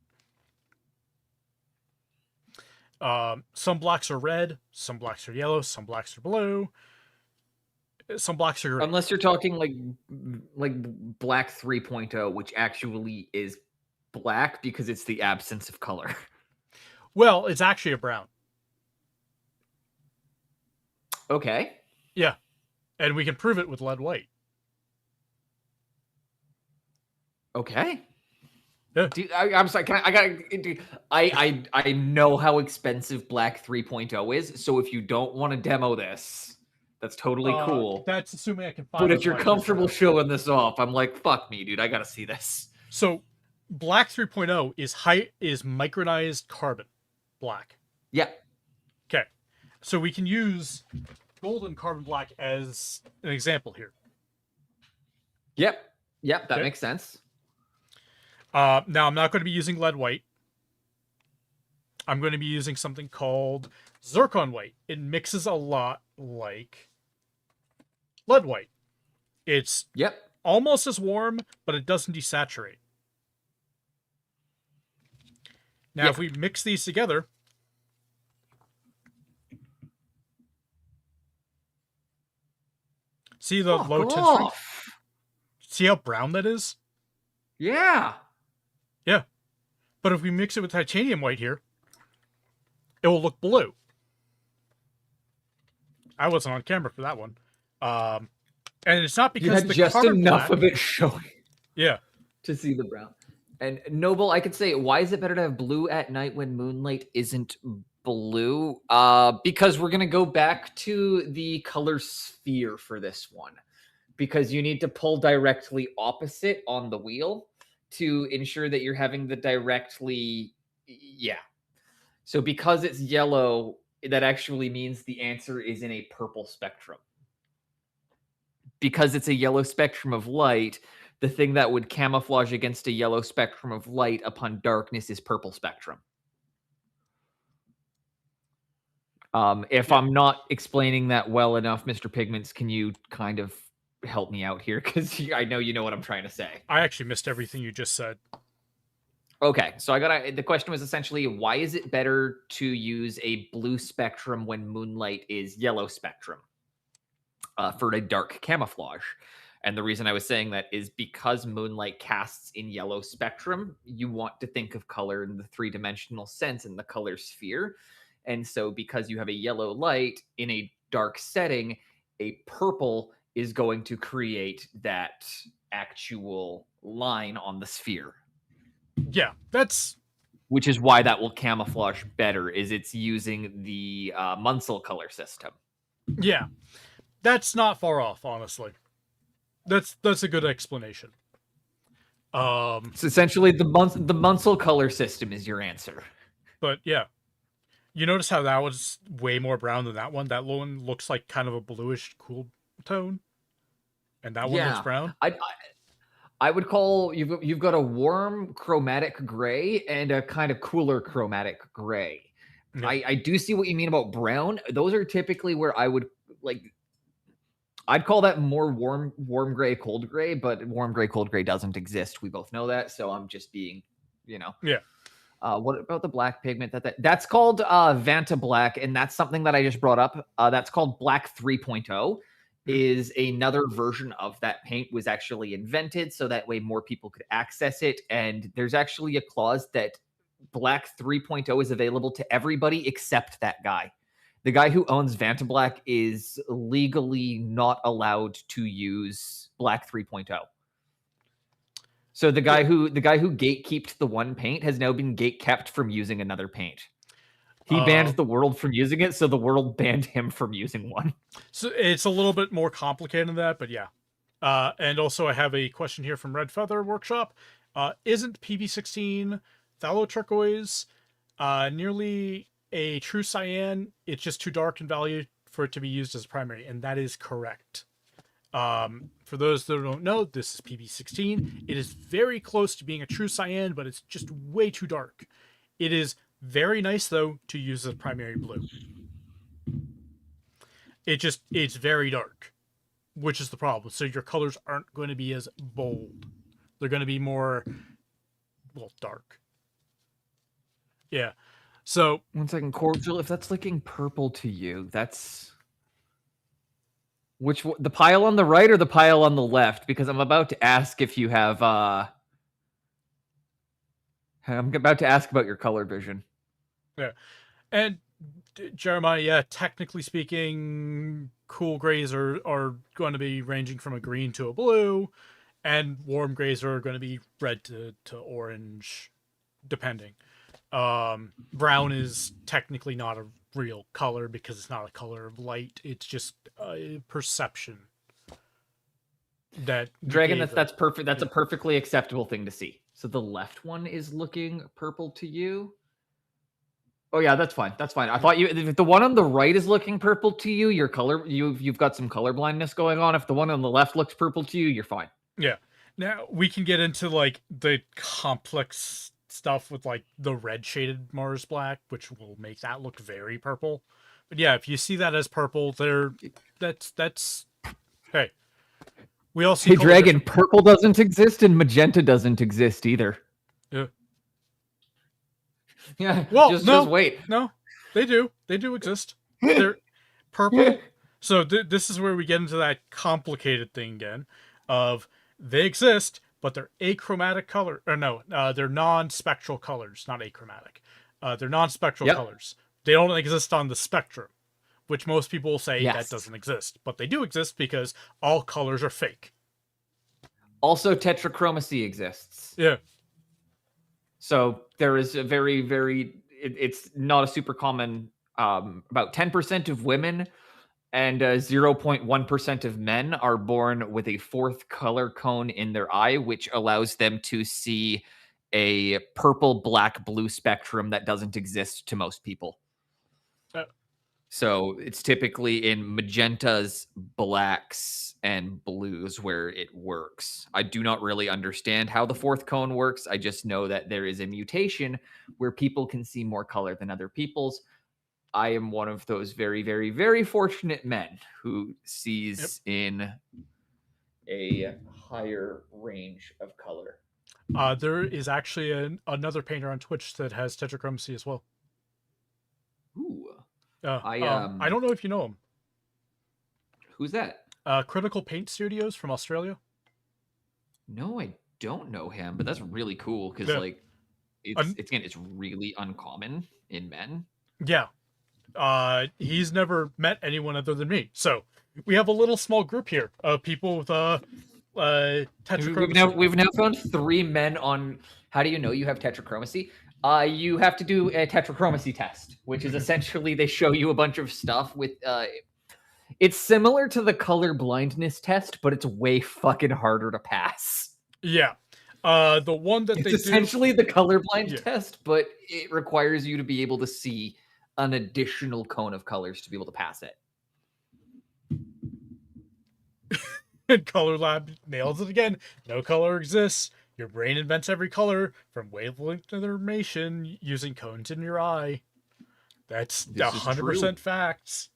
Some blacks are red, some blacks are yellow, some blacks are blue, some blacks are green. Unless you're talking like black 3.0, which actually is black because it's the absence of color. Well, it's actually a brown. Okay. Yeah. And we can prove it with lead white. Okay. Yeah. I'm sorry. I know how expensive Black 3.0 is. So if you don't want to demo this, That's totally cool. That's assuming I can find But it if you're right comfortable now. showing this off, I'm like, fuck me, dude. I gotta see this. So black 3.0 is micronized carbon black. Yeah. Okay. So we can use golden carbon black as an example here. Yep. Yep. That Okay. makes sense. Now I'm not going to be using lead white. I'm going to be using something called zircon white. It mixes a lot like lead white. It's Yep. almost as warm, but it doesn't desaturate. Now, if we mix these together, see the low tint strength? See how brown that is? Yeah. Yeah. But if we mix it with titanium white here, it will look blue. I wasn't on camera for that one. And it's not because you had the just carbon enough black, of it showing. Yeah. To see the brown. And Noble, I could say, why is it better to have blue at night when moonlight isn't blue? Because we're going to go back to the color sphere for this one. Because you need to pull directly opposite on the wheel to ensure that you're having the directly... Yeah. So because it's yellow, that actually means the answer is in a purple spectrum. Because it's a yellow spectrum of light, the thing that would camouflage against a yellow spectrum of light upon darkness is purple spectrum. If I'm not explaining that well enough, Mr. Pigments, can you kind of help me out here? Because I know you know what I'm trying to say. I actually missed everything you just said. Okay, so the question was essentially, why is it better to use a blue spectrum when moonlight is yellow spectrum for a dark camouflage? And the reason I was saying that is because moonlight casts in yellow spectrum, you want to think of color in the three-dimensional sense in the color sphere. And so because you have a yellow light in a dark setting, a purple is going to create that actual line on the sphere. Yeah, that's... Which is why that will camouflage better, is it's using the Munsell color system. Yeah, that's not far off, honestly. That's a good explanation. So essentially, the Munsell color system is your answer. But yeah, you notice how that was way more brown than that one. That one looks like kind of a bluish cool tone, and that one looks brown. I would call you've got a warm chromatic gray and a kind of cooler chromatic gray. Yeah. I do see what you mean about brown. Those are typically where I would like. I'd call that more warm gray, cold gray, but warm gray, cold gray doesn't exist. We both know that, so I'm just being, Yeah. What about the black pigment? That's called Vanta Black, and that's something that I just brought up. That's called Black 3.0. Is another version of that paint was actually invented, so that way more people could access it. And there's actually a clause that Black 3.0 is available to everybody except that guy. The guy who owns Vanta Black is legally not allowed to use Black 3.0. So the guy who gatekept the one paint has now been gatekept from using another paint. He banned the world from using it, so the world banned him from using one. So it's a little bit more complicated than that, but yeah. And also I have a question here from Red Feather Workshop. Isn't PB16 phthalo turquoise nearly a true cyan? It's just too dark in value for it to be used as a primary, and that is correct. For those that don't know, this is PB16. It is very close to being a true cyan, but it's just way too dark. It is very nice, though, to use as primary blue. It's very dark, which is the problem. So your colors aren't going to be as bold. They're going to be more, well, dark. Yeah. So 1 second, Cordial. If that's looking purple to you, that's which the pile on the right or the pile on the left? Because I'm about to ask if you have. I'm about to ask about your color vision. Yeah, and Jeremiah, yeah, technically speaking, cool grays are going to be ranging from a green to a blue, and warm grays are going to be red to orange, depending. Brown is technically not a real color because it's not a color of light. It's just a perception that we Dragon, gave that's it. perfect. That's a Yeah. perfectly acceptable thing to see. So the left one is looking purple to you. Oh yeah, that's fine. That's fine. I thought you if the one on the right is looking purple to you, your color you've got some color blindness going on. If the one on the left looks purple to you, you're fine. Yeah. Now we can get into like the complex stuff with like the red shaded Mars black, which will make that look very purple. But yeah, if you see that as purple, that's hey. We all see Hey color Dragon, different- purple doesn't exist and magenta doesn't exist either. Yeah. Yeah. Well, just wait. No, they do. They do exist. They're purple. So this is where we get into that complicated thing again of they exist, but they're achromatic color. Or no, they're non-spectral colors, not achromatic. They're non-spectral Yep. colors. They don't exist on the spectrum, which most people will say Yes. that doesn't exist. But they do exist because all colors are fake. Also, tetrachromacy exists. Yeah. So there is a very, it's not a super common, about 10% of women and 0.1% of men are born with a fourth color cone in their eye, which allows them to see a purple, black, blue spectrum that doesn't exist to most people. So it's typically in magentas, blacks, and blues where it works. I do not really understand how the fourth cone works. I just know that there is a mutation where people can see more color than other people's. I am one of those very, very, very fortunate men who sees in a higher range of color. There is actually another painter on Twitch that has tetrachromacy as well. Ooh. I don't know if you know him. Who's that? Critical Paint Studios from Australia. No, I don't know him, but that's really cool because Yeah. like it's really uncommon in men. Yeah. He's never met anyone other than me. So we have a little small group here of people with tetrachromacy. We've now found 3 men on how do you know you have tetrachromacy? You have to do a tetrachromacy test, which is essentially they show you a bunch of stuff with it's similar to the color blindness test, but it's way fucking harder to pass. Yeah. The one that it's essentially the colorblind test, but it requires you to be able to see an additional cone of colors to be able to pass it. And Color Lab nails it again. No color exists. Your brain invents every color from wavelength information using cones in your eye. That's 100% facts.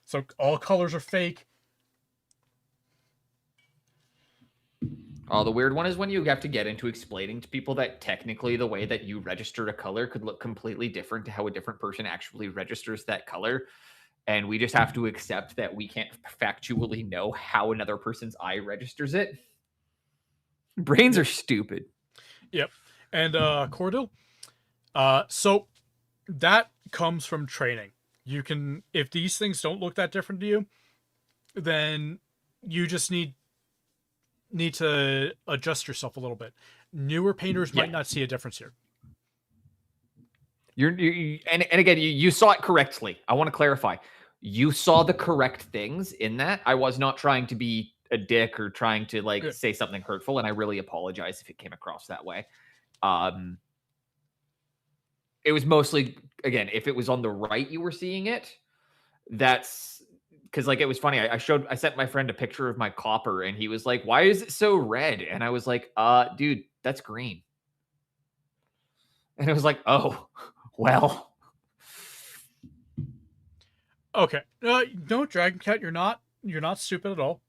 So all colors are fake. Oh, the weird one is when you have to get into explaining to people that technically the way that you registered a color could look completely different to how a different person actually registers that color. And we just have to accept that we can't factually know how another person's eye registers it. Brains are stupid. Yep. And Cordell, so that comes from training. You can, if these things don't look that different to you, then you just need to adjust yourself a little bit. Newer painters might not see a difference here. And again, you saw it correctly. I want to clarify. You saw the correct things in that. I was not trying to be a dick or trying to say something hurtful, and I really apologize if it came across that way. It was mostly, again, if it was on the right you were seeing it, that's because it was funny. I sent my friend a picture of my copper and he was like, "Why is it so red?" And I was like, dude, that's green." And it was like, "Oh, well." Okay. No, Dragon Cat, you're not stupid at all.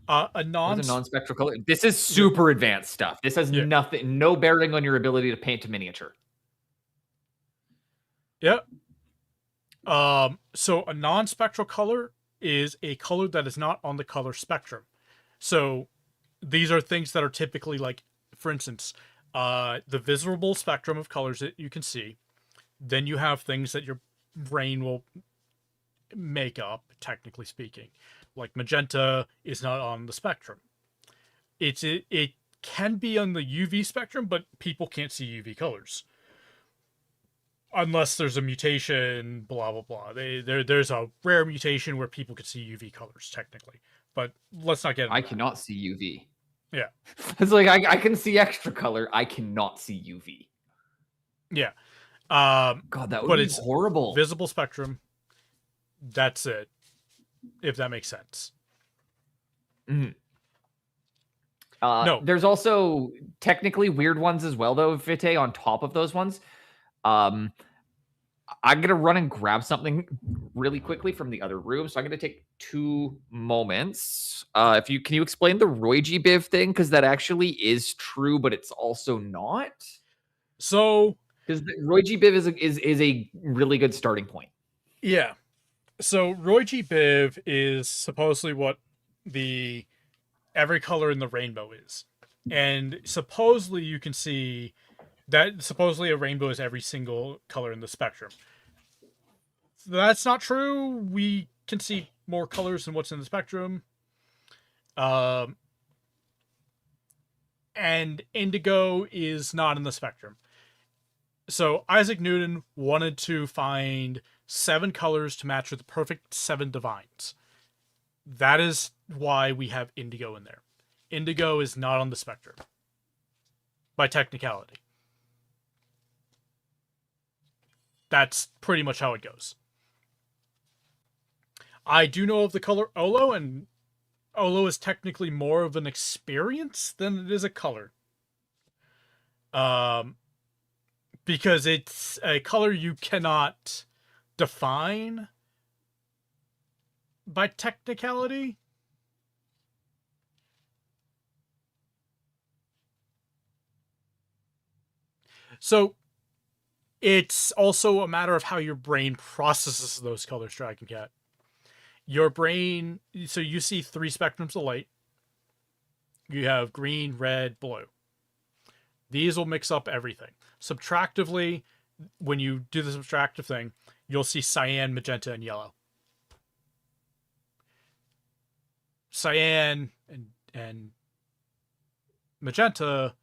A non-spectral color. This is super advanced stuff. This has no bearing on your ability to paint a miniature. Yeah. So a non-spectral color is a color that is not on the color spectrum. So these are things that are typically for instance, the visible spectrum of colors that you can see. Then you have things that your brain will make up, technically speaking. Like magenta is not on the spectrum. It can be on the UV spectrum, but people can't see UV colors. unless there's a mutation, blah blah blah. There's a rare mutation where people could see UV colors technically, but let's not get into I that. cannot see UV. Yeah. It's like I can see extra color. I cannot see UV. Yeah. God, that would but be it's horrible. visible spectrum. That's it. If that makes sense. Mhm. No. There's also technically weird ones as well, though, Vite, on top of those ones. I'm gonna run and grab something really quickly from the other room, so I'm gonna take 2 moments. If you can you explain the Roigi Biv thing, because that actually is true, but it's also not. So Because Roigi Biv is a really good starting point. yeah. So Roigi Biv is supposedly what the every color in the rainbow is. And supposedly you can see that supposedly a rainbow is every single color in the spectrum. That's not true. We can see more colors than what's in the spectrum. And indigo is not in the spectrum. So Isaac Newton wanted to find 7 colors to match with the perfect 7 divines. That is why we have indigo in there. Indigo is not on the spectrum by technicality. That's pretty much how it goes. I do know of the color Olo, and Olo is technically more of an experience than it is a color. Because it's a color you cannot define by technicality. So it's also a matter of how your brain processes those colors, Dragon Cat. Your brain, so you see 3 spectrums of light. You have green, red, blue. These will mix up everything. Subtractively, when you do the subtractive thing, you'll see cyan, magenta, and yellow. Cyan and magenta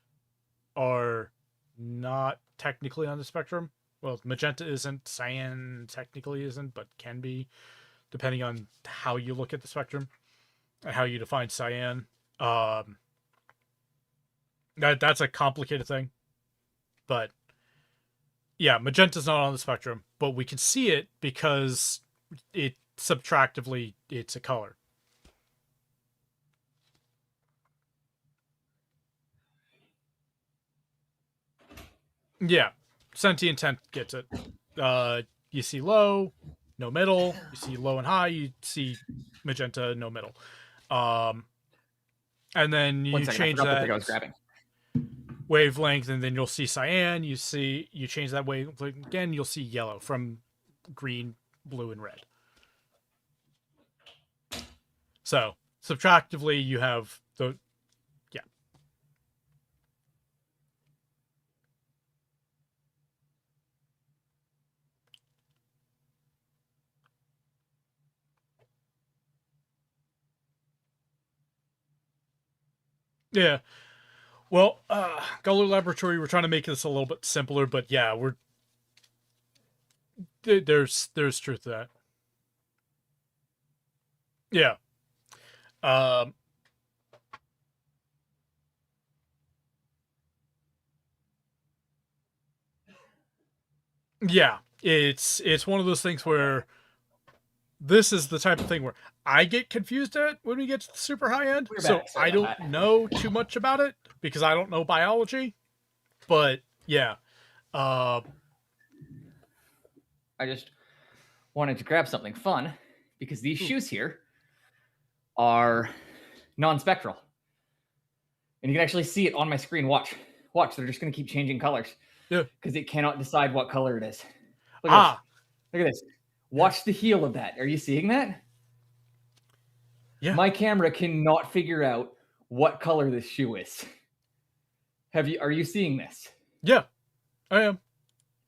are not technically on the spectrum. Well, magenta isn't, cyan technically isn't, but can be, depending on how you look at the spectrum and how you define cyan. That's a complicated thing. But yeah, magenta's not on the spectrum, but we can see it because it subtractively it's a color. Yeah, sentient tent gets it. You see low, no middle. You see low and high. You see magenta, no middle. And then you change that I was grabbing. wavelength, and then you'll see cyan. You change that wavelength again. You'll see yellow from green, blue, and red. So subtractively, you have the yeah. Well, Color Laboratory, we're trying to make this a little bit simpler, but yeah, there's truth to that. Yeah. Yeah, it's one of those things where this is the type of thing where I get confused at when we get to the super high end. So I don't know too much about it because I don't know biology. But yeah. I just wanted to grab something fun because these shoes here are non-spectral. And you can actually see it on my screen. Watch, they're just going to keep changing colors. Yeah. Because it cannot decide what color it is. Look at this. Watch the heel of that. Are you seeing that? Yeah. My camera cannot figure out what color this shoe is. Are you seeing this? Yeah, I am.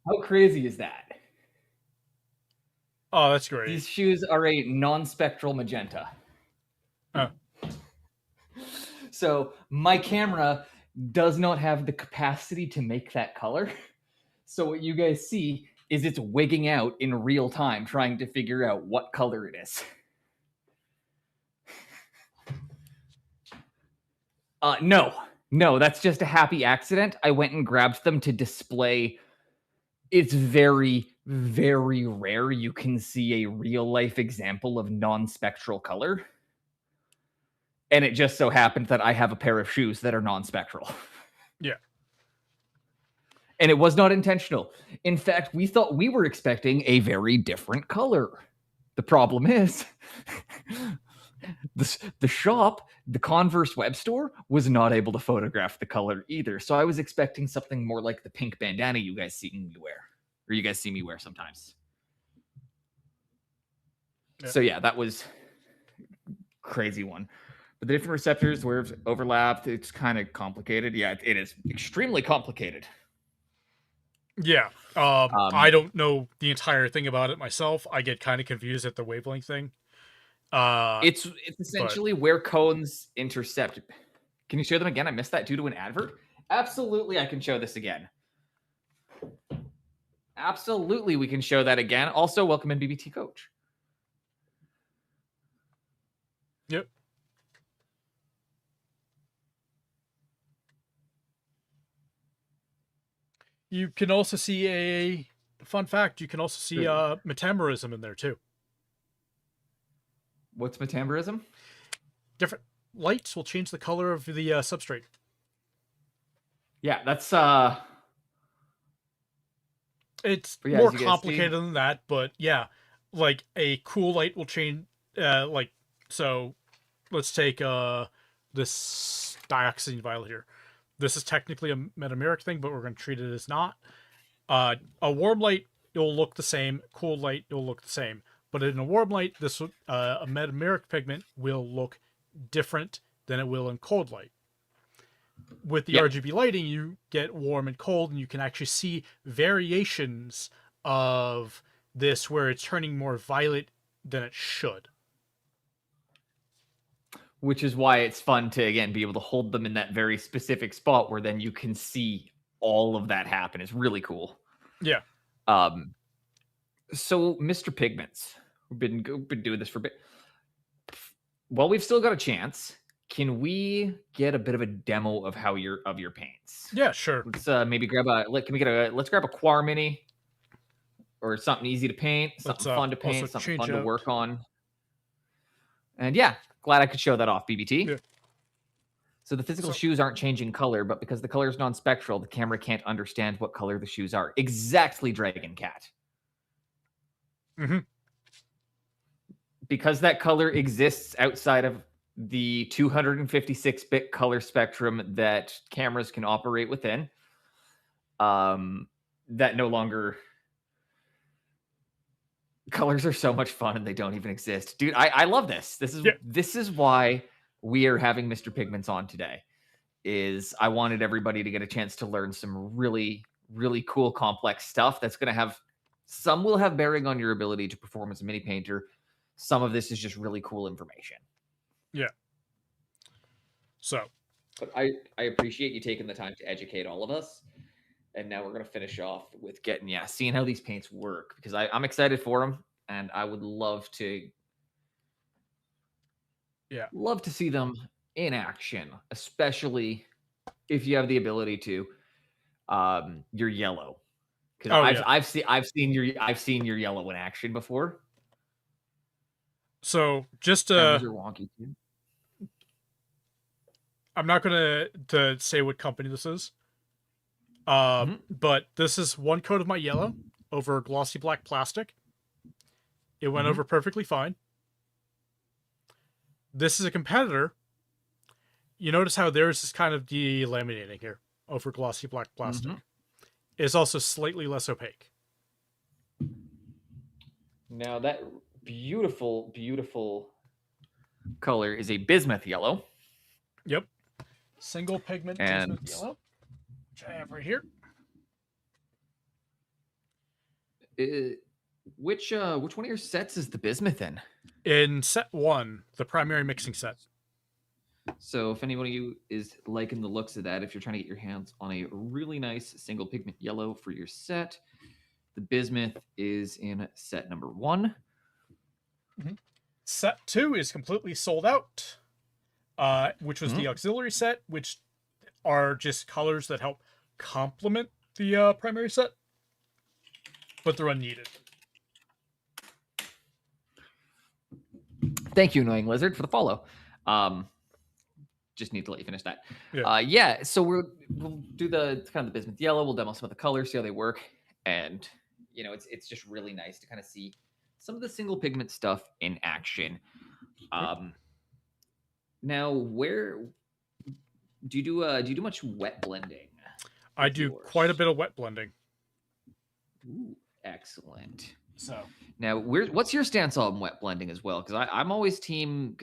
How crazy is that? Oh, that's great. These shoes are a non-spectral magenta. So my camera does not have the capacity to make that color. So what you guys see is it's wigging out in real time, trying to figure out what color it is. No, that's just a happy accident. I went and grabbed them to display. It's very, very rare you can see a real life example of non-spectral color. And it just so happened that I have a pair of shoes that are non-spectral. Yeah. And it was not intentional. In fact, we thought we were expecting a very different color. The problem is, the shop, the Converse web store, was not able to photograph the color either. So I was expecting something more like the pink bandana you guys see me wear, or you guys see me wear sometimes. Yeah. So yeah, that was crazy one. But the different receptors where it's overlapped, it's kind of complicated. Yeah, it is extremely complicated. Yeah. I don't know the entire thing about it myself. I get kind of confused at the wavelength thing. It's essentially where cones intercept. Can you show them again? I missed that due to an advert. Absolutely, I can show this again. Absolutely, we can show that again. Also, welcome in BBT Coach. Yep. You can also see a fun fact. You can also see metamerism in there too. What's metamerism? Different lights will change the color of the substrate. Yeah, that's it's more complicated than that, but yeah, like a cool light will change. Like, so let's take this dioxazine vial here. This is technically a metameric thing, but we're going to treat it as not. A warm light, it will look the same. Cool light, it will look the same. But in a warm light, this a metameric pigment will look different than it will in cold light. With the RGB lighting, you get warm and cold, and you can actually see variations of this where it's turning more violet than it should. Which is why it's fun to, again, be able to hold them in that very specific spot where then you can see all of that happen. It's really cool. Yeah. So, Mr. Pigments, we've been doing this for a bit. Well, we've still got a chance. Can we get a bit of a demo of how your paints? Yeah, sure. Let's maybe grab let's grab a Quar Mini or something easy to paint, something fun to paint, something fun to work on. And yeah, glad I could show that off, BBT. Yeah. So the physical shoes aren't changing color, but because the color is non-spectral, the camera can't understand what color the shoes are. Exactly, Dragon Cat. Mm-hmm. Because that color exists outside of the 256-bit color spectrum that cameras can operate within, that no longer... Colors are so much fun and they don't even exist. Dude, I love this. This is why we are having Mr. Pigments on today. Is I wanted everybody to get a chance to learn some really, really cool, complex stuff that's going to have... Some will have bearing on your ability to perform as a mini painter. Some of this is just really cool information. Yeah. So. But I appreciate you taking the time to educate all of us. And now we're going to finish off with seeing how these paints work, because I'm excited for them and I would love to see them in action, especially if you have the ability to. Your yellow, because I've seen your yellow in action before. So just those are wonky too. I'm not going to say what company this is. But this is one coat of my yellow over glossy black plastic. It went over perfectly fine. This is a competitor. You notice how theirs is kind of delaminating here over glossy black plastic. It's also slightly less opaque. Now that beautiful, beautiful color is a bismuth yellow. Yep. Single pigment bismuth yellow. Which I have right here. Which one of your sets is the bismuth in? In set 1, the primary mixing set. So if anybody is liking the looks of that, if you're trying to get your hands on a really nice single pigment yellow for your set, The bismuth is in set number 1. Set 2 is completely sold out, which was the auxiliary set, which are just colors that help complement the primary set, but they're unneeded. Thank you, Annoying Lizard, for the follow. Just need to let you finish that. Yeah. So we'll do the kind of the bismuth yellow. We'll demo some of the colors, see how they work, and it's just really nice to kind of see some of the single pigment stuff in action. Now, where do you do much wet blending? I do quite a bit of wet blending. Ooh, excellent. So now, what's your stance on wet blending as well? Because I'm always team.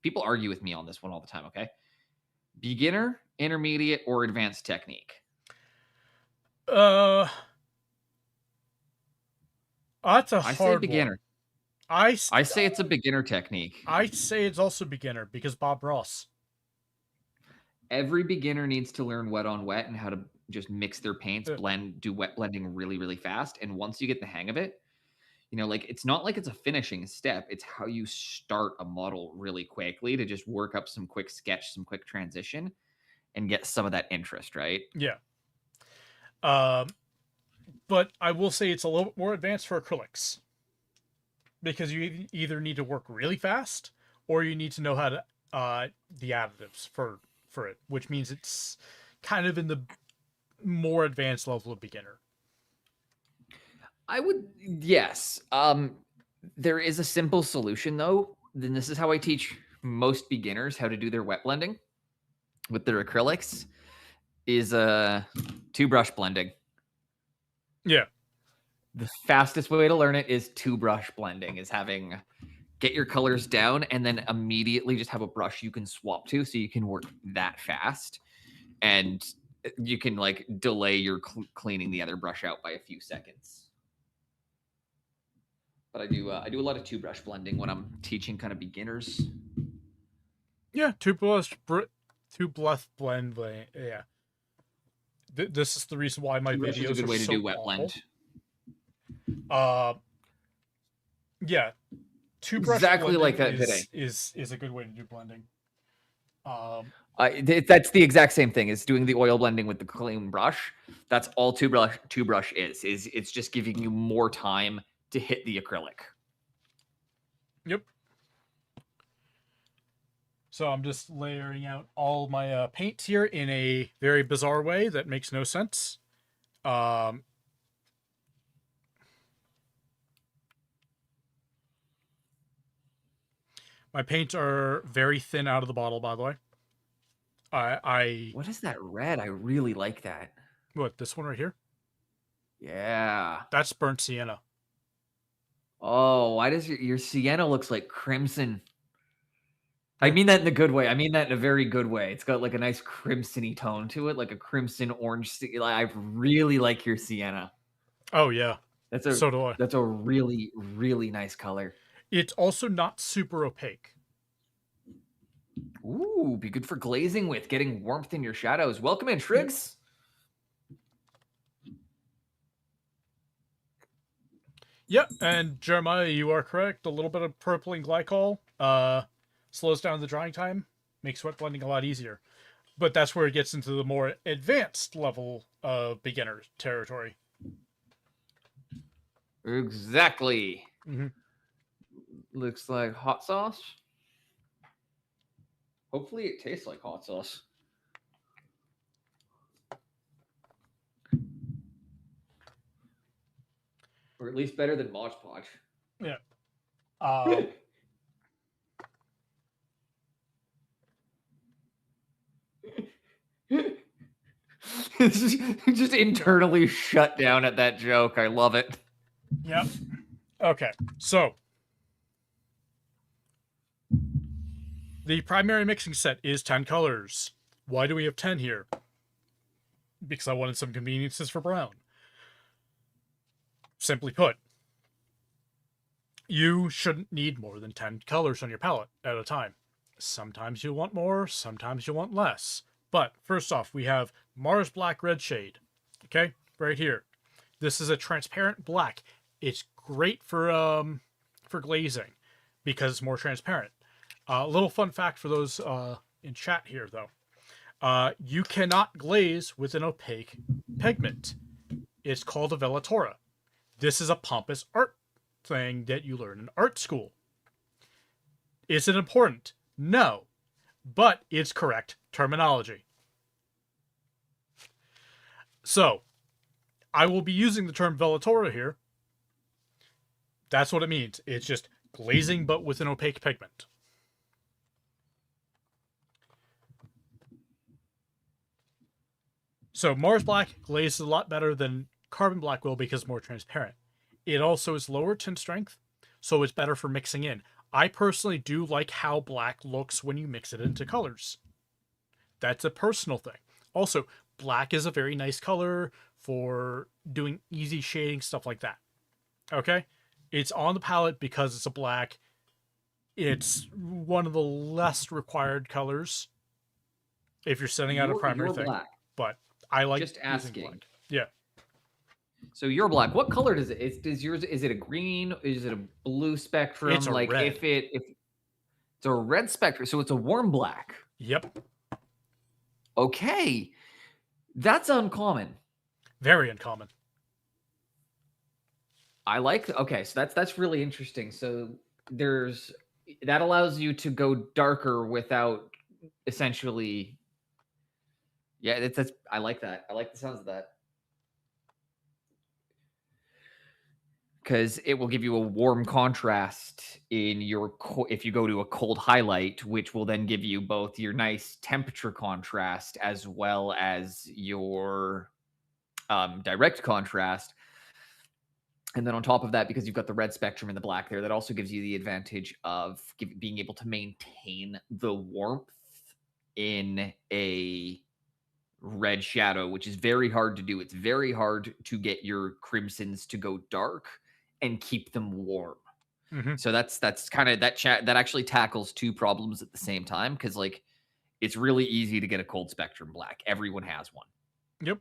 People argue with me on this one all the time. Okay, beginner, intermediate, or advanced technique? That's a hard I say beginner. One. I say it's a beginner technique. I say it's also beginner because Bob Ross. Every beginner needs to learn wet on wet and how to just mix their paints, do wet blending really, really fast. And once you get the hang of it, like it's not like it's a finishing step. It's how you start a model really quickly to just work up some quick sketch, some quick transition, and get some of that interest, right? Yeah. But I will say it's a little bit more advanced for acrylics because you either need to work really fast or you need to know how to the additives for it, which means it's kind of in the more advanced level of beginner. Yes. There is a simple solution though. Then this is how I teach most beginners how to do their wet blending with their acrylics is 2-brush blending. Yeah. The fastest way to learn it is 2-brush blending, is get your colors down and then immediately just have a brush you can swap to so you can work that fast. And you can like delay your cleaning the other brush out by a few seconds. But I do a lot of 2-brush blending when I'm teaching kind of beginners. Yeah, 2-brush blend. Yeah. This is the reason why my videos is a good way to do wet blend. Yeah, 2-brush exactly like that is a good way to do blending. That's the exact same thing as doing the oil blending with the clean brush. That's all 2-brush is it's just giving you more time to hit the acrylic. Yep. So I'm just layering out all my paint here in a very bizarre way that makes no sense. My paints are very thin out of the bottle, by the way. What is that red? I really like that. What, this one right here? Yeah. That's burnt sienna. Oh, why does your sienna looks like crimson? I mean that in a good way. I mean that in a very good way. It's got like a nice crimson-y tone to it, like a crimson orange. I really like your sienna. Oh yeah, so do I. That's a really, really nice color. It's also not super opaque. Ooh, be good for glazing with, getting warmth in your shadows. Welcome in, Triggs. Yeah, and Jeremiah, you are correct. A little bit of propylene glycol slows down the drying time, makes wet blending a lot easier. But that's where it gets into the more advanced level of beginner territory. Exactly. Mm-hmm. Looks like hot sauce. Hopefully it tastes like hot sauce. Or at least better than Mod Podge. Yeah. just internally shut down at that joke. I love it. Yep. Okay, so the primary mixing set is 10 colors. Why do we have 10 here? Because I wanted some conveniences for brown. Simply put, you shouldn't need more than 10 colors on your palette at a time. Sometimes you want more, sometimes you want less. But first off, we have Mars Black Red shade. Okay, right here. This is a transparent black. It's great for glazing because it's more transparent. Little fun fact for those in chat here, though. You cannot glaze with an opaque pigment. It's called a velatura. This is a pompous art thing that you learn in art school. Is it important? No, but it's correct terminology. So, I will be using the term velatura here. That's what it means. It's just glazing, but with an opaque pigment. So Mars Black glazes a lot better than Carbon Black will because it's more transparent. It also is lower tint strength, so it's better for mixing in. I personally do like how black looks when you mix it into colors. That's a personal thing. Also, black is a very nice color for doing easy shading, stuff like that. Okay? It's on the palette because it's a black. It's one of the less required colors if you're sending out a primary thing. Black. But I like just asking. Yeah. So you're black. What color does it? Is yours? Is it a green? Is it a blue spectrum? It's a like red. if it's a red spectrum, so it's a warm black. Yep. Okay, that's uncommon. Very uncommon. I like. Okay, so that's really interesting. So that allows you to go darker without essentially. Yeah, that's. I like that. I like the sounds of that. Because it will give you a warm contrast in your if you go to a cold highlight, which will then give you both your nice temperature contrast as well as your direct contrast. And then on top of that, because you've got the red spectrum and the black there, that also gives you the advantage of being able to maintain the warmth in a red shadow, which is very hard to do. It's very hard to get your crimsons to go dark and keep them warm. Mm-hmm. So that's kind of that actually tackles two problems at the same time, because like it's really easy to get a cold spectrum black. Everyone has one. Yep.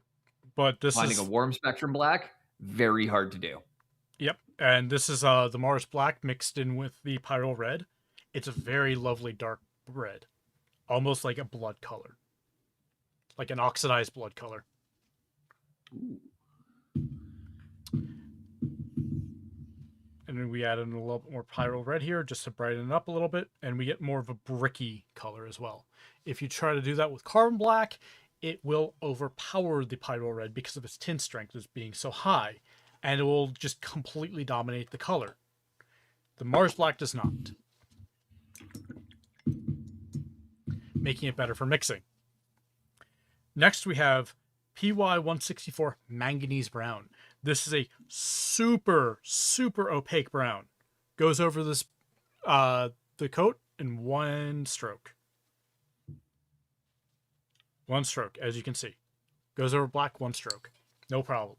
But finding a warm spectrum black, very hard to do. Yep. And this is the Mars Black mixed in with the Pyro Red. It's a very lovely dark red. Almost like a blood color. Like an oxidized blood color. Ooh. And then we add in a little bit more Pyro Red here just to brighten it up a little bit. And we get more of a bricky color as well. If you try to do that with Carbon Black, it will overpower the Pyro Red because of its tint strength as being so high. And it will just completely dominate the color. The Mars Black does not. Making it better for mixing. Next we have PY164 Manganese Brown. This is a super, super opaque brown. Goes over this the coat in one stroke. One stroke, as you can see. Goes over black, one stroke. No problem.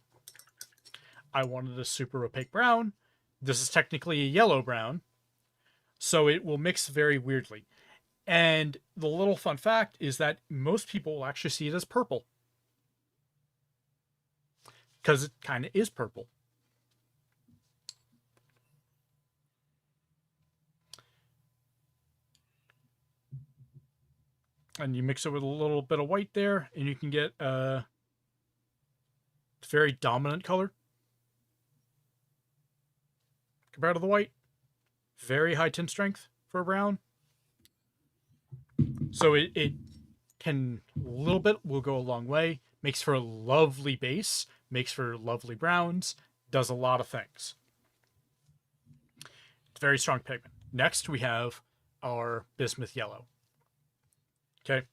I wanted a super opaque brown. This is technically a yellow brown. So it will mix very weirdly. And the little fun fact is that most people will actually see it as purple. Because it kind of is purple. And you mix it with a little bit of white there, and you can get a very dominant color. Compared to the white. Very high tint strength for a brown. So it can, a little bit will go a long way. Makes for a lovely base. Makes for lovely browns. Does a lot of things. It's very strong pigment. Next we have our bismuth yellow. Okay.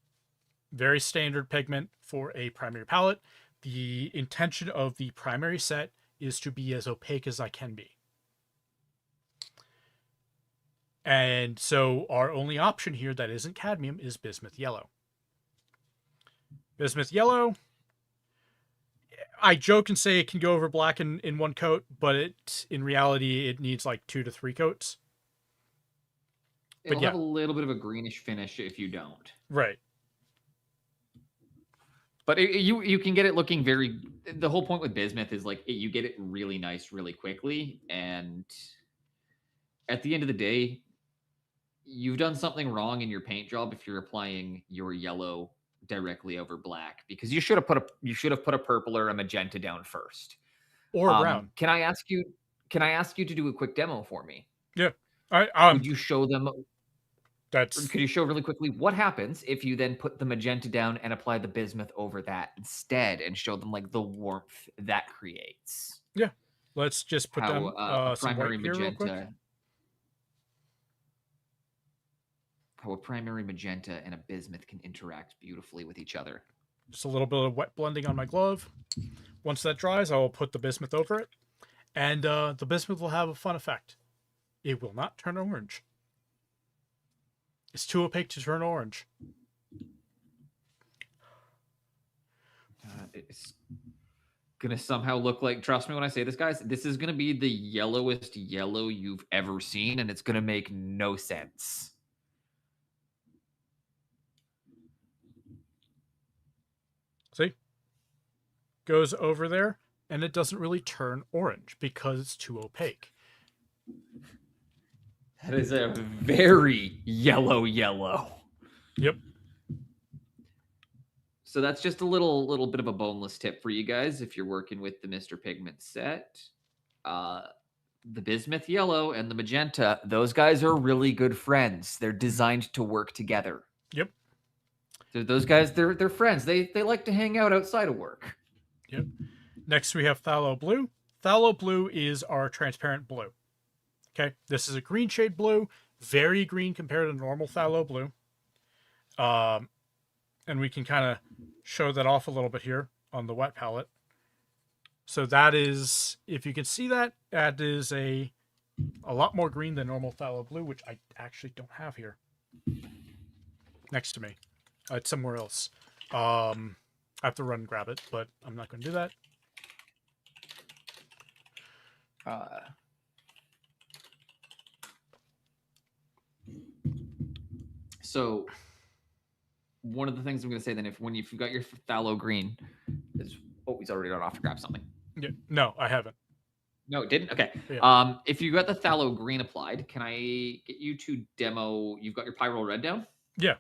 Very standard pigment for a primary palette. The intention of the primary set is to be as opaque as I can be. And so our only option here that isn't cadmium is bismuth yellow. Bismuth yellow, I joke and say it can go over black in one coat, but in reality, it needs like 2 to 3 coats. It'll have a little bit of a greenish finish if you don't. Right. But you can get it looking very. The whole point with bismuth is like you get it really nice really quickly, and at the end of the day, you've done something wrong in your paint job if you're applying your yellow directly over black, because you should have put a purple or a magenta down first. Or brown. Can I ask you to do a quick demo for me? Yeah. Would you show them? That's Could you show really quickly what happens if you then put the magenta down and apply the bismuth over that instead, and show them like the warmth that creates? yeah. Let's just put How down a some primary white here real quick. magenta, how a primary magenta and a bismuth can interact beautifully with each other. Just a little bit of wet blending on my glove. Once that dries, I will put the bismuth over it, and the bismuth will have a fun effect. It will not turn orange. It's too opaque to turn orange. It's gonna somehow look like, trust me when I say this, guys, this is gonna be the yellowest yellow you've ever seen, and it's gonna make no sense. See? Goes over there, and it doesn't really turn orange because it's too opaque. That is a very yellow. Yep. So that's just a little bit of a boneless tip for you guys if you're working with the Mr. Pigment set. The bismuth yellow and the magenta, those guys are really good friends. They're designed to work together. Yep. Those guys, they're friends. They like to hang out outside of work. Yep. Next we have phthalo blue. Phthalo blue is our transparent blue. Okay, this is a green shade blue, very green compared to normal phthalo blue. And we can kind of show that off a little bit here on the wet palette. So that is, if you can see that, that is a lot more green than normal phthalo blue, which I actually don't have here next to me. It's somewhere else. I have to run and grab it, but I'm not going to do that. So one of the things I'm going to say then, if you've got your phthalo green, is he's already run off to grab something. Yeah, no, I haven't. No, it didn't. Okay. Yeah. If you got the phthalo green applied, can I get you to demo? You've got your Pyrrole red down. Yeah.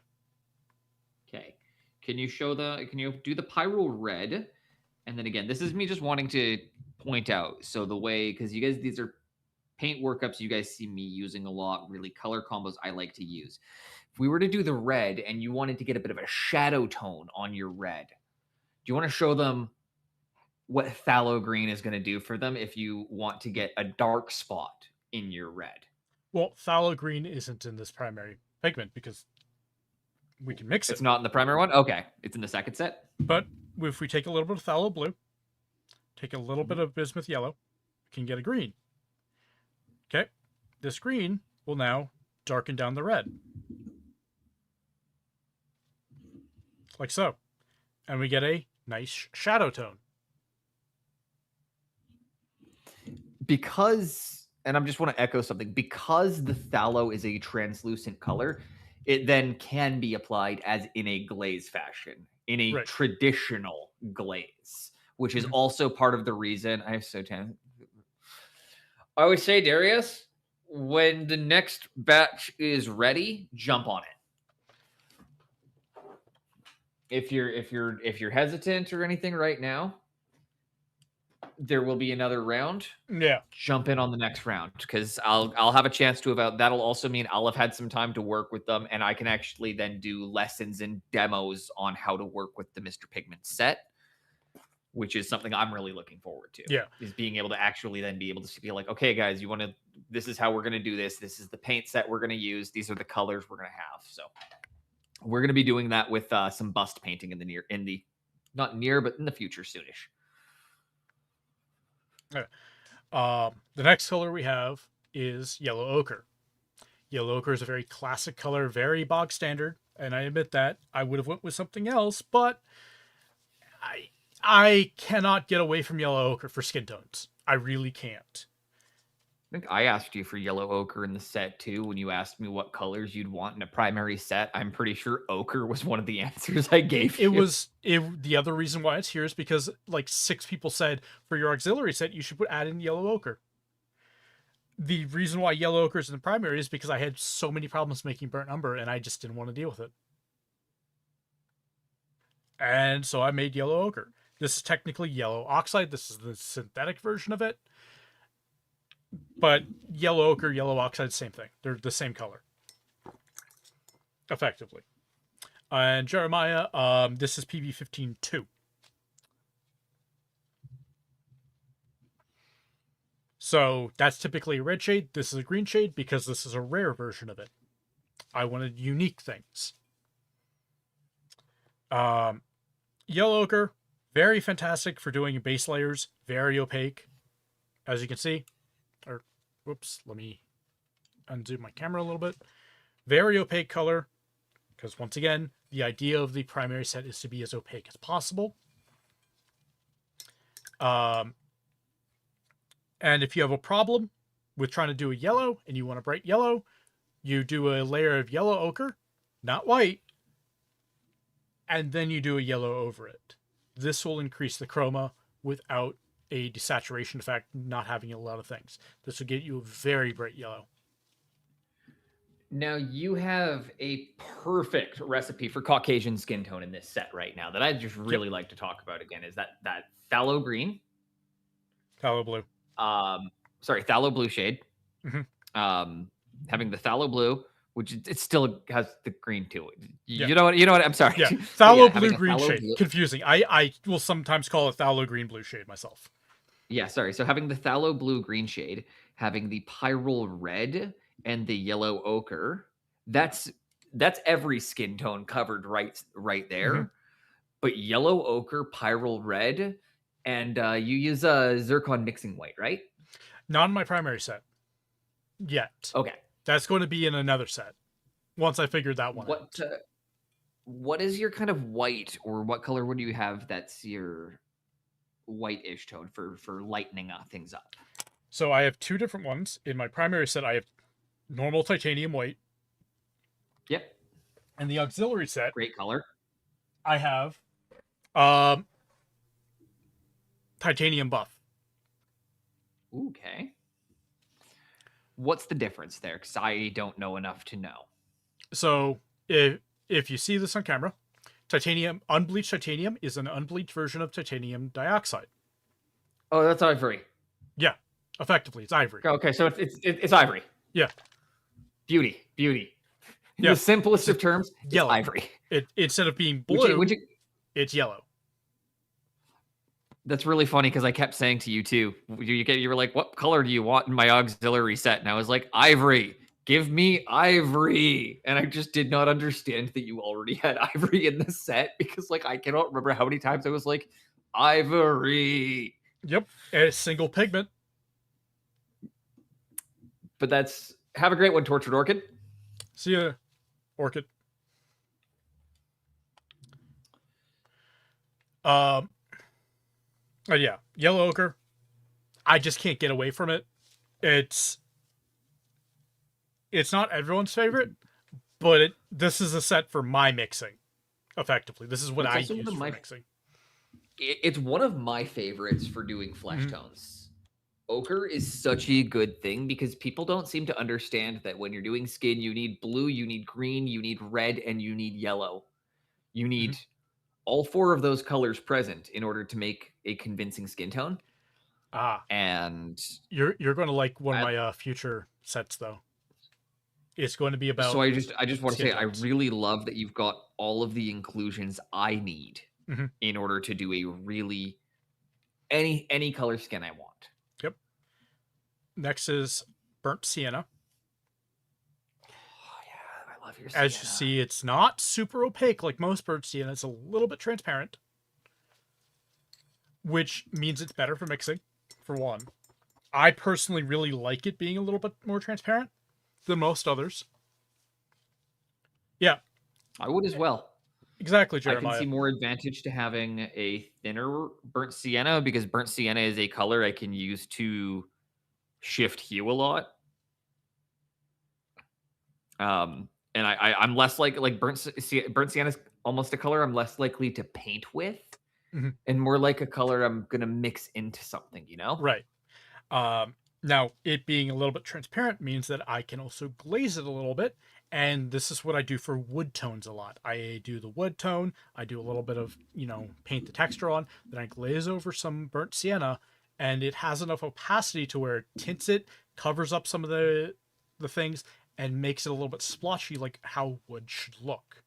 Okay. Can you do the Pyrrole red? And then again, this is me just wanting to point out. So the way, because you guys, these are paint workups you guys see me using a lot, really color combos I like to use. If we were to do the red and you wanted to get a bit of a shadow tone on your red, do you want to show them what phthalo green is going to do for them if you want to get a dark spot in your red? Well, phthalo green isn't in this primary pigment because we can mix it. It's not in the primary one? Okay. It's in the second set? But if we take a little bit of phthalo blue, take a little bit of bismuth yellow, we can get a green. Okay. This green will now darken down the red. Like so. And we get a nice shadow tone. Because, and I just want to echo something, because the phthalo is a translucent color, it then can be applied as in a glaze fashion, in a traditional glaze, which is also part of the reason I always say, Darius, when the next batch is ready, jump on it. If you're hesitant or anything right now, there will be another round. Yeah. Jump in on the next round, because I'll have a chance to that'll also mean I'll have had some time to work with them, and I can actually then do lessons and demos on how to work with the Mr. Pigment set, which is something I'm really looking forward to. Yeah. Is being able to actually then be able to be like, okay, guys, this is how we're going to do this. This is the paint set we're going to use. These are the colors we're going to have. So we're going to be doing that with some bust painting in the future soonish. Okay. The next color we have is yellow ochre. Yellow ochre is a very classic color, very bog standard, and I admit that. I would have went with something else, but I cannot get away from yellow ochre for skin tones. I really can't. I think I asked you for yellow ochre in the set too when you asked me what colors you'd want in a primary set. I'm pretty sure ochre was one of the answers I gave It you. was the other reason why it's here is because like 6 people said for your auxiliary set you should add in yellow ochre. The reason why yellow ochre is in the primary is because I had so many problems making burnt umber and I just didn't want to deal with it. And so I made yellow ochre. This is technically yellow oxide. This is the synthetic version of it. But yellow ochre, yellow oxide, same thing. They're the same color. Effectively. And Jeremiah, this is PB15-2. So that's typically a red shade. This is a green shade because this is a rare version of it. I wanted unique things. Yellow ochre, very fantastic for doing base layers. Very opaque, as you can see. Or, whoops, let me undo my camera a little bit. Very opaque color, because once again, the idea of the primary set is to be as opaque as possible. And if you have a problem with trying to do a yellow and you want a bright yellow, you do a layer of yellow ochre, not white, and then you do a yellow over it. This will increase the chroma without a desaturation effect, not having a lot of things. This will get you a very bright yellow. Now you have a perfect recipe for Caucasian skin tone in this set right now that I just really like to talk about again. Is that phthalo green? Phthalo blue. Sorry, phthalo blue shade. Having the phthalo blue, which it still has the green to it. You know what? You know what? I'm sorry. Yeah, phthalo blue green shade. Confusing. I will sometimes call it phthalo green blue shade myself. Yeah, sorry. So having the phthalo blue green shade, having the pyrrole red and the yellow ochre, that's every skin tone covered right there. But yellow ochre, pyrrole red, and you use a zircon mixing white, right? Not in my primary set yet. Okay. That's going to be in another set once I figured that one out. What is your kind of white, or what color would you have that's your white-ish tone for lightening things up? So I have 2 different ones. In my primary set, I have normal titanium white. Yep. And the auxiliary set, great color, I have titanium buff. Okay. What's the difference there? Because I don't know enough to know. So if you see this on camera, titanium, unbleached titanium is an unbleached version of titanium dioxide. Oh, that's ivory. Yeah, effectively, it's ivory. Okay, so it's ivory. Yeah. Beauty. In the simplest of terms, yellow. Ivory. Instead of being blue, it's yellow. That's really funny because I kept saying to you too. You were like, "What color do you want in my auxiliary set?" And I was like, "Ivory. Give me ivory." And I just did not understand that you already had ivory in the set because, like, I cannot remember how many times I was like, "Ivory." Yep, and it's single pigment. But have a great one, Tortured Orchid. See ya, Orchid. Yeah, yellow ochre. I just can't get away from it. It's not everyone's favorite, but this is a set for my mixing. Effectively, this is what I use for mixing. It's one of my favorites for doing flesh tones. Ochre is such a good thing because people don't seem to understand that when you're doing skin, you need blue, you need green, you need red, and you need yellow. You need all 4 of those colors present in order to make a convincing skin tone. And you're going to like one of my future sets, though. It's going to be about. So I just want to say I really love that you've got all of the inclusions I need in order to do a really any color skin I want. Yep. Next is burnt sienna. Oh yeah, I love your sienna. As you see, it's not super opaque like most burnt sienna. It's a little bit transparent, which means it's better for mixing, for one. I personally really like it being a little bit more transparent than most others. Yeah. I would as well. Exactly, Jeremiah. I can see more advantage to having a thinner burnt sienna because burnt sienna is a color I can use to shift hue a lot. And I'm less like burnt sienna is almost a color I'm less likely to paint with, Mhm. and more like a color I'm gonna mix into something, Right. Now, it being a little bit transparent means that I can also glaze it a little bit. And this is what I do for wood tones a lot. I do the wood tone, I do a little bit of, paint the texture on, then I glaze over some burnt sienna, and it has enough opacity to where it tints it, covers up some of the things, and makes it a little bit splotchy like how wood should look.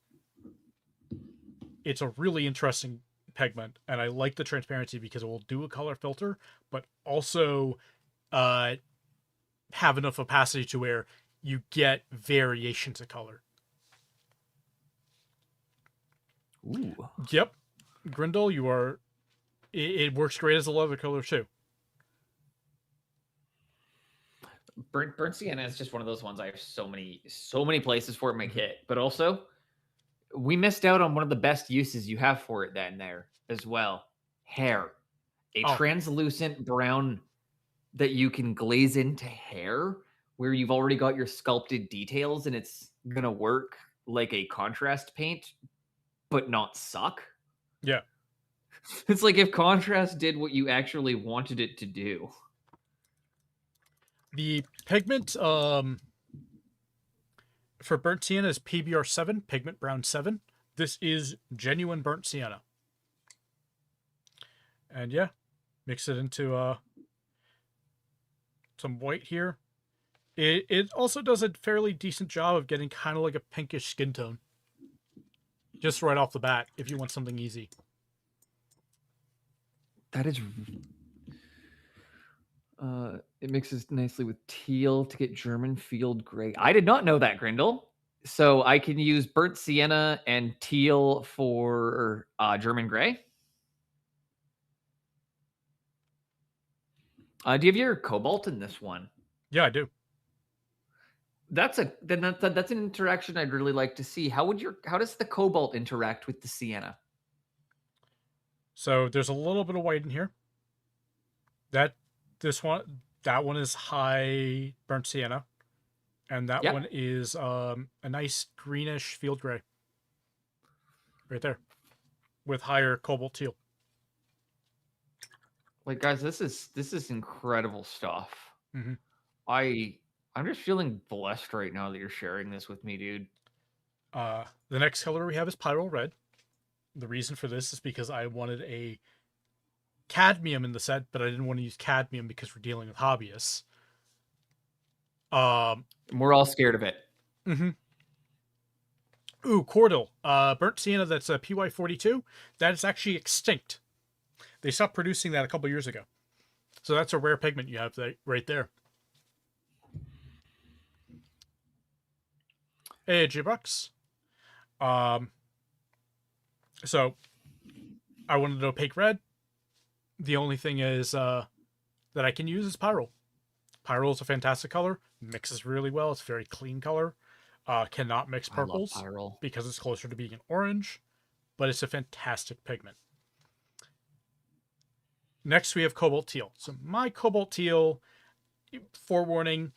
It's a really interesting pigment, and I like the transparency because it will do a color filter, but also uh, have enough opacity to where you get variations of color. Ooh. Yep, Grindel, you are. It works great as a leather color too. Burnt sienna is just one of those ones I have so many places for it in my kit. But also, we missed out on one of the best uses you have for it then there as well. Hair. A Oh, translucent brown that you can glaze into hair where you've already got your sculpted details and it's gonna work like a contrast paint, but not suck. yeah. It's like if contrast did what you actually wanted it to do. The pigment for burnt sienna is PBR7, pigment brown 7. This is genuine burnt sienna. And yeah, mix it into some white here. It also does a fairly decent job of getting kind of like a pinkish skin tone. Just right off the bat, if you want something easy. That is it mixes nicely with teal to get German field gray. I did not know that, Grindel. So I can use burnt sienna and teal for German gray. Do you have your cobalt in this one? Yeah, I do. That's an interaction I'd really like to see. How does the cobalt interact with the sienna? So there's a little bit of white in here. That one is high burnt sienna, and that Yep. one is a nice greenish field gray. Right there, with higher cobalt teal. Like guys, this is incredible stuff. Mhm. I'm just feeling blessed right now that you're sharing this with me, dude. The next color we have is Pyro Red. The reason for this is because I wanted a cadmium in the set, but I didn't want to use cadmium because we're dealing with hobbyists. We're all scared of it. Mm-hmm. Ooh, Cordal. Burnt sienna that's a PY42. That is actually extinct. They stopped producing that a couple years ago. So that's a rare pigment you have right there. Hey, G-Bucks. So I wanted an opaque red. The only thing is that I can use is Pyro. Pyro is a fantastic color. Mixes really well. It's a very clean color. Cannot mix purples because it's closer to being an orange, but it's a fantastic pigment. Next, we have Cobalt Teal. So my Cobalt Teal, forewarning,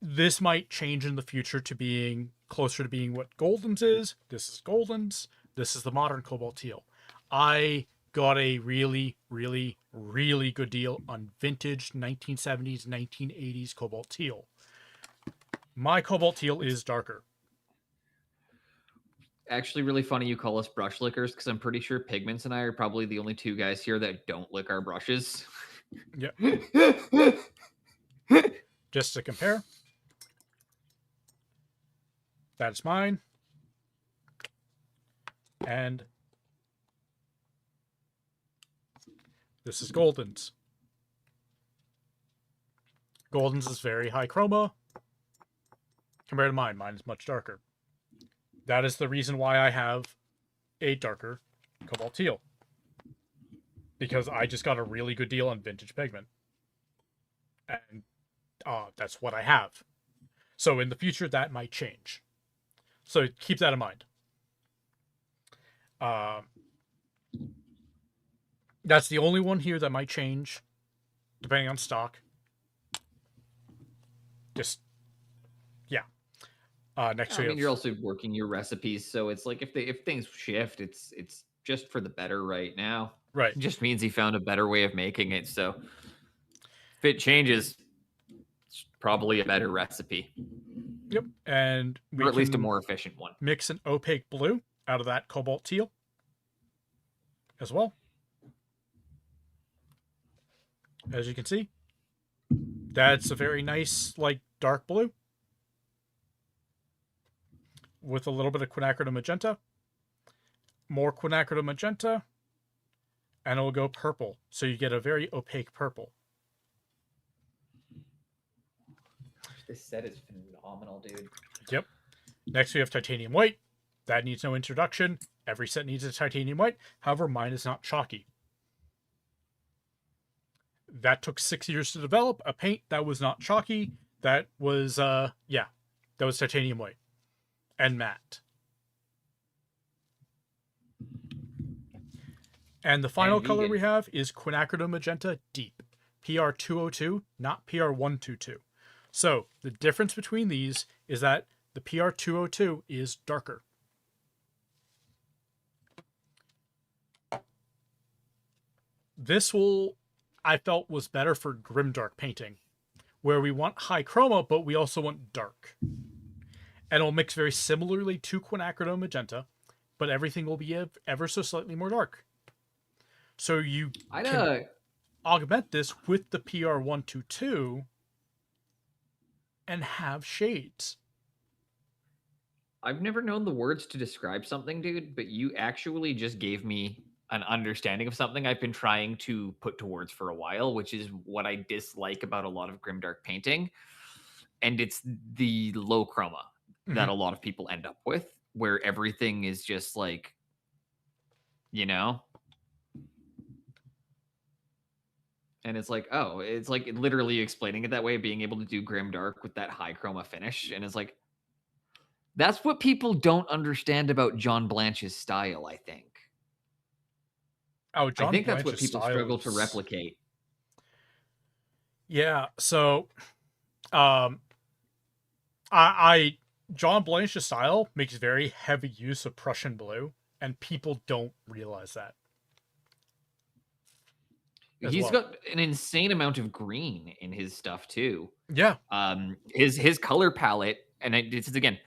this might change in the future to being closer to being what Golden's is. This is Golden's. This is the modern Cobalt Teal. I got a really, really, really good deal on vintage 1970s, 1980s Cobalt Teal. My Cobalt Teal is darker. Actually, really funny you call us brush lickers because I'm pretty sure Pigments and I are probably the only two guys here that don't lick our brushes. Yep. Just to compare, that's mine. And this is Golden's. Golden's is very high chroma compared to mine. Mine is much darker. That is the reason why I have a darker Cobalt Teal. Because I just got a really good deal on vintage pigment. And that's what I have. So in the future, that might change. So keep that in mind. That's the only one here that might change, depending on stock. Just, yeah. Next I we mean, have, you're also working your recipes, so it's like if things shift, it's just for the better right now. right. It just means he found a better way of making it. So if it changes, it's probably a better recipe, Yep. And or we at least a can more efficient one. mix an opaque blue out of that cobalt teal as well. As you can see, that's a very nice, like, dark blue with a little bit of quinacridone magenta, more quinacridone magenta, and it will go purple. So you get a very opaque purple. This set is phenomenal, dude. Yep. Next we have titanium white. That needs no introduction. Every set needs a titanium white. However, mine is not chalky. That took 6 years to develop. A paint that was not chalky. That was that was titanium white and matte. And the final And color vegan. we have is quinacridone magenta deep, PR202, not PR122. So the difference between these is that the PR202 is darker. This I felt was better for grimdark painting, where we want high chroma, but we also want dark. And it'll mix very similarly to quinacridone magenta, but everything will be ever so slightly more dark. So you can augment this with the PR122 and have shades. I've never known the words to describe something, dude, but you actually just gave me an understanding of something I've been trying to put to words for a while, which is what I dislike about a lot of grimdark painting. And it's the low chroma that a lot of people end up with, where everything is just like, you know? And it's like, oh, it's like literally explaining it that way, being able to do grimdark with that high chroma finish. And it's like, that's what people don't understand about John Blanche's style, I think. Oh, I John think that's what Blanche's people style struggle to is... replicate. Yeah, so I John Blanche's style makes very heavy use of Prussian blue, and people don't realize that. He's got an insane amount of green in his stuff too. Yeah. His color palette, and this is again,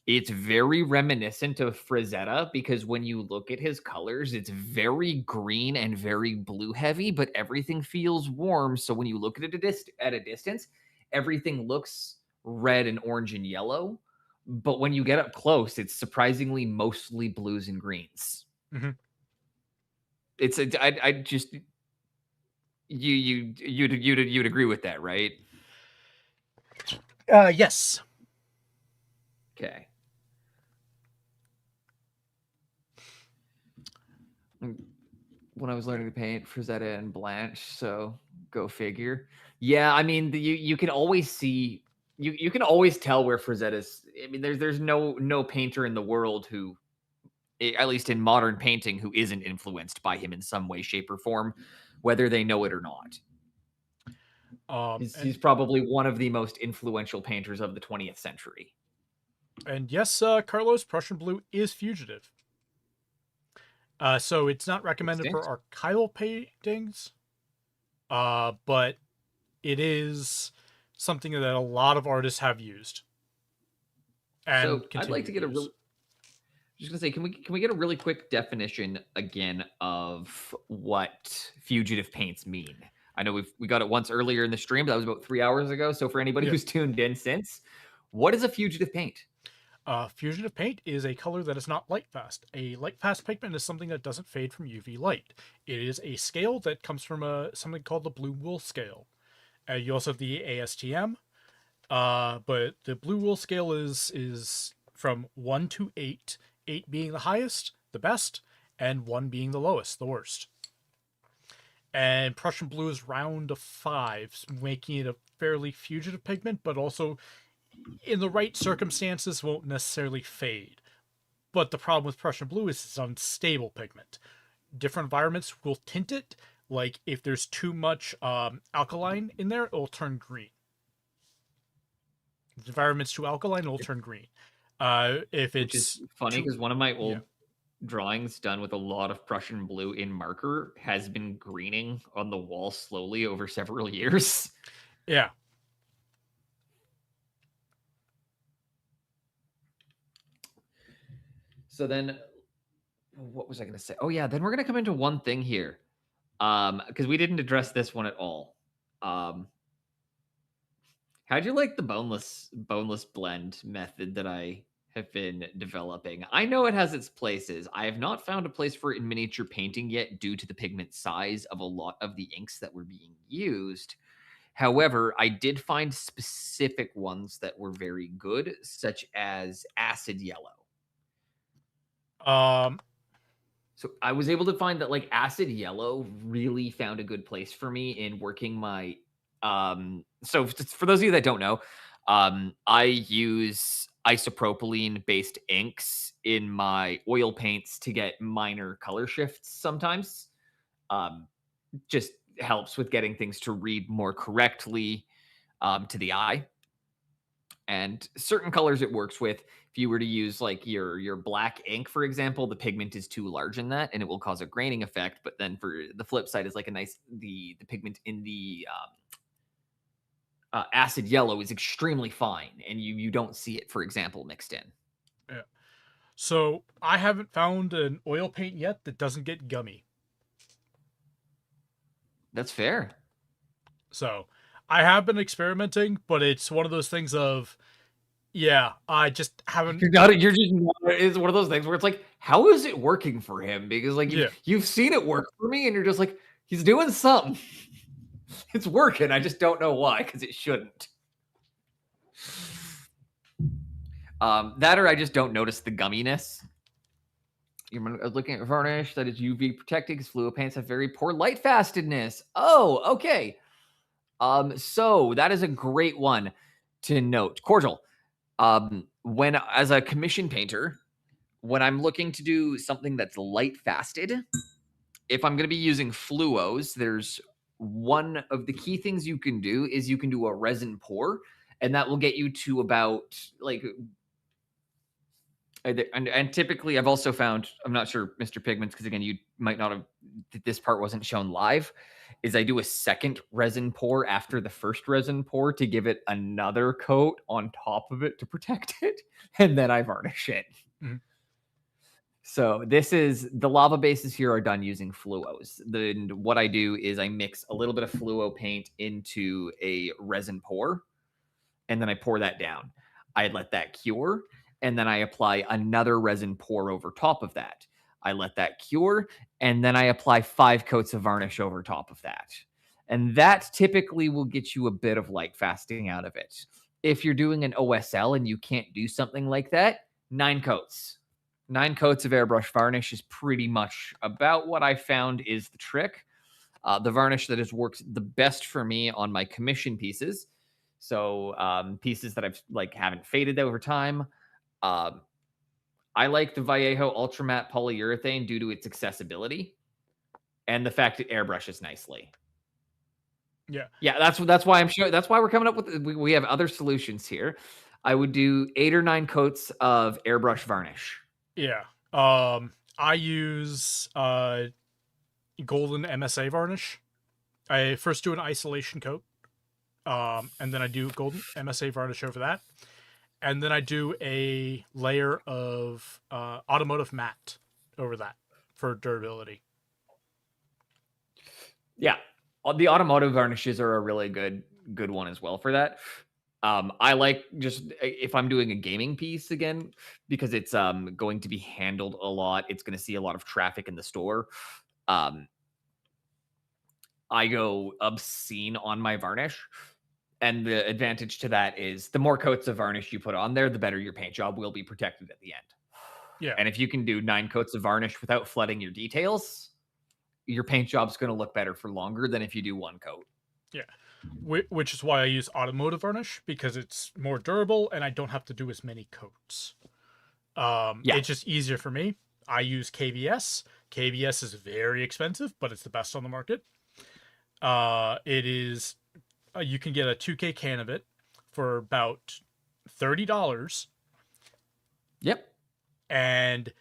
it's very reminiscent of Frazetta because when you look at his colors, it's very green and very blue heavy, but everything feels warm. So when you look at it at a distance, everything looks red and orange and yellow. But when you get up close, it's surprisingly mostly blues and greens. Mm-hmm. I just you'd agree with that, right? Yes. Okay. When I was learning to paint, Frazetta and Blanche, so go figure. Yeah, I mean, you can always see you can always tell where Frazetta's. I mean, there's no painter in the world who, at least in modern painting, who isn't influenced by him in some way, shape, or form, whether they know it or not. He's probably one of the most influential painters of the 20th century. And yes, Carlos, Prussian blue is fugitive. So it's not recommended for archival paintings, but it is something that a lot of artists have used. And so I'd like to get a real. Just gonna say, can we get a really quick definition again of what fugitive paints mean? I know we got it once earlier in the stream, but that was about 3 hours ago. So for anybody who's tuned in since, what is a fugitive paint? Fugitive paint is a color that is not light fast. A light fast pigment is something that doesn't fade from UV light. It is a scale that comes from something called the blue wool scale. You also have the ASTM, but the blue wool scale is from 1 to 8, 8 being the highest, the best, and 1 being the lowest, the worst. And Prussian blue is round to 5, making it a fairly fugitive pigment, but also in the right circumstances won't necessarily fade. But the problem with Prussian blue is it's unstable pigment. Different environments will tint it. Like if there's too much alkaline in there, it'll turn green. If the environment's too alkaline, it'll turn green. If Which is it's funny too, because one of my yeah, old drawings done with a lot of Prussian blue in marker has been greening on the wall slowly over several years. yeah. So then, what was I going to say? Oh yeah, then we're going to come into one thing here, because we didn't address this one at all. How'd you like the boneless blend method that I have been developing? I know it has its places. I have not found a place for it in miniature painting yet due to the pigment size of a lot of the inks that were being used. However, I did find specific ones that were very good, such as acid yellow. Um, So I was able to find that like acid yellow really found a good place for me in working my so for those of you that don't know, I use isopropylene based inks in my oil paints to get minor color shifts sometimes. Um just helps with getting things to read more correctly to the eye. And certain colors it works with. If you were to use like your black ink, for example, the pigment is too large in that, and it will cause a graining effect. But then for the flip side is like a nice the pigment in the acid yellow is extremely fine, and you don't see it, for example, mixed in. yeah. So I haven't found an oil paint yet that doesn't get gummy. That's fair. So I have been experimenting, but it's one of those things of, yeah, I just haven't. You're not. You're just not. It's one of those things where it's like, how is it working for him? Because like Yeah. you've seen it work for me, and you're just like, he's doing something. It's working. I just don't know why because it shouldn't. That or I just don't notice the gumminess. You're looking at varnish that is UV protected because fluo paints have very poor light fastedness. Oh, okay. So that is a great one to note. Cordial. When as a commission painter, when I'm looking to do something that's light fasted, if I'm going to be using fluos, there's one of the key things you can do is you can do a resin pour, and that will get you to about like and typically I've also found, I'm not sure Mr. Pigments, because again, you might not have, this part wasn't shown live, is I do a second resin pour after the first resin pour to give it another coat on top of it to protect it, and then I varnish it. Mhm. So this is the lava bases here are done using fluos. Then what I do is I mix a little bit of fluo paint into a resin pour, and then I pour that down. I let that cure, and then I apply another resin pour over top of that. I let that cure, and then I apply 5 coats of varnish over top of that. And that typically will get you a bit of light fasting out of it. If you're doing an OSL and you can't do something like that, 9 coats. 9 coats of airbrush varnish is pretty much about what I found is the trick. The varnish that has worked the best for me on my commission pieces, so pieces that I've like haven't faded over time. Um, I like the Vallejo Ultramatte polyurethane due to its accessibility and the fact it airbrushes nicely. Yeah. Yeah, that's why I'm sure that's why we're coming up with we have other solutions here. I would do 8 or 9 coats of airbrush varnish. Yeah. I use golden MSA varnish. I first do an isolation coat, and then I do golden MSA varnish over that, and then I do a layer of automotive matte over that for durability. Yeah, the automotive varnishes are a really good one as well for that. I like just if I'm doing a gaming piece again because it's going to be handled a lot. It's going to see a lot of traffic in the store. Um, I go obscene on my varnish. And the advantage to that is the more coats of varnish you put on there, the better your paint job will be protected at the end. Yeah. And if you can do 9 coats of varnish without flooding your details, your paint job's going to look better for longer than if you do 1 coat. Yeah. Which is why I use automotive varnish, because it's more durable and I don't have to do as many coats. Yeah. It's just easier for me. I use KVS. KVS is very expensive, but it's the best on the market. It is you can get a 2K can of it for about $30, Yep. and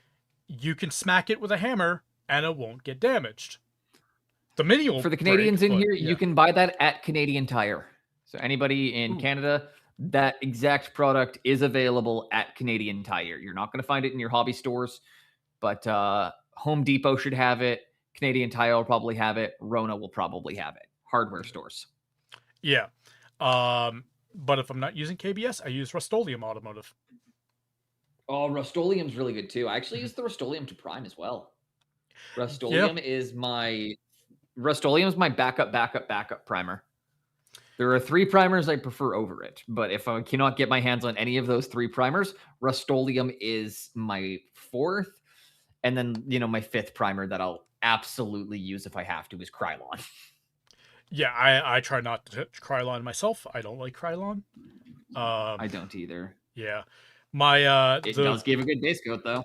you can smack it with a hammer and it won't get damaged. The mini will For the break, Canadians in but here, yeah. you can buy that at Canadian Tire. So anybody in Ooh. Canada, that exact product is available at Canadian Tire. You're not going to find it in your hobby stores, but Home Depot should have it. Canadian Tire will probably have it. Rona will probably have it. Hardware stores. Yeah. But if I'm not using KBS, I use Rust-Oleum Automotive. Oh, Rust-Oleum's really good too. I actually use the Rust-Oleum to prime as well. Rust-Oleum is my backup primer. There are 3 primers I prefer over it, but if I cannot get my hands on any of those 3 primers, Rust-Oleum is my 4th, and then my 5th primer that I'll absolutely use if I have to is Krylon. Yeah, I try not to touch Krylon myself. I don't like Krylon. I don't either. Yeah. My It does give a good base coat though.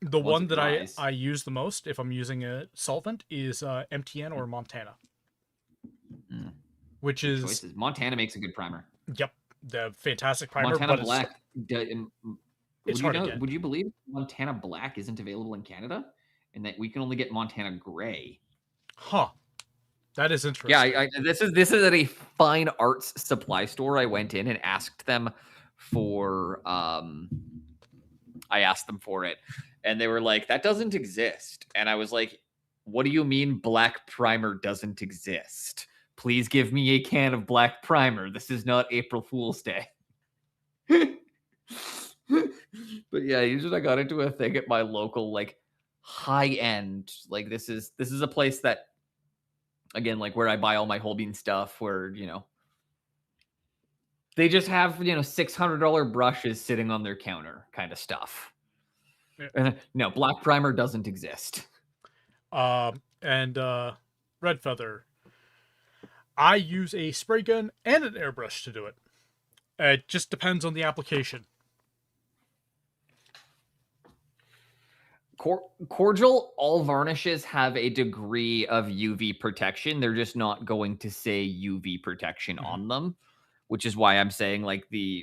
The once one it that dries. I use the most if I'm using a solvent is MTN or Montana. Which Good is choices. Montana makes a good primer. Yep, the fantastic primer. Montana but Black. It's hard to get. Would you believe Montana Black isn't available in Canada, and that we can only get Montana Gray? Huh. That is interesting. Yeah, this is at a fine arts supply store. I went in and asked them for it, and they were like, "That doesn't exist." And I was like, "What do you mean black primer doesn't exist? Please give me a can of black primer. This is not April Fool's Day." But yeah, usually I got into a thing at my local high end. This is a place that, again, where I buy all my Holbein stuff, where they just have $600 brushes sitting on their counter kind of stuff. Yeah. No, black primer doesn't exist. And Red Feather, I use a spray gun and an airbrush to do it. It just depends on the application. Cordial, all varnishes have a degree of UV protection. They're just not going to say UV protection on them, which is why I'm saying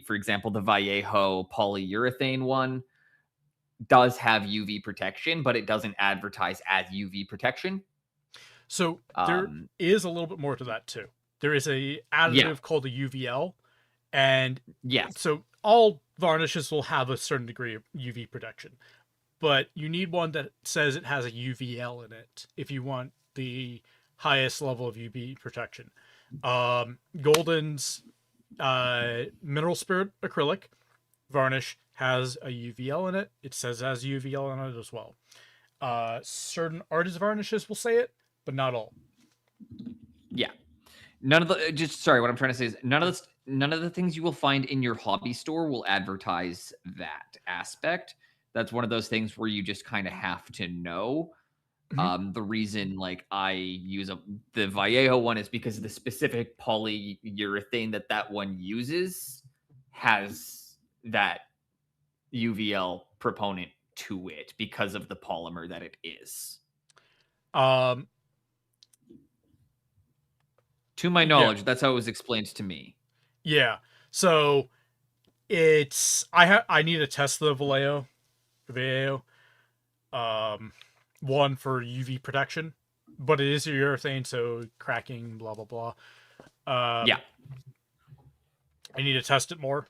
for example, the Vallejo polyurethane one does have UV protection, but it doesn't advertise as UV protection. So there is a little bit more to that too. There is a additive called a UVL, and so all varnishes will have a certain degree of UV protection, but you need one that says it has a UVL in it if you want the highest level of UV protection. Golden's Mineral Spirit acrylic varnish has a UVL in it. It says it has UVL in it as well. Certain artist varnishes will say it, but not all. Yeah. None of the what I'm trying to say is none of the things you will find in your hobby store will advertise that aspect. That's one of those things where you just kind of have to know. The reason I use the Vallejo one is because the specific polyurethane that one uses has that UVL proponent to it because of the polymer that it is. To my knowledge, that's how it was explained to me. Yeah. So it's I need to test the Vallejo. One for UV protection, but it is urethane, so cracking, blah blah blah. Yeah. I need to test it more.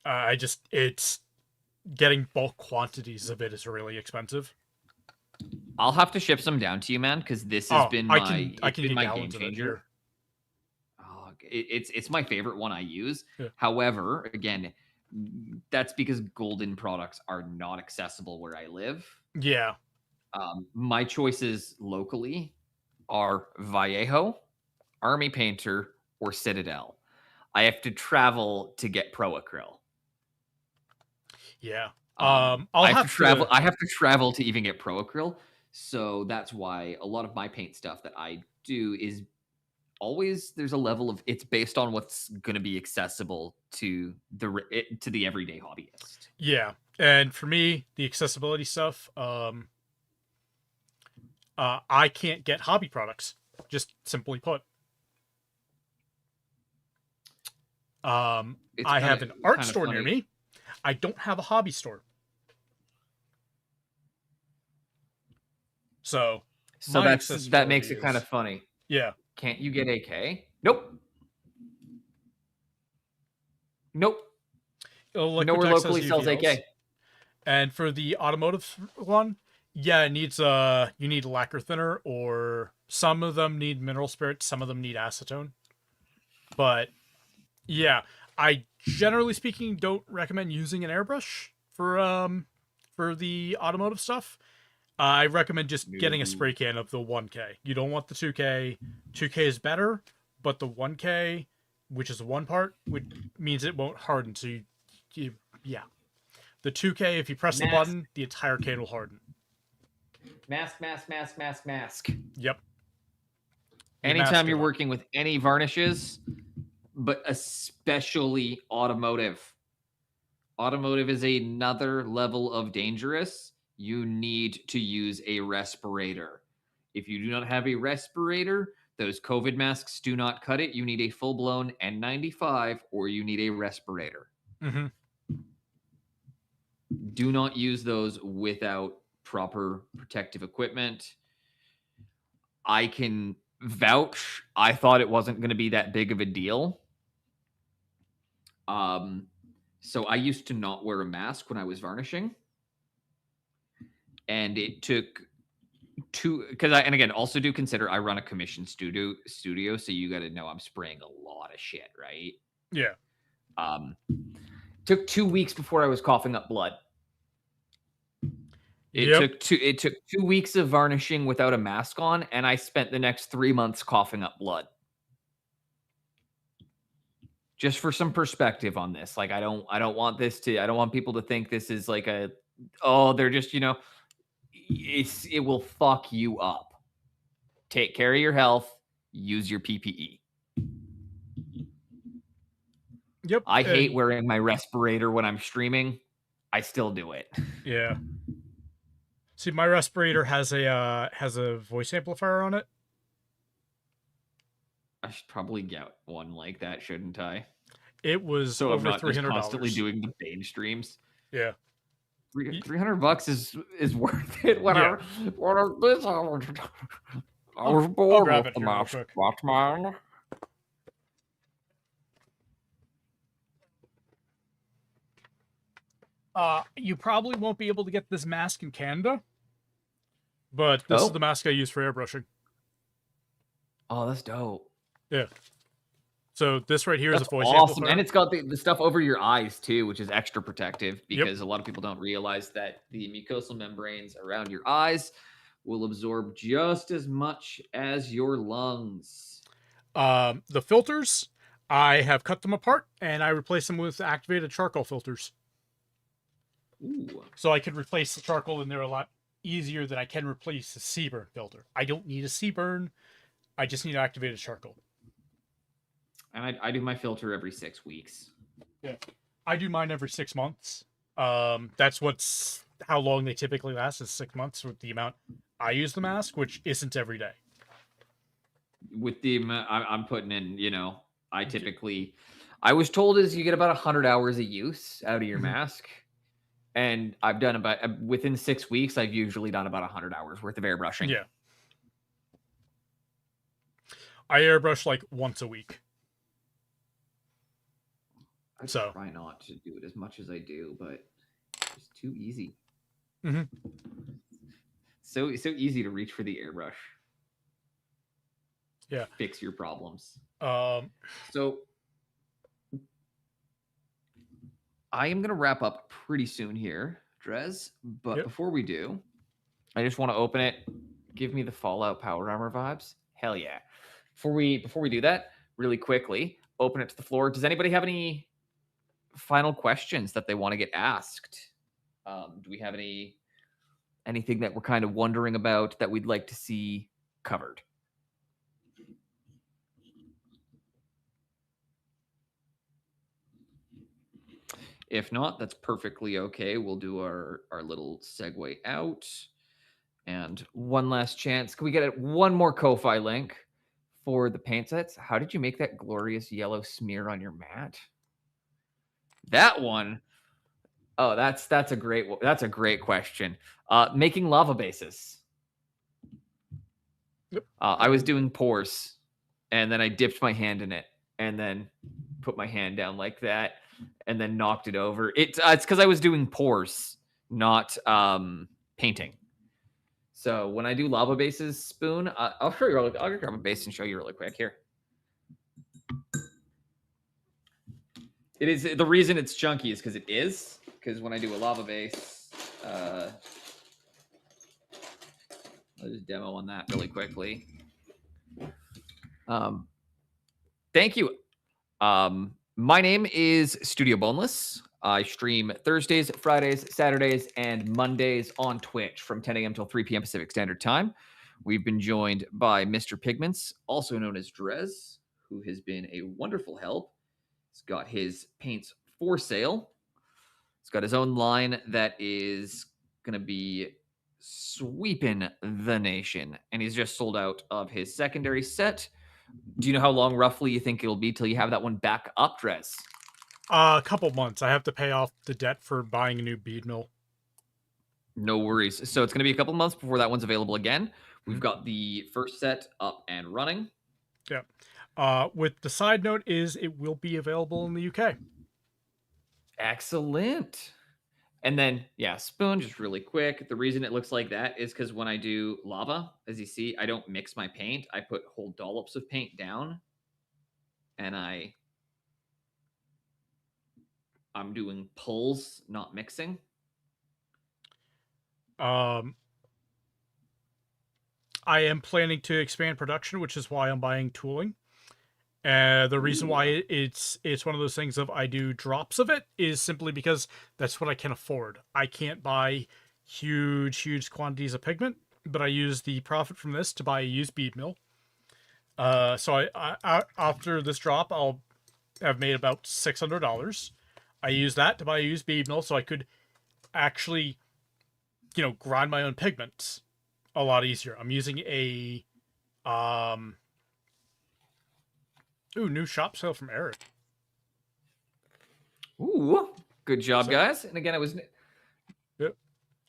It's getting bulk quantities of it is really expensive. I'll have to ship some down to you, man, because this has been my game changer. It's my favorite one I use. Yeah. However, again, that's because Golden products are not accessible where I live. Yeah. My choices locally are Vallejo, Army Painter, or Citadel. I have to travel to get Pro Acryl. Yeah. I have to travel to even get Pro Acryl. So that's why a lot of my paint stuff that I do is always there's a level of it's based on what's going to be accessible to the everyday hobbyist. Yeah. And for me, the accessibility stuff, I can't get hobby products, just simply put. It's I kind have of an art kind of store near funny. me. I don't have a hobby store. So So my that accessibility makes it kind is, of funny. yeah. Can't you get AK? Nope. Nope. Nowhere Liquitex has locally sells UVLs. AK. And for the automotive one, yeah, it needs you need lacquer thinner, or some of them need mineral spirit, some of them need acetone. But yeah, I generally speaking don't recommend using an airbrush for the automotive stuff. I recommend just getting a No. spray can of the 1K. You don't want the 2K. 2K is better, but the 1K, which is one part, which means it won't harden. So yeah, the 2K, if you press the Mask, button, the entire can will harden. mask, mask, mask, mask, mask. Yep. You Anytime mask it you're up. working with any varnishes, but especially automotive. Automotive is another level of dangerous. You need to use a respirator. If you do not have a respirator, those COVID masks do not cut it. You need a full blown N95 or you need a respirator. Mm-hmm. Do not use those without proper protective equipment. I can vouch, I thought it wasn't going to be that big of a deal. So I used to not wear a mask when I was varnishing. And it took because and again, also do consider I run a commission studio, so you got to know I'm spraying a lot of shit, right? Yeah. Took 2 weeks before I was coughing up blood. Yep. It took 2 weeks of varnishing without a mask on, and I spent the next 3 months coughing up blood. Just for some perspective on this, like I don't want people to think this is like they're just it will fuck you up. Take care of your health. Use your PPE. Yep. I hate wearing my respirator when I'm streaming. I still do it. Yeah. See, my respirator has a voice amplifier on it. I should probably get one like that, shouldn't I? It was So I'm over not just constantly $300. doing the Bane streams. Yeah. $300 is worth it when Yeah. I was I'll bored grab with it the here real mask, quick. Batman. You probably won't be able to get this mask in Canada, but this is the mask I use for airbrushing. Oh, that's dope. Yeah. So this right here is That's a voice awesome. amplifier. And it's got the stuff over your eyes too, which is extra protective Yep. because a lot of people don't realize that the mucosal membranes around your eyes will absorb just as much as your lungs. The filters, I have cut them apart and I replace them with activated charcoal filters. Ooh. So I could replace the charcoal in there a lot easier than I can replace a Seaburn filter. I don't need a Seaburn. I just need activated charcoal. And I do my filter every 6 weeks. Yeah. I do mine every 6 months. That's how long they typically last, is 6 months with the amount I use the mask, which isn't every day. With the I'm putting in, I was told is you get about 100 hours of use out of your mask. And I've done about within 6 weeks, I've usually done about 100 hours worth of airbrushing. Yeah. I airbrush like once a week. I try not to do it as much as I do, but it's too easy. Mm-hmm. So easy to reach for the airbrush. Yeah. Fix your problems. So I am going to wrap up pretty soon here, Drez. But before we do, I just want to open it. Give me the Fallout Power Armor vibes. Hell yeah. Before we do that, really quickly, open it to the floor. Does anybody have any final questions that they want to get asked? Do we have anything that we're kind of wondering about that we'd like to see covered? If not, that's perfectly okay. We'll do our little segue out. And one last chance. Can we get one more Ko-Fi link for the paint sets? How did you make that glorious yellow smear on your mat? That one. Oh, that's a great question. Making lava bases. Yep. I was doing pores, and then I dipped my hand in it, and then put my hand down like that, and then knocked it over. It's because I was doing pores, not painting. So when I do lava bases, Spoon, I'll show you. I'll grab a base and show you really quick here. It is the reason it's chunky is because when I do a lava base, I'll just demo on that really quickly. Thank you. My name is Studio Boneless. I stream Thursdays, Fridays, Saturdays, and Mondays on Twitch from 10 a.m. till 3 p.m. Pacific Standard Time. We've been joined by Mr. Pigments, also known as Drez, who has been a wonderful help. He's got his paints for sale. He's got his own line that is going to be sweeping the nation. And he's just sold out of his secondary set. Do you know how long roughly you think it'll be till you have that one back up, Drez? A couple months. I have to pay off the debt for buying a new bead mill. No worries. So it's going to be a couple months before that one's available again. We've got the first set up and running. Yeah. With the side note is it will be available in the UK. Excellent. And then, yeah, Spoon, just really quick. The reason it looks like that is because when I do lava, as you see, I don't mix my paint. I put whole dollops of paint down, and I'm doing pulls, not mixing. I am planning to expand production, which is why I'm buying tooling. The reason why it's one of those things of I do drops of it is simply because that's what I can afford. I can't buy huge quantities of pigment, but I use the profit from this to buy a used bead mill. So I after this drop, I'll have made about $600. I use that to buy a used bead mill, so I could actually, grind my own pigments a lot easier. I'm using a new shop sale from Eric. Ooh, good job, guys. And again, Yep.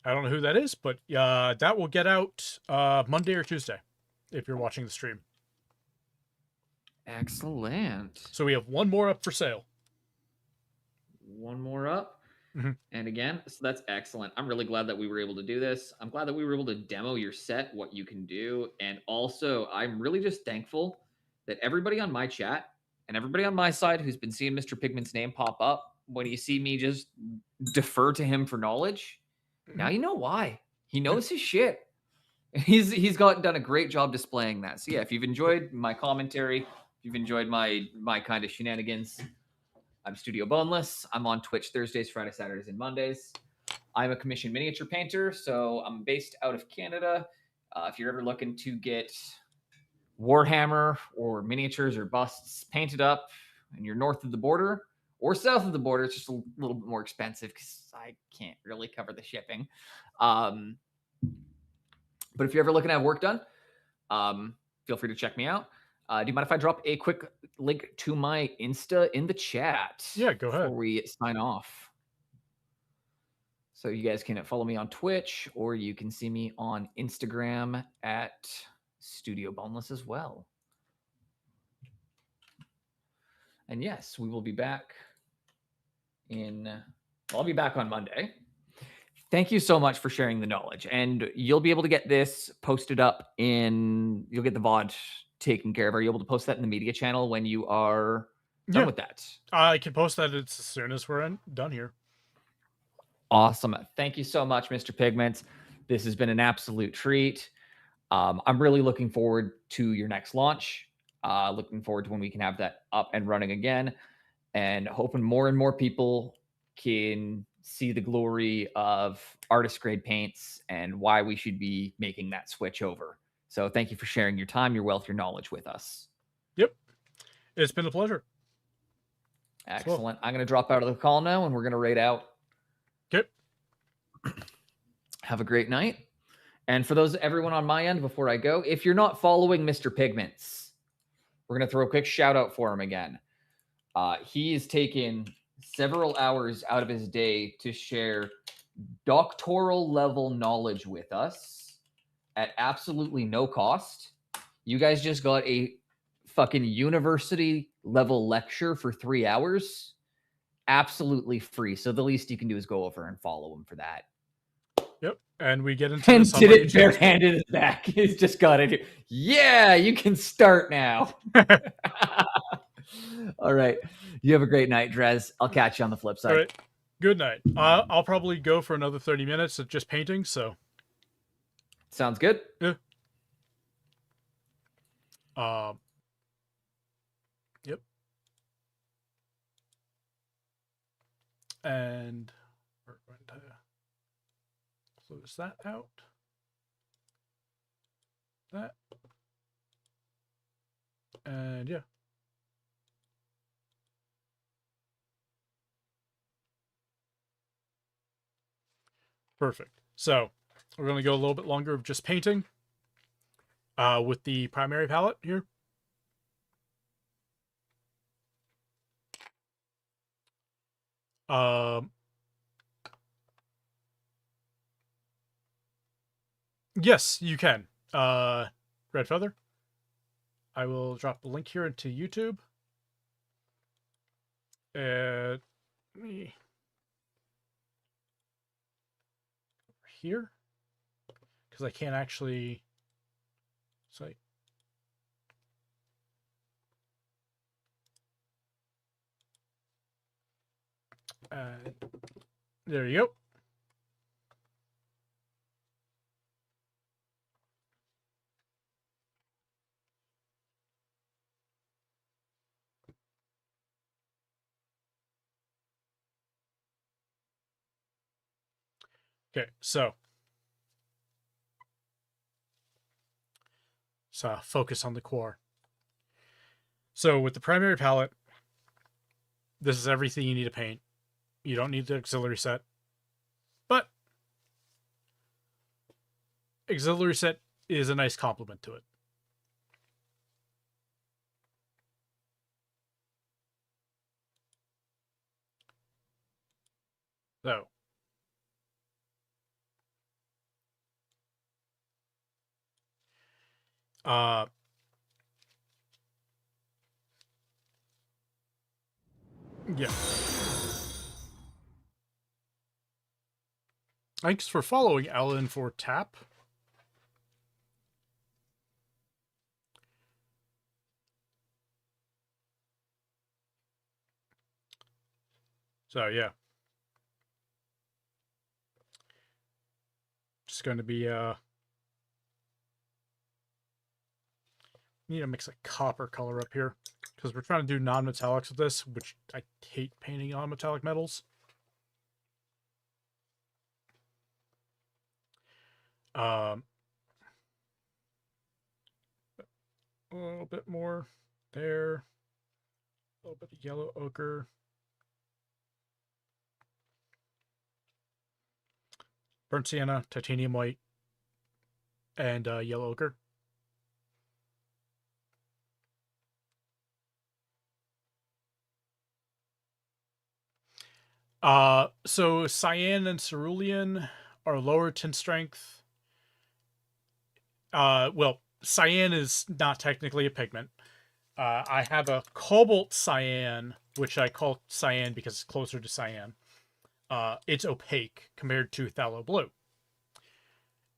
I don't know who that is, but that will get out Monday or Tuesday if you're watching the stream. Excellent. So we have one more up for sale. One more up. Mm-hmm. And again, so that's excellent. I'm really glad that we were able to do this. I'm glad that we were able to demo your set, what you can do. And also, I'm really just thankful that everybody on my chat and everybody on my side who's been seeing Mr. Pigment's name pop up, when you see me just defer to him for knowledge, now you know why. He knows his shit. He's done a great job displaying that. So yeah, if you've enjoyed my commentary, if you've enjoyed my kind of shenanigans, I'm Studio Boneless. I'm on Twitch Thursdays, Fridays, Saturdays, and Mondays. I'm a commissioned miniature painter, so I'm based out of Canada. If you're ever looking to get Warhammer or miniatures or busts painted up and you're north of the border or south of the border, it's just a little bit more expensive because I can't really cover the shipping. But if you're ever looking to have work done, feel free to check me out. Do you mind if I drop a quick link to my Insta in the chat? Yeah, go ahead. Before we sign off. So you guys can follow me on Twitch, or you can see me on Instagram at Studio Boneless as well. And yes, we will be back I'll be back on Monday. Thank you so much for sharing the knowledge. And you'll be able to get this posted up you'll get the VOD taken care of. Are you able to post that in the media channel when you are done with that? I can post that as soon as we're done here. Awesome. Thank you so much, Mr. Pigments. This has been an absolute treat. I'm really looking forward to your next launch. Looking forward to when we can have that up and running again, and hoping more and more people can see the glory of artist grade paints and why we should be making that switch over. So thank you for sharing your time, your wealth, your knowledge with us. Yep. It's been a pleasure. Excellent. I'm going to drop out of the call now and we're going to raid out. Okay. Have a great night. And for everyone on my end, before I go, if you're not following Mr. Pigments, we're going to throw a quick shout out for him again. He is taking several hours out of his day to share doctoral level knowledge with us at absolutely no cost. You guys just got a fucking university level lecture for 3 hours, absolutely free. So the least you can do is go over and follow him for that. Yep. And we get into And the did summary it chapter. barehanded it back. He's just got it. Yeah, you can start now. All right. You have a great night, Drez. I'll catch you on the flip side. All right. Good night. I'll probably go for another 30 minutes of just painting, so. Sounds good. Yeah. Yep. And we're going to close that out. That. And yeah. Perfect. So we're going to go a little bit longer of just painting with the primary palette here. Yes, you can. Red Feather. I will drop a link here into YouTube. Let me here because I can't actually say. There you go. Okay, so focus on the core. So with the primary palette, this is everything you need to paint. You don't need the auxiliary set, but auxiliary set is a nice complement to it. So yeah. Thanks for following Alan for tap. So yeah. Just going to be need to mix a copper color up here because we're trying to do non-metallics with this, which I hate painting on metallic metals. A little bit more there. A little bit of yellow ochre. Burnt sienna, titanium white, and yellow ochre. So cyan and cerulean are lower tint strength. Well, cyan is not technically a pigment. I have a cobalt cyan, which I call cyan because it's closer to cyan. It's opaque compared to phthalo blue.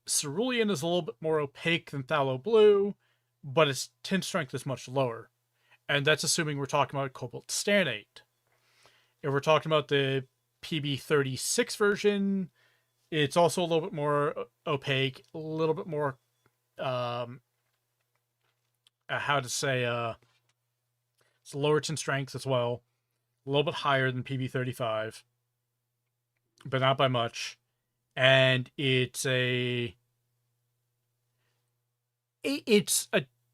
Cerulean is a little bit more opaque than phthalo blue, but its tint strength is much lower. And that's assuming we're talking about cobalt stannate. If we're talking about the PB36 version, it's also a little bit more opaque, a little bit more, how to say, it's lower tint strength as well, a little bit higher than PB35, but not by much. And it's a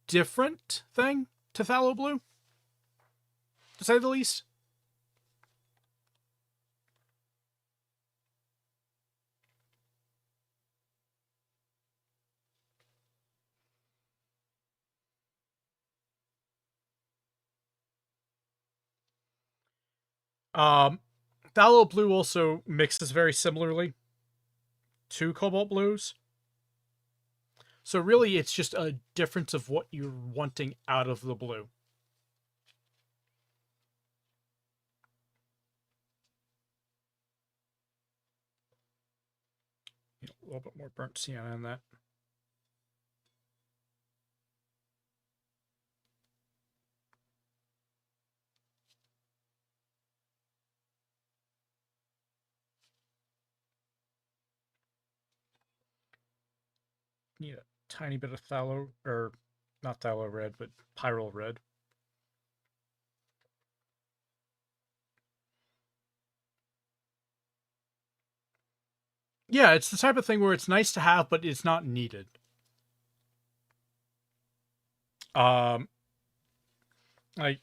different thing to phthalo blue, to say the least. Um, Phthalo blue also mixes very similarly to cobalt blues. So really, it's just a difference of what you're wanting out of the blue. A little bit more burnt sienna in that. Need a tiny bit of phthalo, or not phthalo red, but pyrrole red. Yeah, it's the type of thing where it's nice to have, but it's not needed. Um, like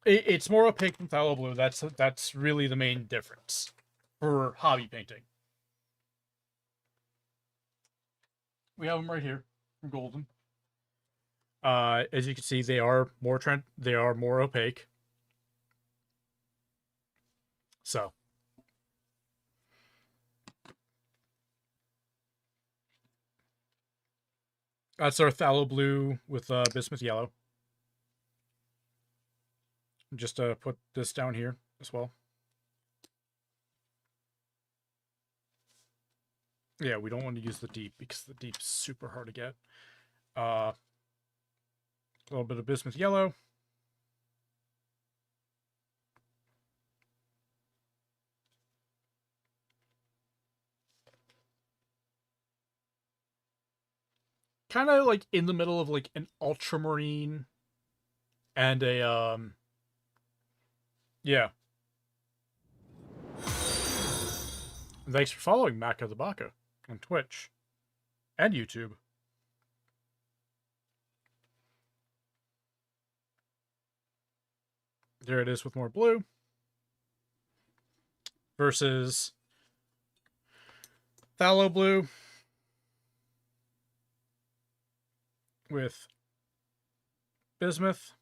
it's more opaque than phthalo blue. That's really the main difference for hobby painting. We have them right here, golden. As you can see, they are more opaque. So that's our phthalo blue with bismuth yellow. Just put this down here as well. Yeah, we don't want to use the deep because the deep's super hard to get. A little bit of bismuth yellow. Kind of like in the middle of like an ultramarine and a yeah. And thanks for following Maka the Baka on Twitch and YouTube. There it is with more blue versus phthalo blue with bismuth.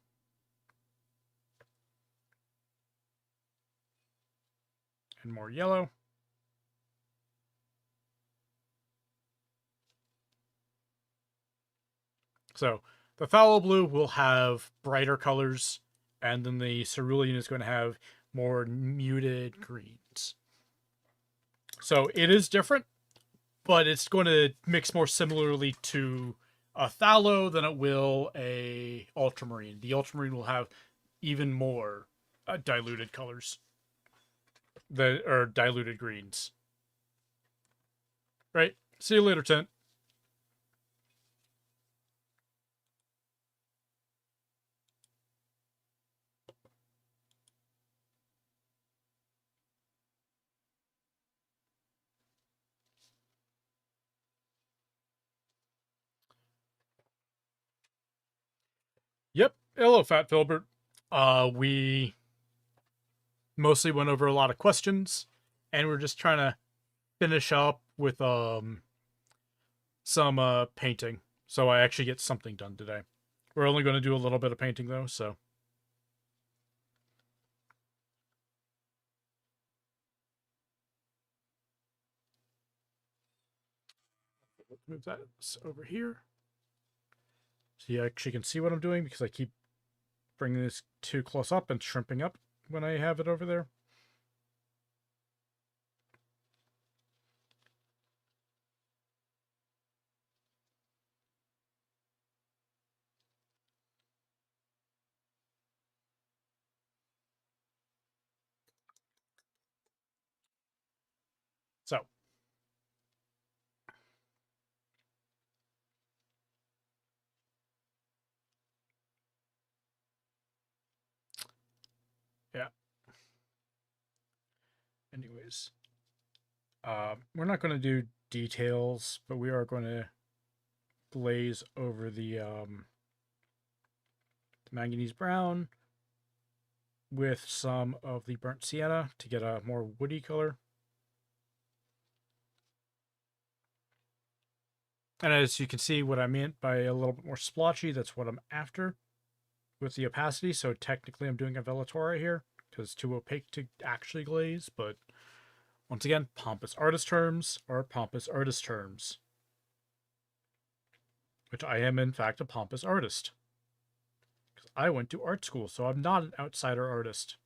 And more yellow. So the phthalo blue will have brighter colors, and then the cerulean is going to have more muted greens. So it is different, but it's going to mix more similarly to a phthalo than it will a ultramarine. The ultramarine will have even more diluted colors that are diluted greens. Right? See you later, Tent. Yep. Hello, Fat Filbert. We mostly went over a lot of questions, and we're just trying to finish up with some painting. So I actually get something done today. We're only going to do a little bit of painting though, so let's move that over here. So you actually can see what I'm doing because I keep bringing this too close up and shrimping up when I have it over there. So yeah. Anyways, we're not going to do details, but we are going to glaze over the manganese brown with some of the burnt sienna to get a more woody color. And as you can see, what I meant by a little bit more splotchy, that's what I'm after. with the opacity, so technically I'm doing a Vellatora here, because it's too opaque to actually glaze, but once again, pompous artist terms are pompous artist terms. Which I am, in fact, a pompous artist. Because I went to art school, so I'm not an outsider artist.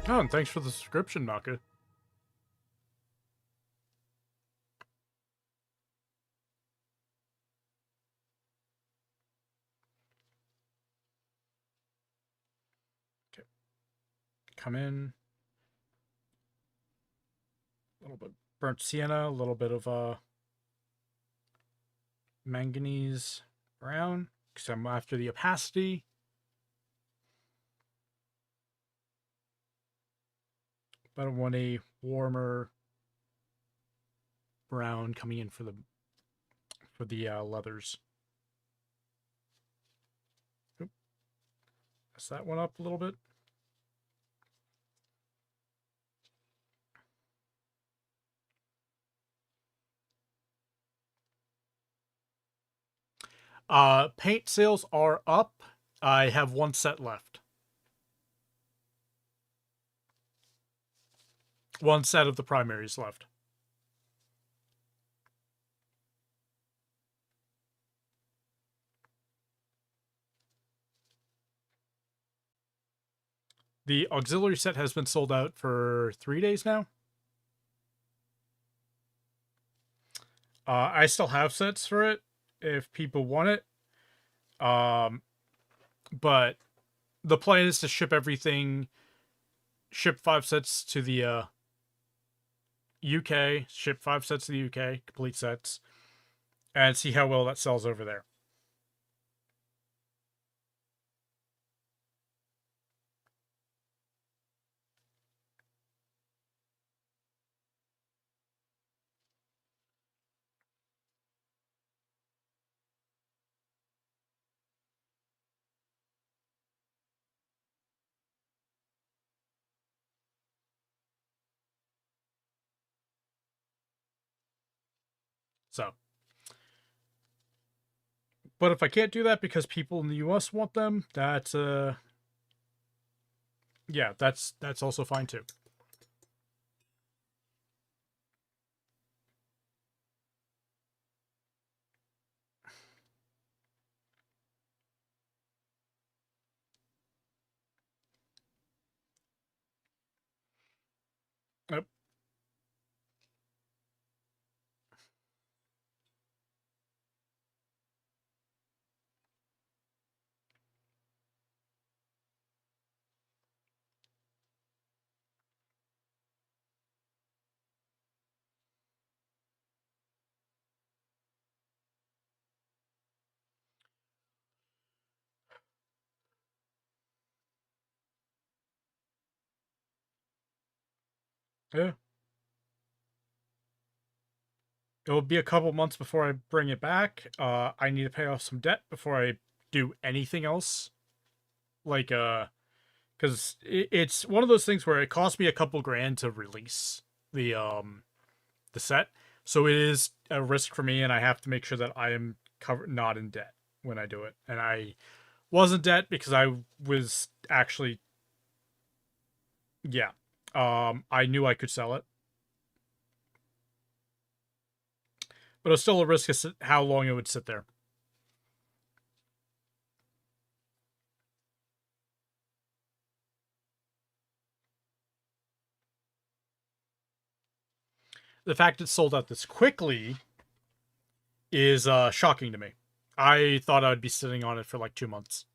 Oh, and thanks for the subscription, Naka. Okay. Come in. A little bit burnt sienna, a little bit of manganese brown, because I'm after the opacity. But I want a warmer brown coming in for the leathers. Oop. Mess that one up a little bit. Paint sales are up. I have one set left. One set of the primaries left. The auxiliary set has been sold out for 3 days now. I still have sets for it if people want it. But the plan is to ship everything, ship 5 sets to the UK, ship 5 sets to the UK, complete sets, and see how well that sells over there. So, but if I can't do that because people in the US want them, that's yeah, that's also fine too. Yep. Yeah. It'll be a couple months before I bring it back. I need to pay off some debt before I do anything else. Like, because it's one of those things where it cost me a couple grand to release the set, so it is a risk for me, and I have to make sure that I am not in debt when I do it. And I was in debt because I was actually, yeah, I knew I could sell it, but it was still a risk of how long it would sit there. The fact it sold out this quickly is shocking to me. I thought I'd be sitting on it for like 2 months,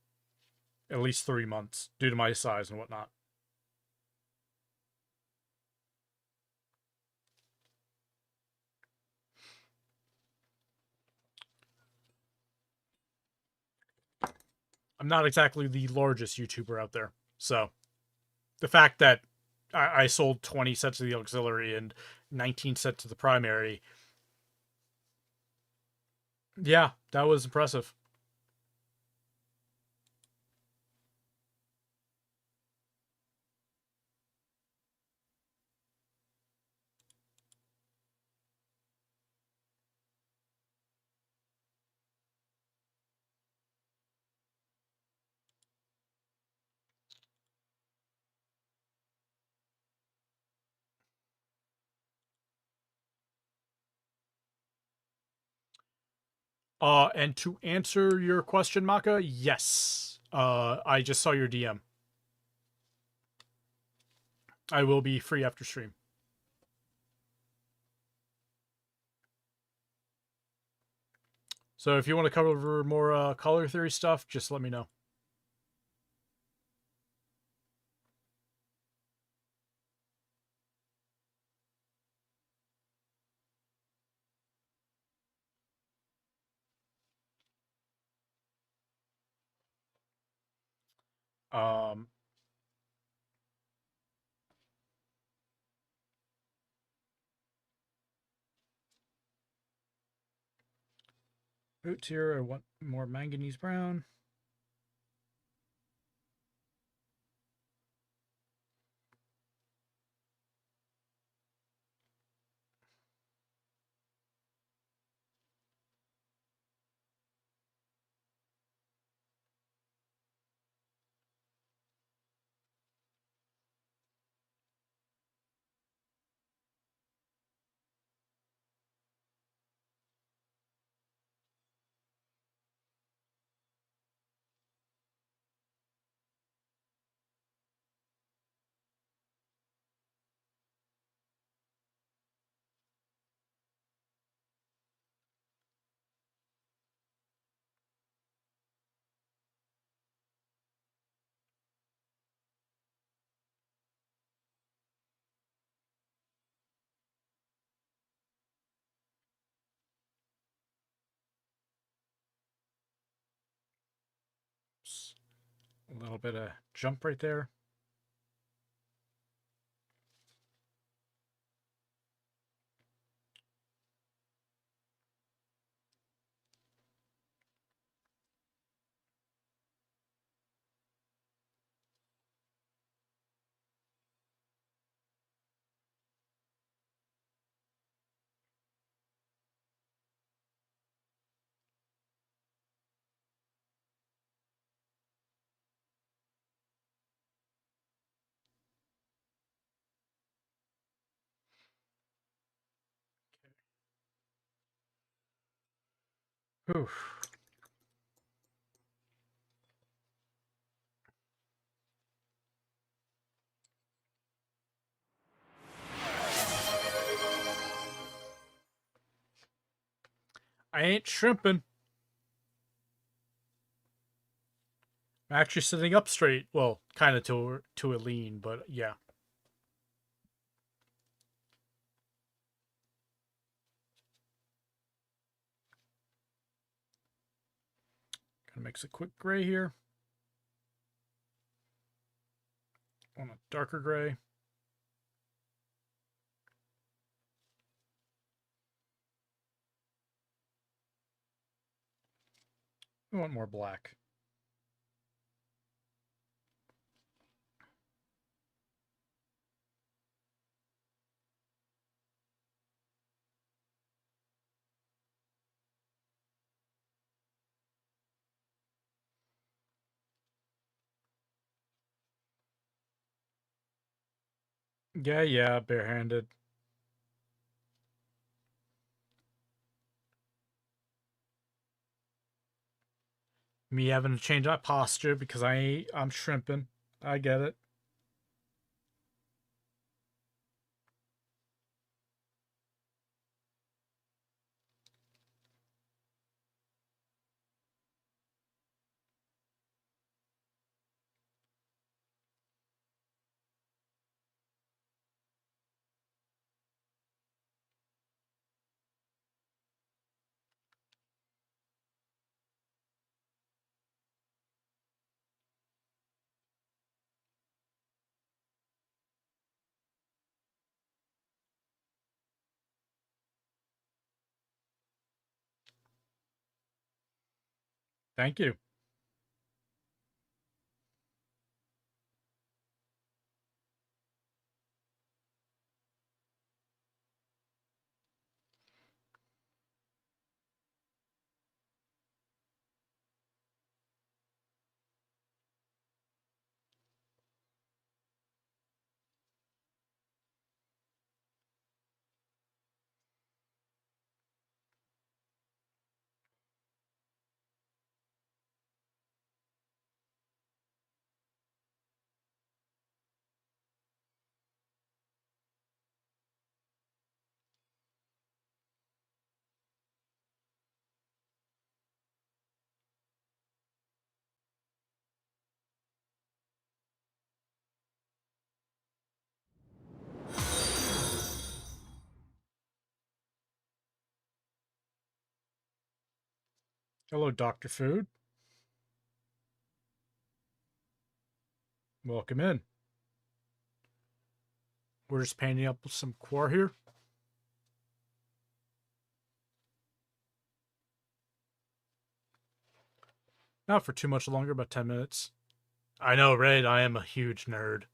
at least 3 months, due to my size and whatnot. I'm not exactly the largest YouTuber out there, so the fact that I sold 20 sets of the auxiliary and 19 sets of the primary, yeah, that was impressive. And to answer your question, Maka, yes. I just saw your DM. I will be free after stream. So if you want to cover more color theory stuff, just let me know. Um, Boots here. I want more manganese brown. A little bit of jump right there. Whew. I ain't shrimping. I'm actually sitting up straight. Well, kind of to a lean, but yeah. Gonna mix a quick gray here. Want a darker gray. I want more black. Yeah, barehanded. Me having to change that posture because I'm shrimping. I get it. Thank you. Hello, Dr. Food. Welcome in. We're just painting up some core here. Not for too much longer, about 10 minutes. I know, right? I am a huge nerd.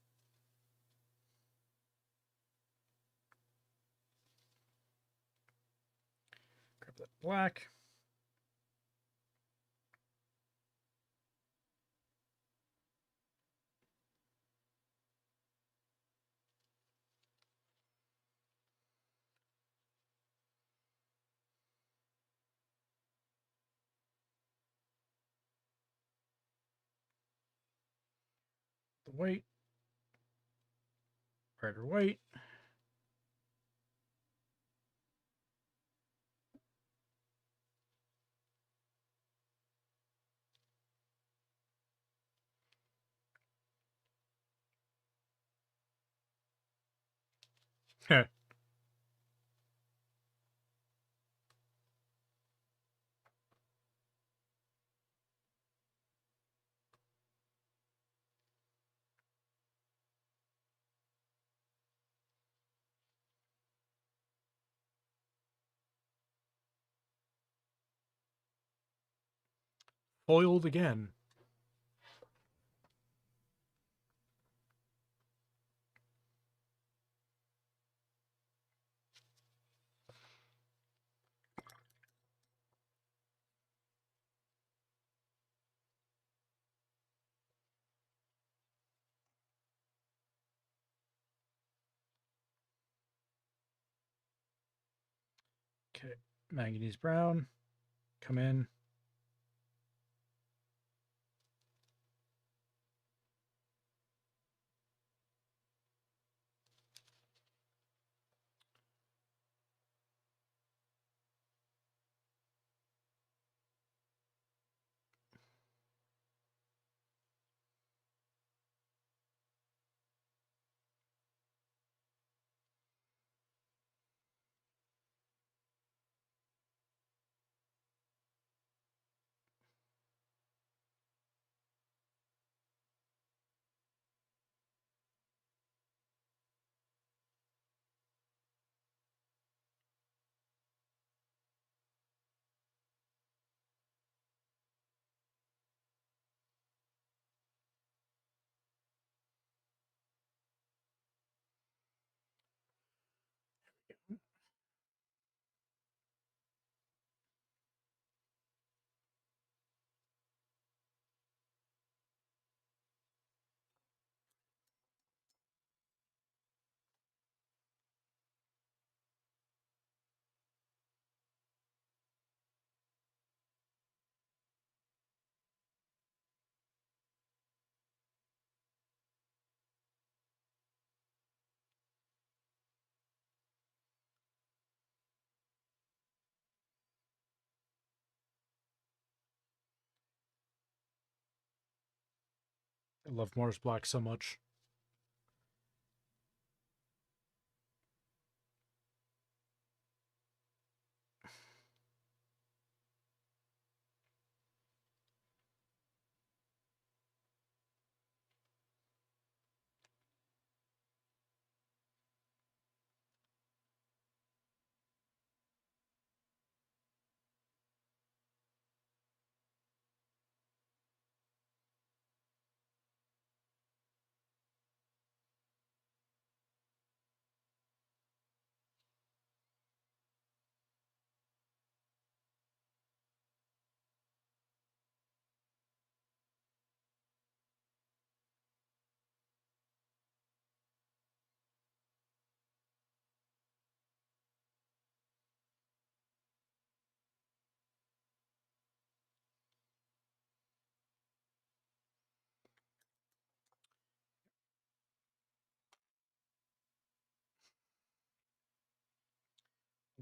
Grab that black. The white. Brighter white. Foiled again. Okay, manganese brown. Come in. I love Mars Black so much.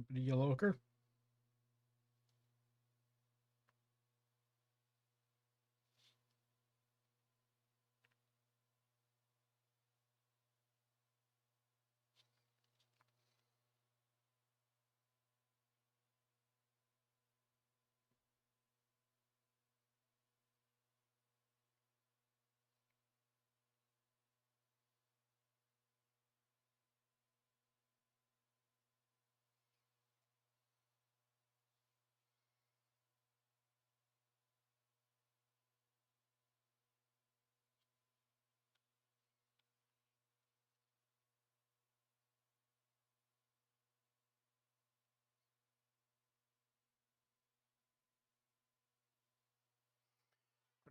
A bit of yellow ochre.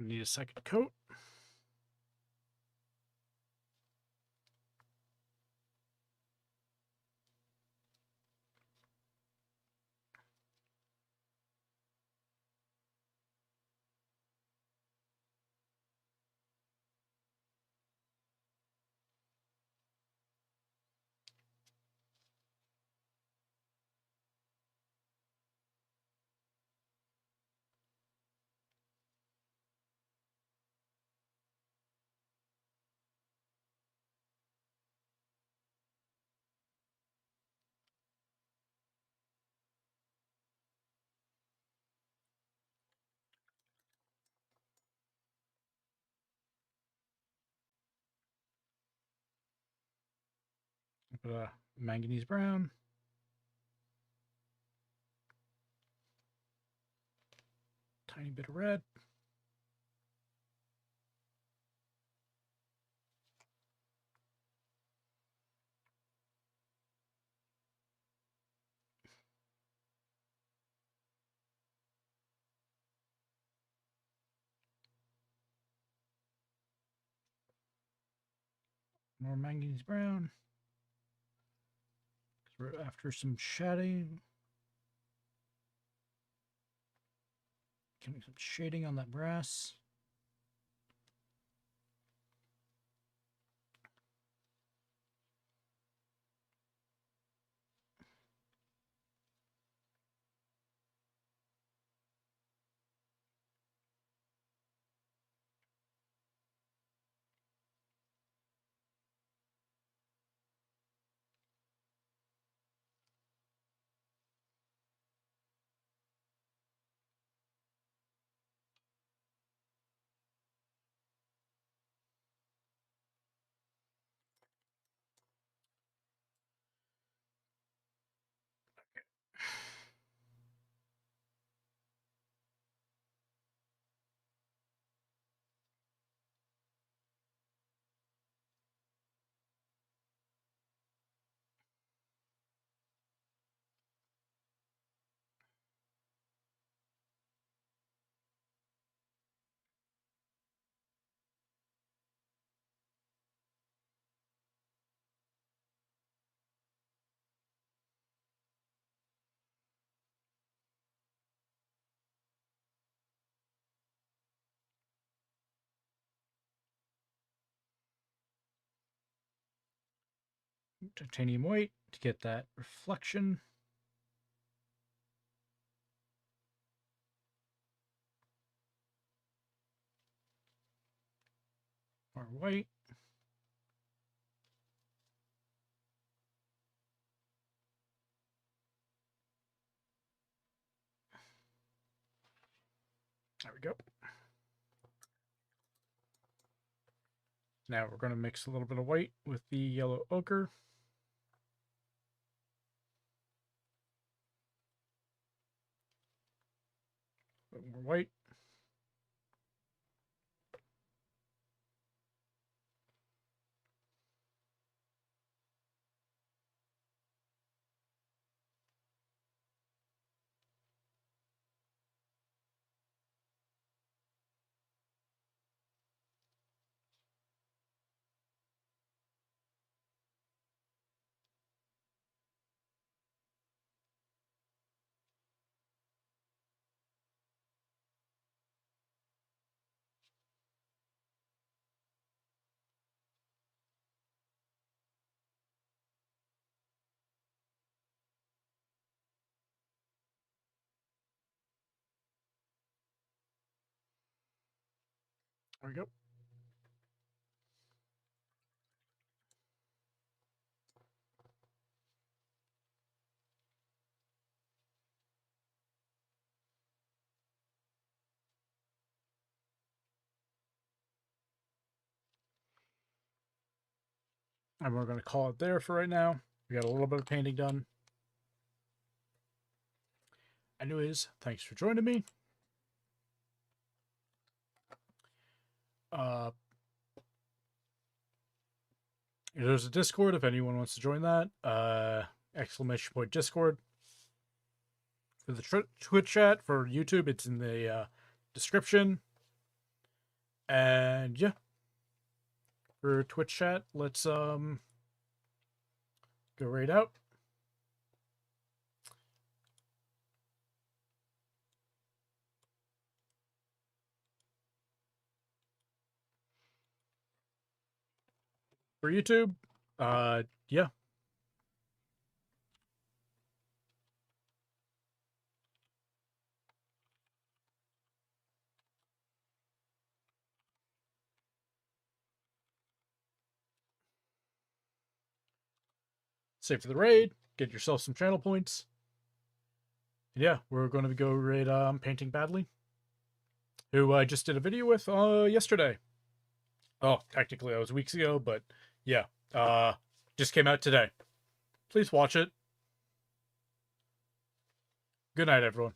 Need a second coat. Put manganese brown. Tiny bit of red. More manganese brown. Because we're after some shading. Getting some shading on that brass. Titanium white to get that reflection. More white. There we go. Now we're going to mix a little bit of white with the yellow ochre. A bit more white. There we go. And we're going to call it there for right now. We got a little bit of painting done. Anyways, thanks for joining me. There's a Discord if anyone wants to join that. ! Discord. For the Twitch chat for YouTube, it's in the description. And yeah, for Twitch chat, let's go right out. For YouTube, yeah. Save for the raid, get yourself some channel points. And yeah, we're going to go raid Painting Badly, who I just did a video with yesterday. Oh, technically that was weeks ago, but yeah, just came out today. Please watch it. Good night, everyone.